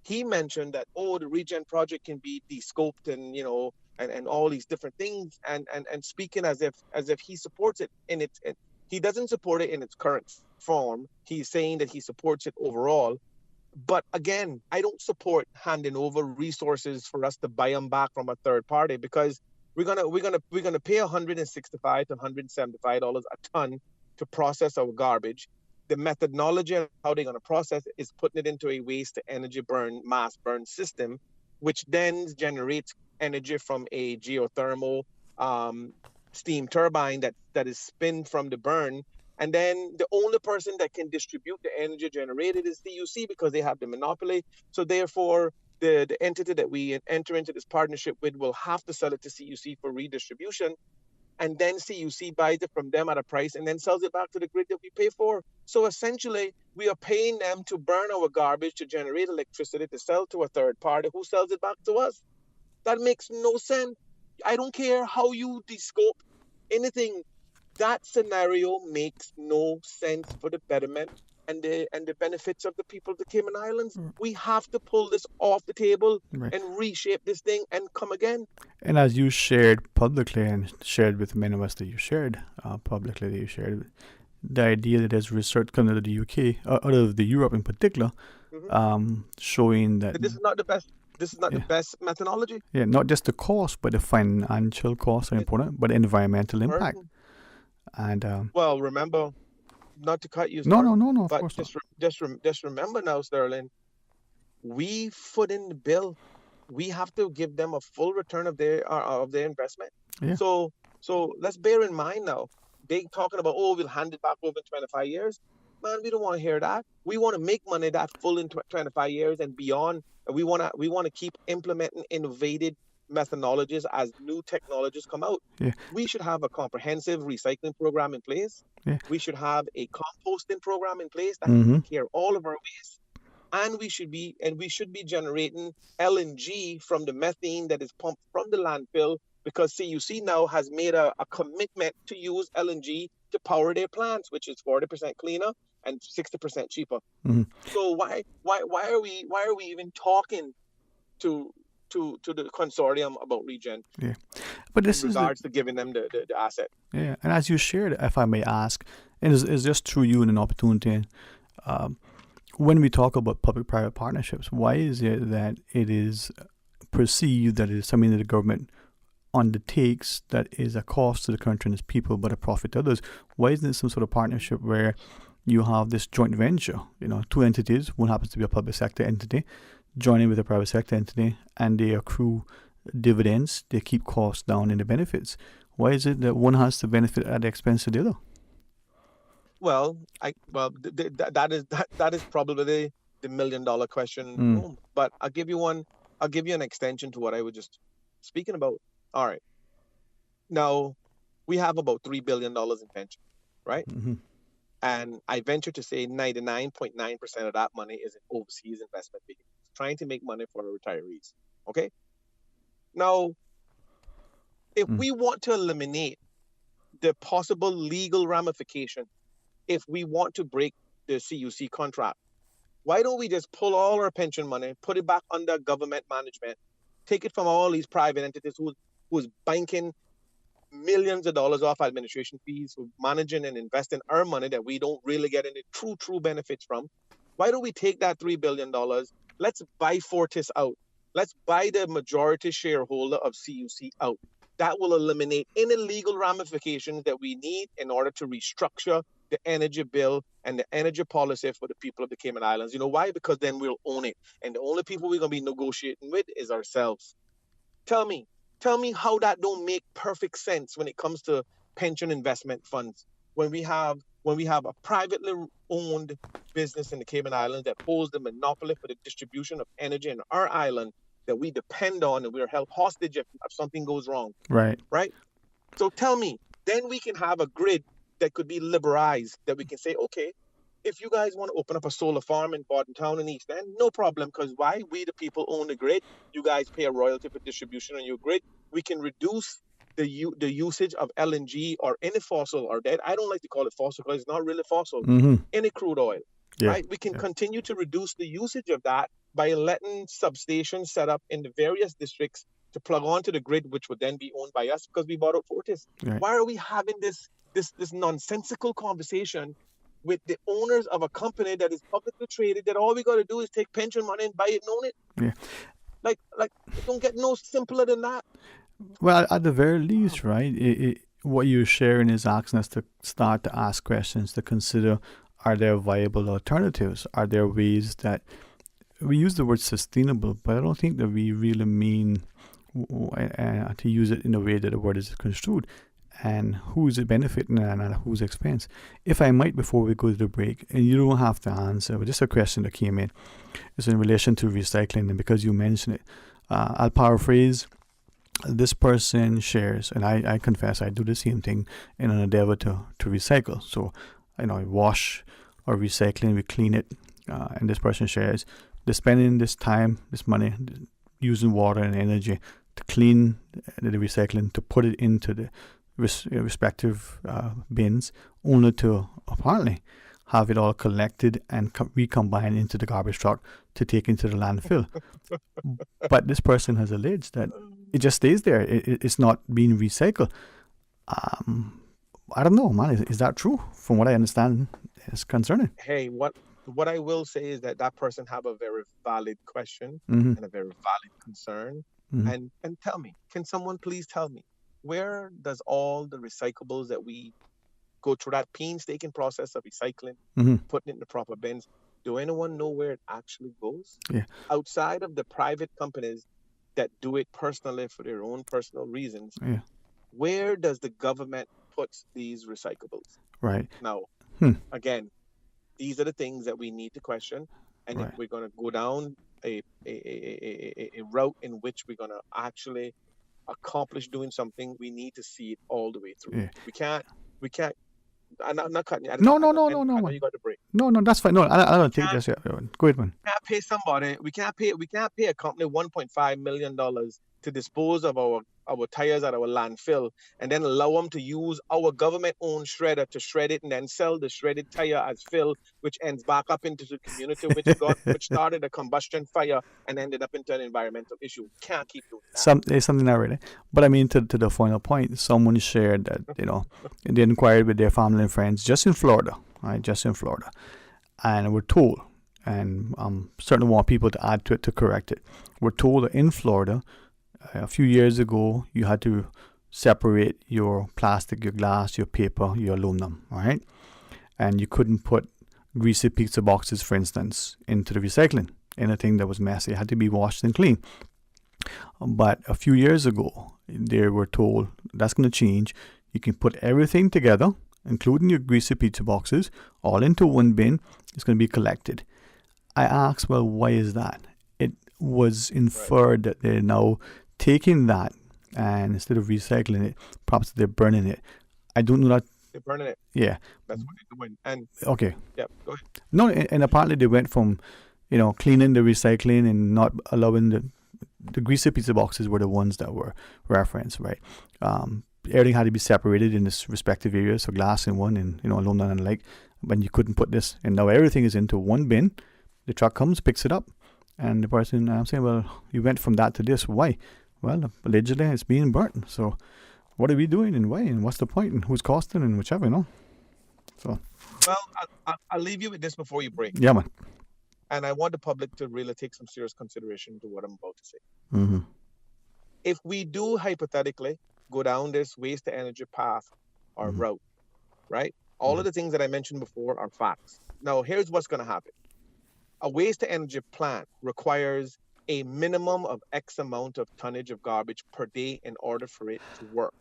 L: He mentioned that the Regen project can be de-scoped and all these different things, and speaking as if he supports it he doesn't support it in its current form. He's saying that he supports it overall. But again, I don't support handing over resources for us to buy them back from a third party, because we're gonna pay $165 to $175 a ton to process our garbage. The methodology of how they're going to process it is putting it into a waste to energy mass burn system, which then generates energy from a geothermal steam turbine that is spun from the burn. And then the only person that can distribute the energy generated is CUC, because they have the monopoly. So therefore, the entity that we enter into this partnership with will have to sell it to CUC for redistribution. And then CUC buys it from them at a price and then sells it back to the grid that we pay for. So essentially, we are paying them to burn our garbage to generate electricity to sell to a third party who sells it back to us. That makes no sense. I don't care how you de-scope anything. That scenario makes no sense for the betterment and the benefits of the people of the Cayman Islands. We have to pull this off the table and reshape this thing and come again.
G: And as you shared publicly and shared with many of us that you shared publicly, that you shared the idea that there's research coming out of the UK, out of the Europe in particular, showing that
L: this is not the best. This is not the best methodology.
G: Yeah, not just the cost, but the financial costs are important, but the environmental impact. And
L: well, remember, not to cut you.
G: No, of
L: but
G: course
L: just remember now, Sterling, we foot in the bill. We have to give them a full return of their investment.
G: Yeah.
L: So let's bear in mind now, they talking about, we'll hand it back over in 25 years. Man, we don't want to hear that. We want to make money that full in 25 years and beyond. And we want to keep implementing methodologies as new technologies come out.
G: Yeah.
L: We should have a comprehensive recycling program in place.
G: Yeah.
L: We should have a composting program in place that
G: Mm-hmm.
L: can take care of all of our waste. And we should be generating LNG from the methane that is pumped from the landfill, because CUC now has made a commitment to use LNG to power their plants, which is 40% cleaner and 60% cheaper.
G: Mm-hmm.
L: So why are we even talking to the consortium about regen?
G: Yeah, but this
L: in
G: is
L: regards to giving them the asset.
G: Yeah, and as you shared, if I may ask, and it's just through you an opportunity. When we talk about public-private partnerships, why is it that it is perceived that it is something that the government undertakes that is a cost to the country and its people, but a profit to others? Why isn't it some sort of partnership where you have this joint venture, two entities, one happens to be a public sector entity, joining with a private sector entity, and they accrue dividends, they keep costs down in the benefits? Why is it that one has to benefit at the expense of the other?
L: Well, that is probably the $1 million question. But I'll give you an extension to what I was just speaking about. All right. Now, we have about $3 billion in pension, right?
G: Mm-hmm.
L: And I venture to say 99.9% of that money is in overseas investment vehicles, trying to make money for the retirees. Okay. Now, if we want to eliminate the possible legal ramification, if we want to break the CUC contract, why don't we just pull all our pension money, put it back under government management, take it from all these private entities who's banking millions of dollars off administration fees, who managing and investing our money that we don't really get any true benefits from? Why don't we take that $3 billion? Let's buy Fortis out. Let's buy the majority shareholder of CUC out. That will eliminate any legal ramifications that we need in order to restructure the energy bill and the energy policy for the people of the Cayman Islands. You know why? Because then we'll own it. And the only people we're going to be negotiating with is ourselves. Tell me how that don't make perfect sense when it comes to pension investment funds. When we have a privately owned business in the Cayman Islands that holds the monopoly for the distribution of energy in our island that we depend on, and we're held hostage if something goes wrong.
G: Right.
L: So tell me, then we can have a grid that could be liberalized, that we can say, okay, if you guys want to open up a solar farm in Bordentown and East End, no problem, because why? We the people own the grid. You guys pay a royalty for distribution on your grid. We can reduce the usage of LNG or any fossil or that. I don't like to call it fossil because it's not really fossil.
G: Mm-hmm.
L: Any crude oil.
G: Yeah.
L: Right? We can continue to reduce the usage of that by letting substations set up in the various districts to plug onto the grid, which would then be owned by us because we bought out Fortis.
G: Right.
L: Why are we having this nonsensical conversation with the owners of a company that is publicly traded, that all we got to do is take pension money and buy it and own it?
G: Yeah.
L: Like it don't get no simpler than that.
G: Well, at the very least, right, what you're sharing is asking us to start to ask questions, to consider, are there viable alternatives? Are there ways that we use the word sustainable, but I don't think that we really mean to use it in a way that the word is construed. And who's it benefiting and at whose expense? If I might, before we go to the break, and you don't have to answer, but just a question that came in, is in relation to recycling, and because you mentioned it, I'll paraphrase. This person shares, and I confess I do the same thing in an endeavor to recycle. So, I wash or recycling, we clean it, and this person shares, they're spending this time, this money, using water and energy to clean the recycling, to put it into the respective bins, only to apparently have it all collected and recombined into the garbage truck to take into the landfill. But this person has alleged that it just stays there. It's not being recycled. I don't know, man. Is that true? From what I understand, it's concerning.
L: Hey, what I will say is that person have a very valid question
G: Mm-hmm.
L: and a very valid concern.
G: Mm-hmm.
L: And tell me, can someone please tell me, where does all the recyclables that we go through that painstaking process of recycling,
G: Mm-hmm.
L: putting it in the proper bins, do anyone know where it actually goes?
G: Yeah.
L: Outside of the private companies that do it personally for their own personal reasons,
G: Yeah.
L: where does the government put these recyclables?
G: Right.
L: Now, Again, these are the things that we need to question. And
G: Right.
L: if we're going to go down a route in which we're going to actually accomplish doing something, we need to see it all the way through.
G: Yeah.
L: We can't. I'm not cutting you.
G: No,
L: I know
G: man.
L: you got the break.
G: No, that's fine. No, I don't take this yet. Go ahead, man.
L: We can't pay somebody. We can't pay a company $1.5 million to dispose of our tires at our landfill and then allow them to use our government-owned shredder to shred it and then sell the shredded tire as fill, which ends back up into the community, which started a combustion fire and ended up into an environmental issue. Can't keep doing that.
G: There's something not really. But I mean, to the final point, someone shared that, they inquired with their family and friends just in Florida, right? Just in Florida. And we're told, and I'm certainly want people to add to it to correct it. We're told that in Florida, a few years ago, you had to separate your plastic, your glass, your paper, your aluminum, right? And you couldn't put greasy pizza boxes, for instance, into the recycling. Anything that was messy had to be washed and clean. But a few years ago, they were told that's going to change. You can put everything together, including your greasy pizza boxes, all into one bin. It's going to be collected. I asked, well, why is that? It was inferred that they're now taking that and instead of recycling it, perhaps they're burning it. I don't know that.
L: They're burning it.
G: Yeah.
L: That's what they're doing. And
G: okay.
L: Yeah, go ahead.
G: No, and apparently they went from, cleaning the recycling and not allowing the greasy pizza boxes were the ones that were referenced, right? Everything had to be separated in its respective areas, so glass in one and, aluminum and like, but you couldn't put this, and now everything is into one bin. The truck comes, picks it up, and the person, I'm saying, well, you went from that to this, why? Well, allegedly it's being burnt, so what are we doing and why, and what's the point, and who's costing, and whichever, So.
L: Well, I'll leave you with this before you break.
G: Yeah, man.
L: And I want the public to really take some serious consideration to what I'm about to say.
G: Mm-hmm.
L: If we do hypothetically go down this waste to energy path or route, right? All of the things that I mentioned before are facts. Now, here's what's going to happen. A waste to energy plant requires a minimum of X amount of tonnage of garbage per day in order for it to work.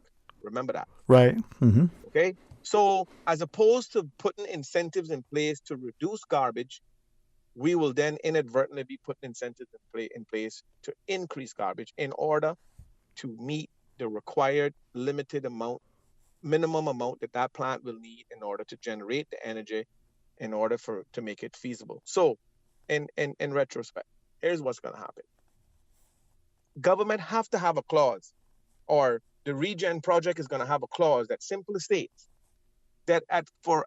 L: Remember that.
G: Right. Mm-hmm.
L: Okay. So as opposed to putting incentives in place to reduce garbage, we will then inadvertently be putting incentives in place to increase garbage in order to meet the required minimum amount that plant will need in order to generate the energy in order to make it feasible. So in retrospect, here's what's going to happen. Government have to have a clause, or the regen project is going to have a clause that simply states that for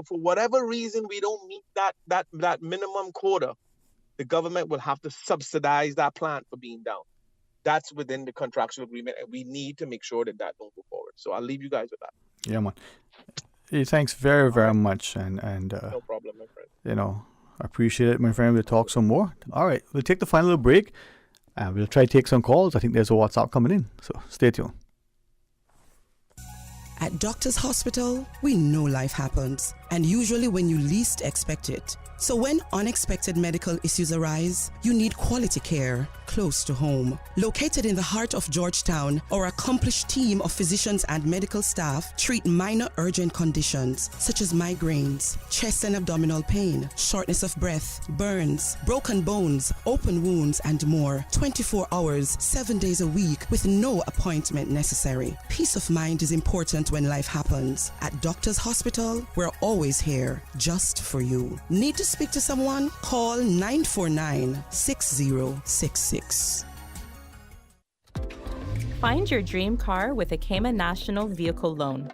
L: whatever reason we don't meet that minimum quota, the government will have to subsidize that plant for being down. That's within the contractual agreement, and we need to make sure that don't go forward. So I'll leave you guys with that.
G: Yeah, man. Hey, thanks very, very much, and
L: no problem, my friend.
G: I appreciate it, my friend. We'll talk some more. All right, we'll take the final little break, and we'll try to take some calls. I think there's a WhatsApp coming in, so stay tuned.
C: At Doctors Hospital, we know life happens, and usually when you least expect it. So when unexpected medical issues arise, you need quality care close to home. Located in the heart of Georgetown, our accomplished team of physicians and medical staff treat minor urgent conditions such as migraines, chest and abdominal pain, shortness of breath, burns, broken bones, open wounds, and more. 24 hours, 7 days a week with no appointment necessary. Peace of mind is important when life happens. At Doctors Hospital, we're always here just for you. Need to speak to someone? Call 949-6066.
A: Find your dream car with a Cayman National Vehicle Loan.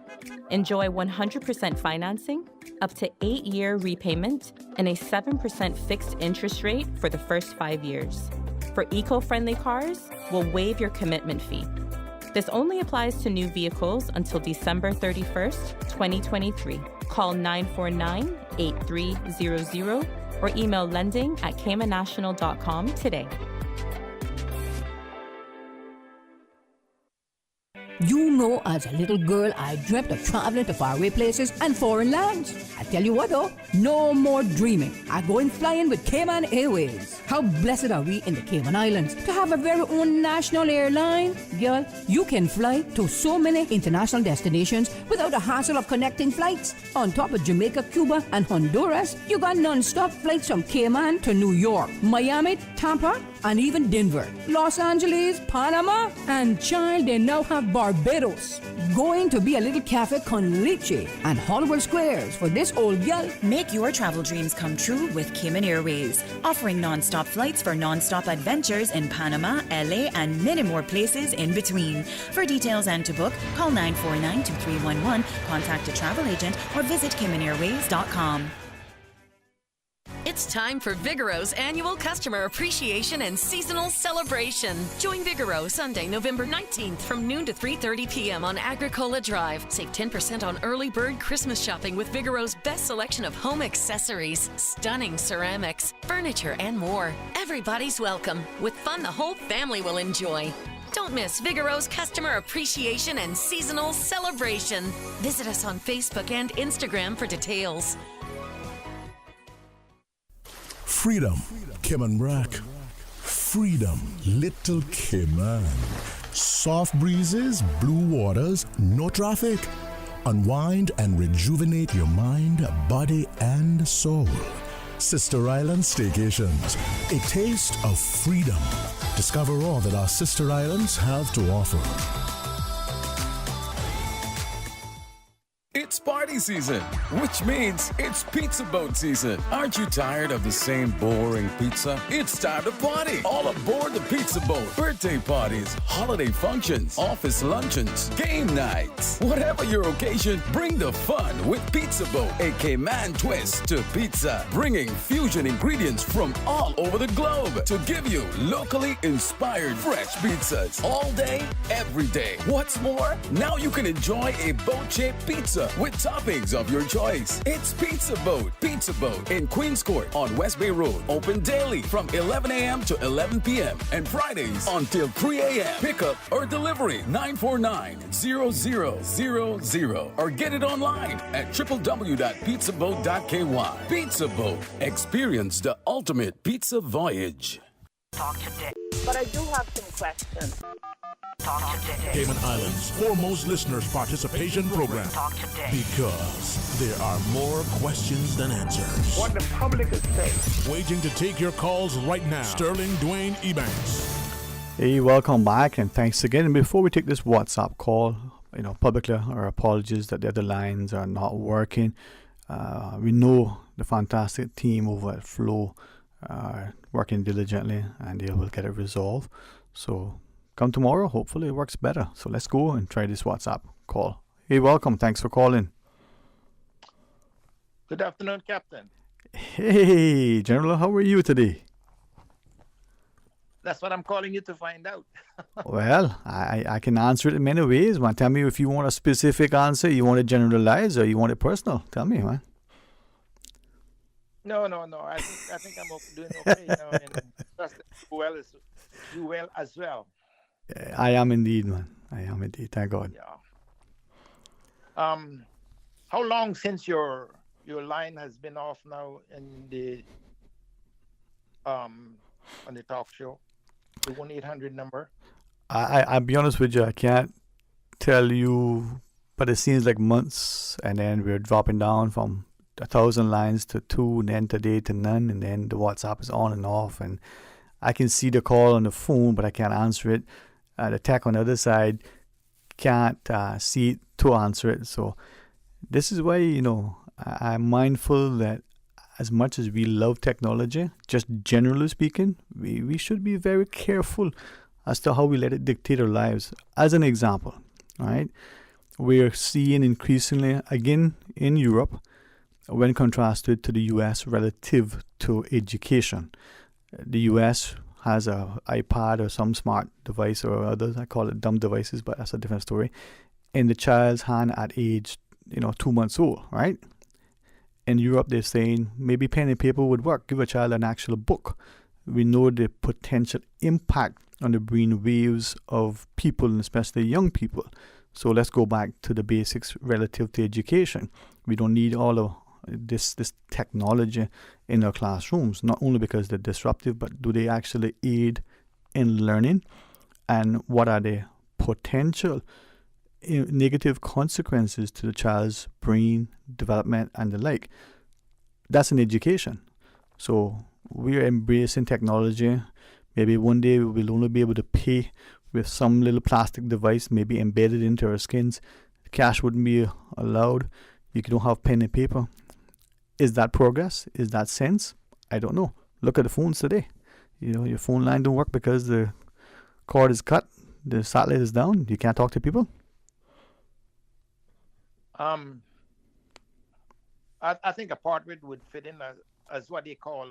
A: Enjoy 100% financing, up to 8-year repayment, and a 7% fixed interest rate for the first 5 years. For eco-friendly cars, we'll waive your commitment fee. This only applies to new vehicles until December 31st, 2023. Call 949-8300 or email lending@caymannational.com today.
O: You know, as a little girl, I dreamt of traveling to faraway places and foreign lands. I tell you what though, no more dreaming. I'm going flying with Cayman Airways. How blessed are we in the Cayman Islands to have a very own national airline? Girl, you can fly to so many international destinations without the hassle of connecting flights. On top of Jamaica, Cuba, and Honduras, you got non-stop flights from Cayman to New York, Miami, Tampa, and even Denver, Los Angeles, Panama, and child, they now have Barbados. Going to be a little cafe con leche and Hollywood Squares for this old gal.
P: Make your travel dreams come true with Cayman Airways, offering non-stop flights for non-stop adventures in Panama, LA, and many more places in between. For details and to book, call 949-2311, contact a travel agent, or visit CaymanAirways.com.
W: It's time for Vigoros' annual customer appreciation and seasonal celebration. Join Vigoro Sunday, November 19th from noon to 3:30 p.m. on Agricola Drive. Save 10% on early bird Christmas shopping with Vigoro's best selection of home accessories, stunning ceramics, furniture, and more. Everybody's welcome, with fun the whole family will enjoy. Don't miss Vigoro's customer appreciation and seasonal celebration. Visit us on Facebook and Instagram for details.
I: Freedom, Cayman Rack. Freedom, Little Cayman. Soft breezes, blue waters, no traffic. Unwind and rejuvenate your mind, body, and soul. Sister Island Staycations, a taste of freedom. Discover all that our sister islands have to offer.
E: It's party season, which means it's pizza boat season. Aren't you tired of the same boring pizza? It's time to party. All aboard the pizza boat. Birthday parties, holiday functions, office luncheons, game nights. Whatever your occasion, bring the fun with Pizza Boat, a Cayman twist to pizza, bringing fusion ingredients from all over the globe to give you locally inspired fresh pizzas all day, every day. What's more, now you can enjoy a boat-shaped pizza with toppings of your choice. It's Pizza Boat in Queens Court on West Bay Road. Open daily from 11 a.m. to 11 p.m. and Fridays until 3 a.m. Pickup or delivery 949-0000 or get it online at www.pizzaboat.ky. Pizza Boat. Experience the ultimate pizza voyage.
R: Talk today. But I do have some questions. Talk today.
I: Cayman Islands' foremost listeners' participation program.
R: Talk today.
I: Because there are more questions than answers.
R: What the public is saying.
I: Waiting to take your calls right now. Sterling Dwayne Ebanks.
G: Hey, welcome back and thanks again. And before we take this WhatsApp call, publicly our apologies that the other lines are not working. We know the fantastic team over at Flow are working diligently and they will get it resolved. So come tomorrow, hopefully it works better. So let's go and try this WhatsApp call. Hey, welcome. Thanks for calling.
J: Good afternoon, Captain.
G: Hey, General, how are you today?
J: That's what I'm calling you to find out.
G: Well, I can answer it in many ways, man. Tell me if you want a specific answer, you want it generalized, or you want it personal. Tell me, man.
J: No. I think I'm doing okay. And trust that you well as well.
G: I am indeed, man. I am indeed. Thank God.
J: Yeah. How long since your line has been off now in the on the talk show, the 1-800 number?
G: I'll be honest with you. I can't tell you, but it seems like months, and then we're dropping down from 1,000 lines to 2, and then today to none, and then the WhatsApp is on and off, and I can see the call on the phone, but I can't answer it. The tech on the other side can't see it to answer it. So this is why, I'm mindful that as much as we love technology, just generally speaking, we should be very careful as to how we let it dictate our lives. As an example, right, we're seeing increasingly, again, in Europe, when contrasted to the US relative to education. The US has a iPad or some smart device or others. I call it dumb devices, but that's a different story. In the child's hand at age, 2 months old, right? In Europe, they're saying maybe pen and paper would work. Give a child an actual book. We know the potential impact on the brainwaves of people, and especially young people. So let's go back to the basics relative to education. We don't need all of this technology in our classrooms, not only because they're disruptive, but do they actually aid in learning? And what are the potential negative consequences to the child's brain development and the like? That's an education. So we're embracing technology. Maybe one day we'll only be able to pay with some little plastic device, maybe embedded into our skins. Cash wouldn't be allowed. You don't have pen and paper. Is that progress? Is that sense? I don't know. Look at the phones today. Your phone line don't work because the cord is cut, the satellite is down. You can't talk to people.
J: I think a part of it would fit in as what they call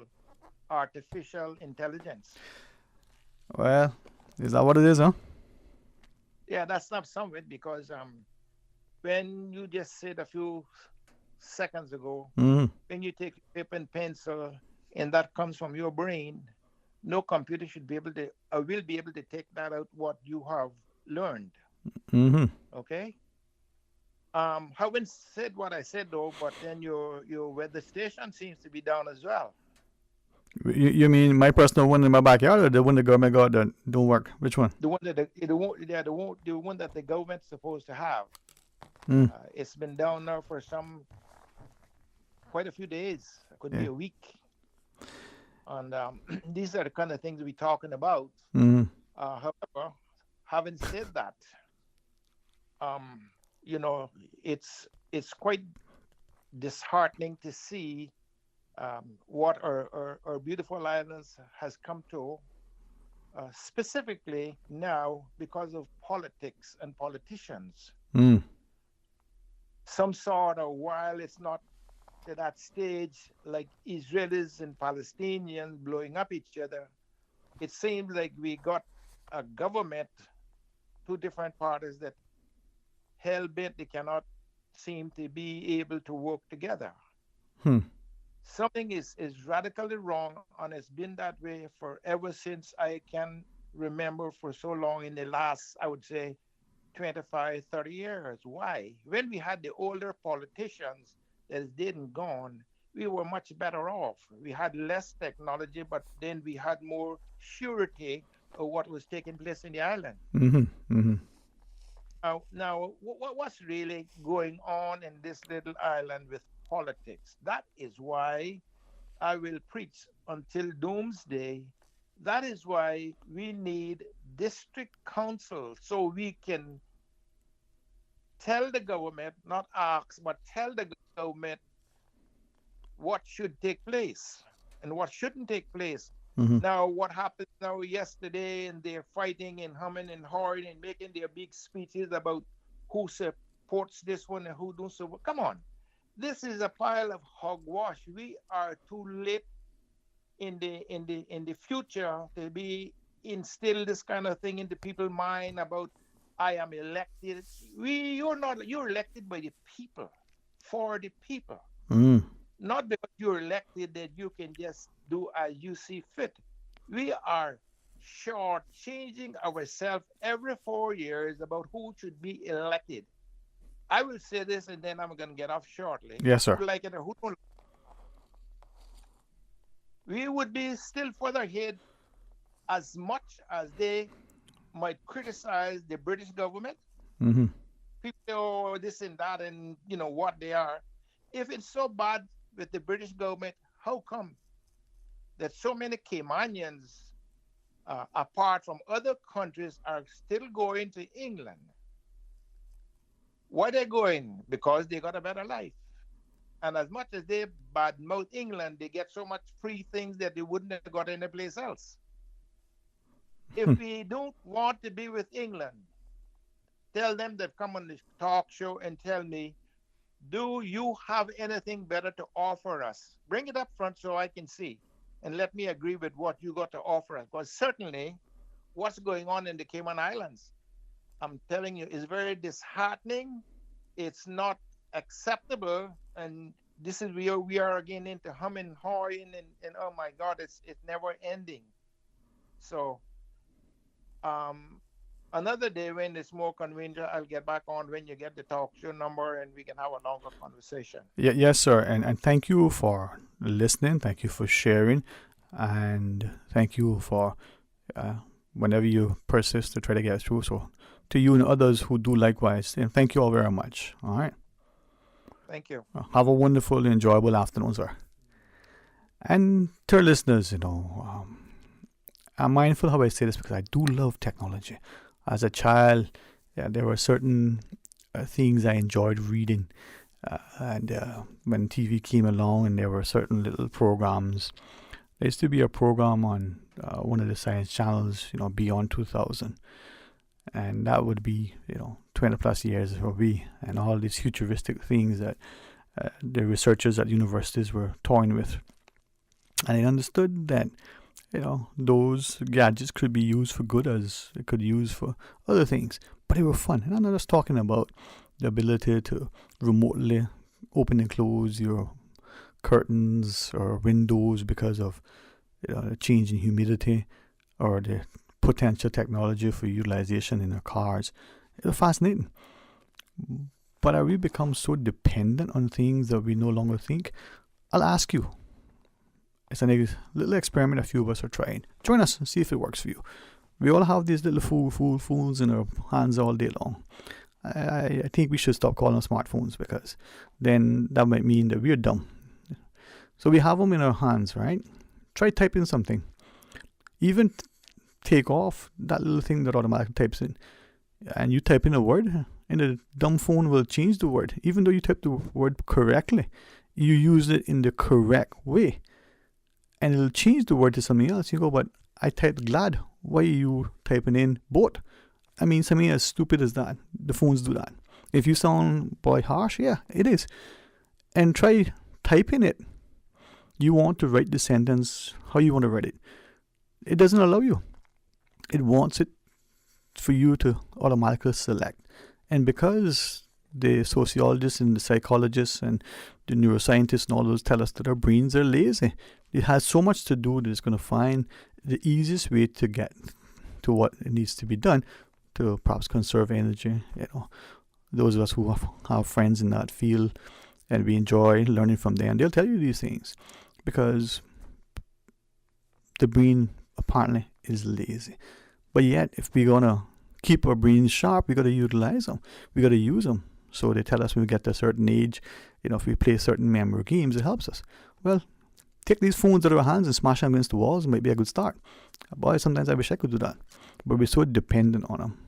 J: artificial intelligence.
G: Well, is that what it is, huh?
J: Yeah, that's not some of it, because when you just said a few seconds ago, when you take paper and pencil and that comes from your brain, no computer should be able to, or will be able to take that out what you have learned. Okay? Haven't said what I said though, but then your weather station seems to be down as well.
G: You mean my personal one in my backyard, or the one the government got that don't work? Which one?
J: The one that the one that the government's supposed to have. It's been down now for quite a few days. It could be a week. And these are the kind of things we're talking about. However, having said that, it's quite disheartening to see what our beautiful islands has come to, specifically now because of politics and politicians. Some sort of, while it's not to that stage like Israelis and Palestinians blowing up each other, it seems like we got a government, two different parties that hell-bent they cannot seem to be able to work together. Something is radically wrong, and it's been that way forever since I can remember, for so long, in the last, I would say, 25, 30 years. Why? When we had the older politicians that is dead and gone, we were much better off. We had less technology, but then we had more surety of what was taking place in the island. Now, what's really going on in this little island with politics? That is why I will preach until doomsday. That is why we need district council, so we can tell the government, not ask, but tell the government what should take place and what shouldn't take place. Now, what happened now yesterday, and they're fighting and humming and hawing and making their big speeches about who supports this one and who don't support. Come on. This is a pile of hogwash. We are too late in the future to be instill this kind of thing into people's mind about I am elected. You're elected by the people, for the people. Not because you're elected that you can just do as you see fit. We are short-changing ourselves every 4 years about who should be elected. I will say this, and then I'm going to get off shortly.
G: Yes, sir.
J: Like it or who don't. We would be still further ahead, as much as they might criticize the British government. People, this and that, and what they are. If it's so bad with the British government, how come that so many Caymanians, apart from other countries, are still going to England? Why they going? Because they got a better life. And as much as they badmouth England, they get so much free things that they wouldn't have got anyplace else. If we don't want to be with England, tell them that come on this talk show and tell me, do you have anything better to offer us? Bring it up front so I can see, and let me agree with what you got to offer us. Because certainly what's going on in the Cayman Islands, I'm telling you, is very disheartening. It's not acceptable. And this is where we are again into humming, hawing, and oh my God, it's never ending. So Another day when it's more convenient, I'll get back on when you get the talk show number and we can have a longer conversation.
G: Yes, sir. And thank you for listening. Thank you for sharing. And thank you for whenever you persist to try to get through. So to you and others who do likewise, and thank you all very much. All right.
J: Thank you.
G: Have a wonderful, enjoyable afternoon, sir. And to our listeners, I'm mindful how I say this because I do love technology. As a child, there were certain things I enjoyed reading. And when TV came along and there were certain little programs, there used to be a program on one of the science channels, Beyond 2000. And that would be, 20 plus years for me, and all these futuristic things that the researchers at universities were toying with. And I understood that, those gadgets could be used for good as it could be used for other things. But they were fun. And I'm not just talking about the ability to remotely open and close your curtains or windows because of the change in humidity or the potential technology for utilization in our cars. It was fascinating. But are we become so dependent on things that we no longer think? I'll ask you. It's a little experiment a few of us are trying. Join us and see if it works for you. We all have these little phones in our hands all day long. I think we should stop calling them smartphones because then that might mean that we're dumb. So we have them in our hands, right? Try typing something. Even take off that little thing that automatically types in. And you type in a word and the dumb phone will change the word. Even though you type the word correctly, you use it in the correct way. And it'll change the word to something else. You go, but I typed glad. Why are you typing in boat? I mean, something as stupid as that. The phones do that. If you sound harsh, yeah, it is. And try typing it. You want to write the sentence how you want to write it. It doesn't allow you. It wants it for you to automatically select. And because the sociologists and the psychologists and the neuroscientists and all those tell us that our brains are lazy, it has so much to do that it's going to find the easiest way to get to what it needs to be done to perhaps conserve energy. Those of us who have friends in that field and we enjoy learning from them, they'll tell you these things because the brain apparently is lazy. But yet, if we're going to keep our brains sharp, we got to utilize them. We got to use them. So they tell us when we get to a certain age, if we play certain memory games, it helps us. Well, take these phones out of our hands and smash them against the walls might be a good start. Boy, sometimes I wish I could do that. But we're so dependent on them.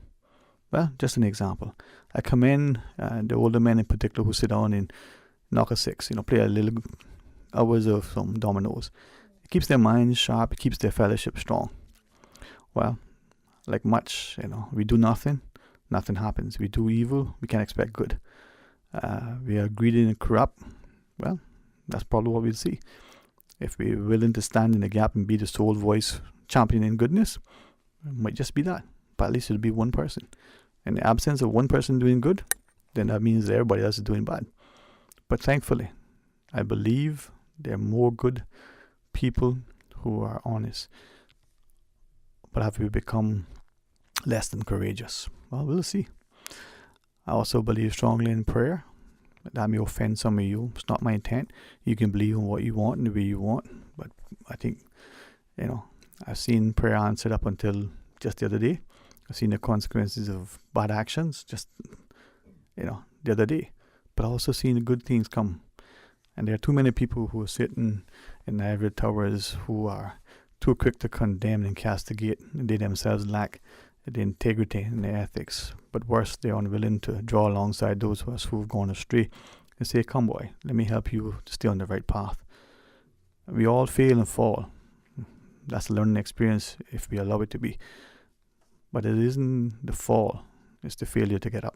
G: Well, just an example. I commend the older men in particular who sit down and knock a six, play a little hours of some dominoes. It keeps their minds sharp. It keeps their fellowship strong. Well, like much, we do nothing happens. We do evil, we can't expect good. We are greedy and corrupt. Well, that's probably what we'll see. If we're willing to stand in the gap and be the sole voice championing goodness, it might just be that. But at least it'll be one person. In the absence of one person doing good, then that means that everybody else is doing bad. But thankfully, I believe there are more good people who are honest. But have we become less than courageous? Well, we'll see. I also believe strongly in prayer. That may offend some of you. It's not my intent. You can believe in what you want and the way you want. But I think, I've seen prayer answered up until just the other day. I've seen the consequences of bad actions just, the other day. But I've also seen good things come. And there are too many people who are sitting in the ivory towers who are too quick to condemn and castigate. They themselves lack the integrity and the ethics. But worse, they're unwilling to draw alongside those of us who've gone astray and say, come boy, let me help you to stay on the right path. We all fail and fall. That's a learning experience if we allow it to be. But it isn't the fall, it's the failure to get up.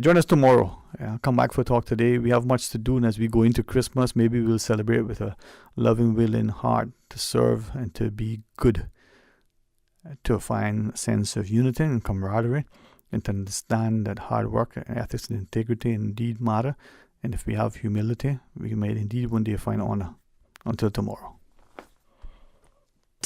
G: Join us tomorrow. Come back for a talk today. We have much to do, and as we go into Christmas, maybe we'll celebrate with a loving, willing heart to serve and to be good, to find a sense of unity and camaraderie, and to understand that hard work, ethics, and integrity indeed matter. And if we have humility, we may indeed one day find honor. Until tomorrow.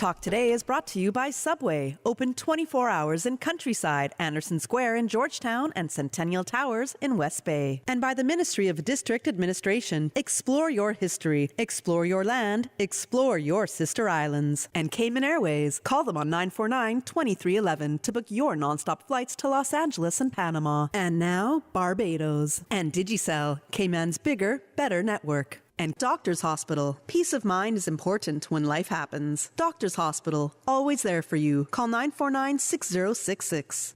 B: Talk Today is brought to you by Subway, open 24 hours in Countryside, Anderson Square in Georgetown, and Centennial Towers in West Bay. And by the Ministry of District Administration. Explore your history, explore your land, explore your sister islands. And Cayman Airways. Call them on 949-2311 to book your nonstop flights to Los Angeles and Panama. And now, Barbados. And Digicel, Cayman's bigger, better network. And Doctors Hospital. Peace of mind is important when life happens. Doctors Hospital, always there for you. Call 949-6066.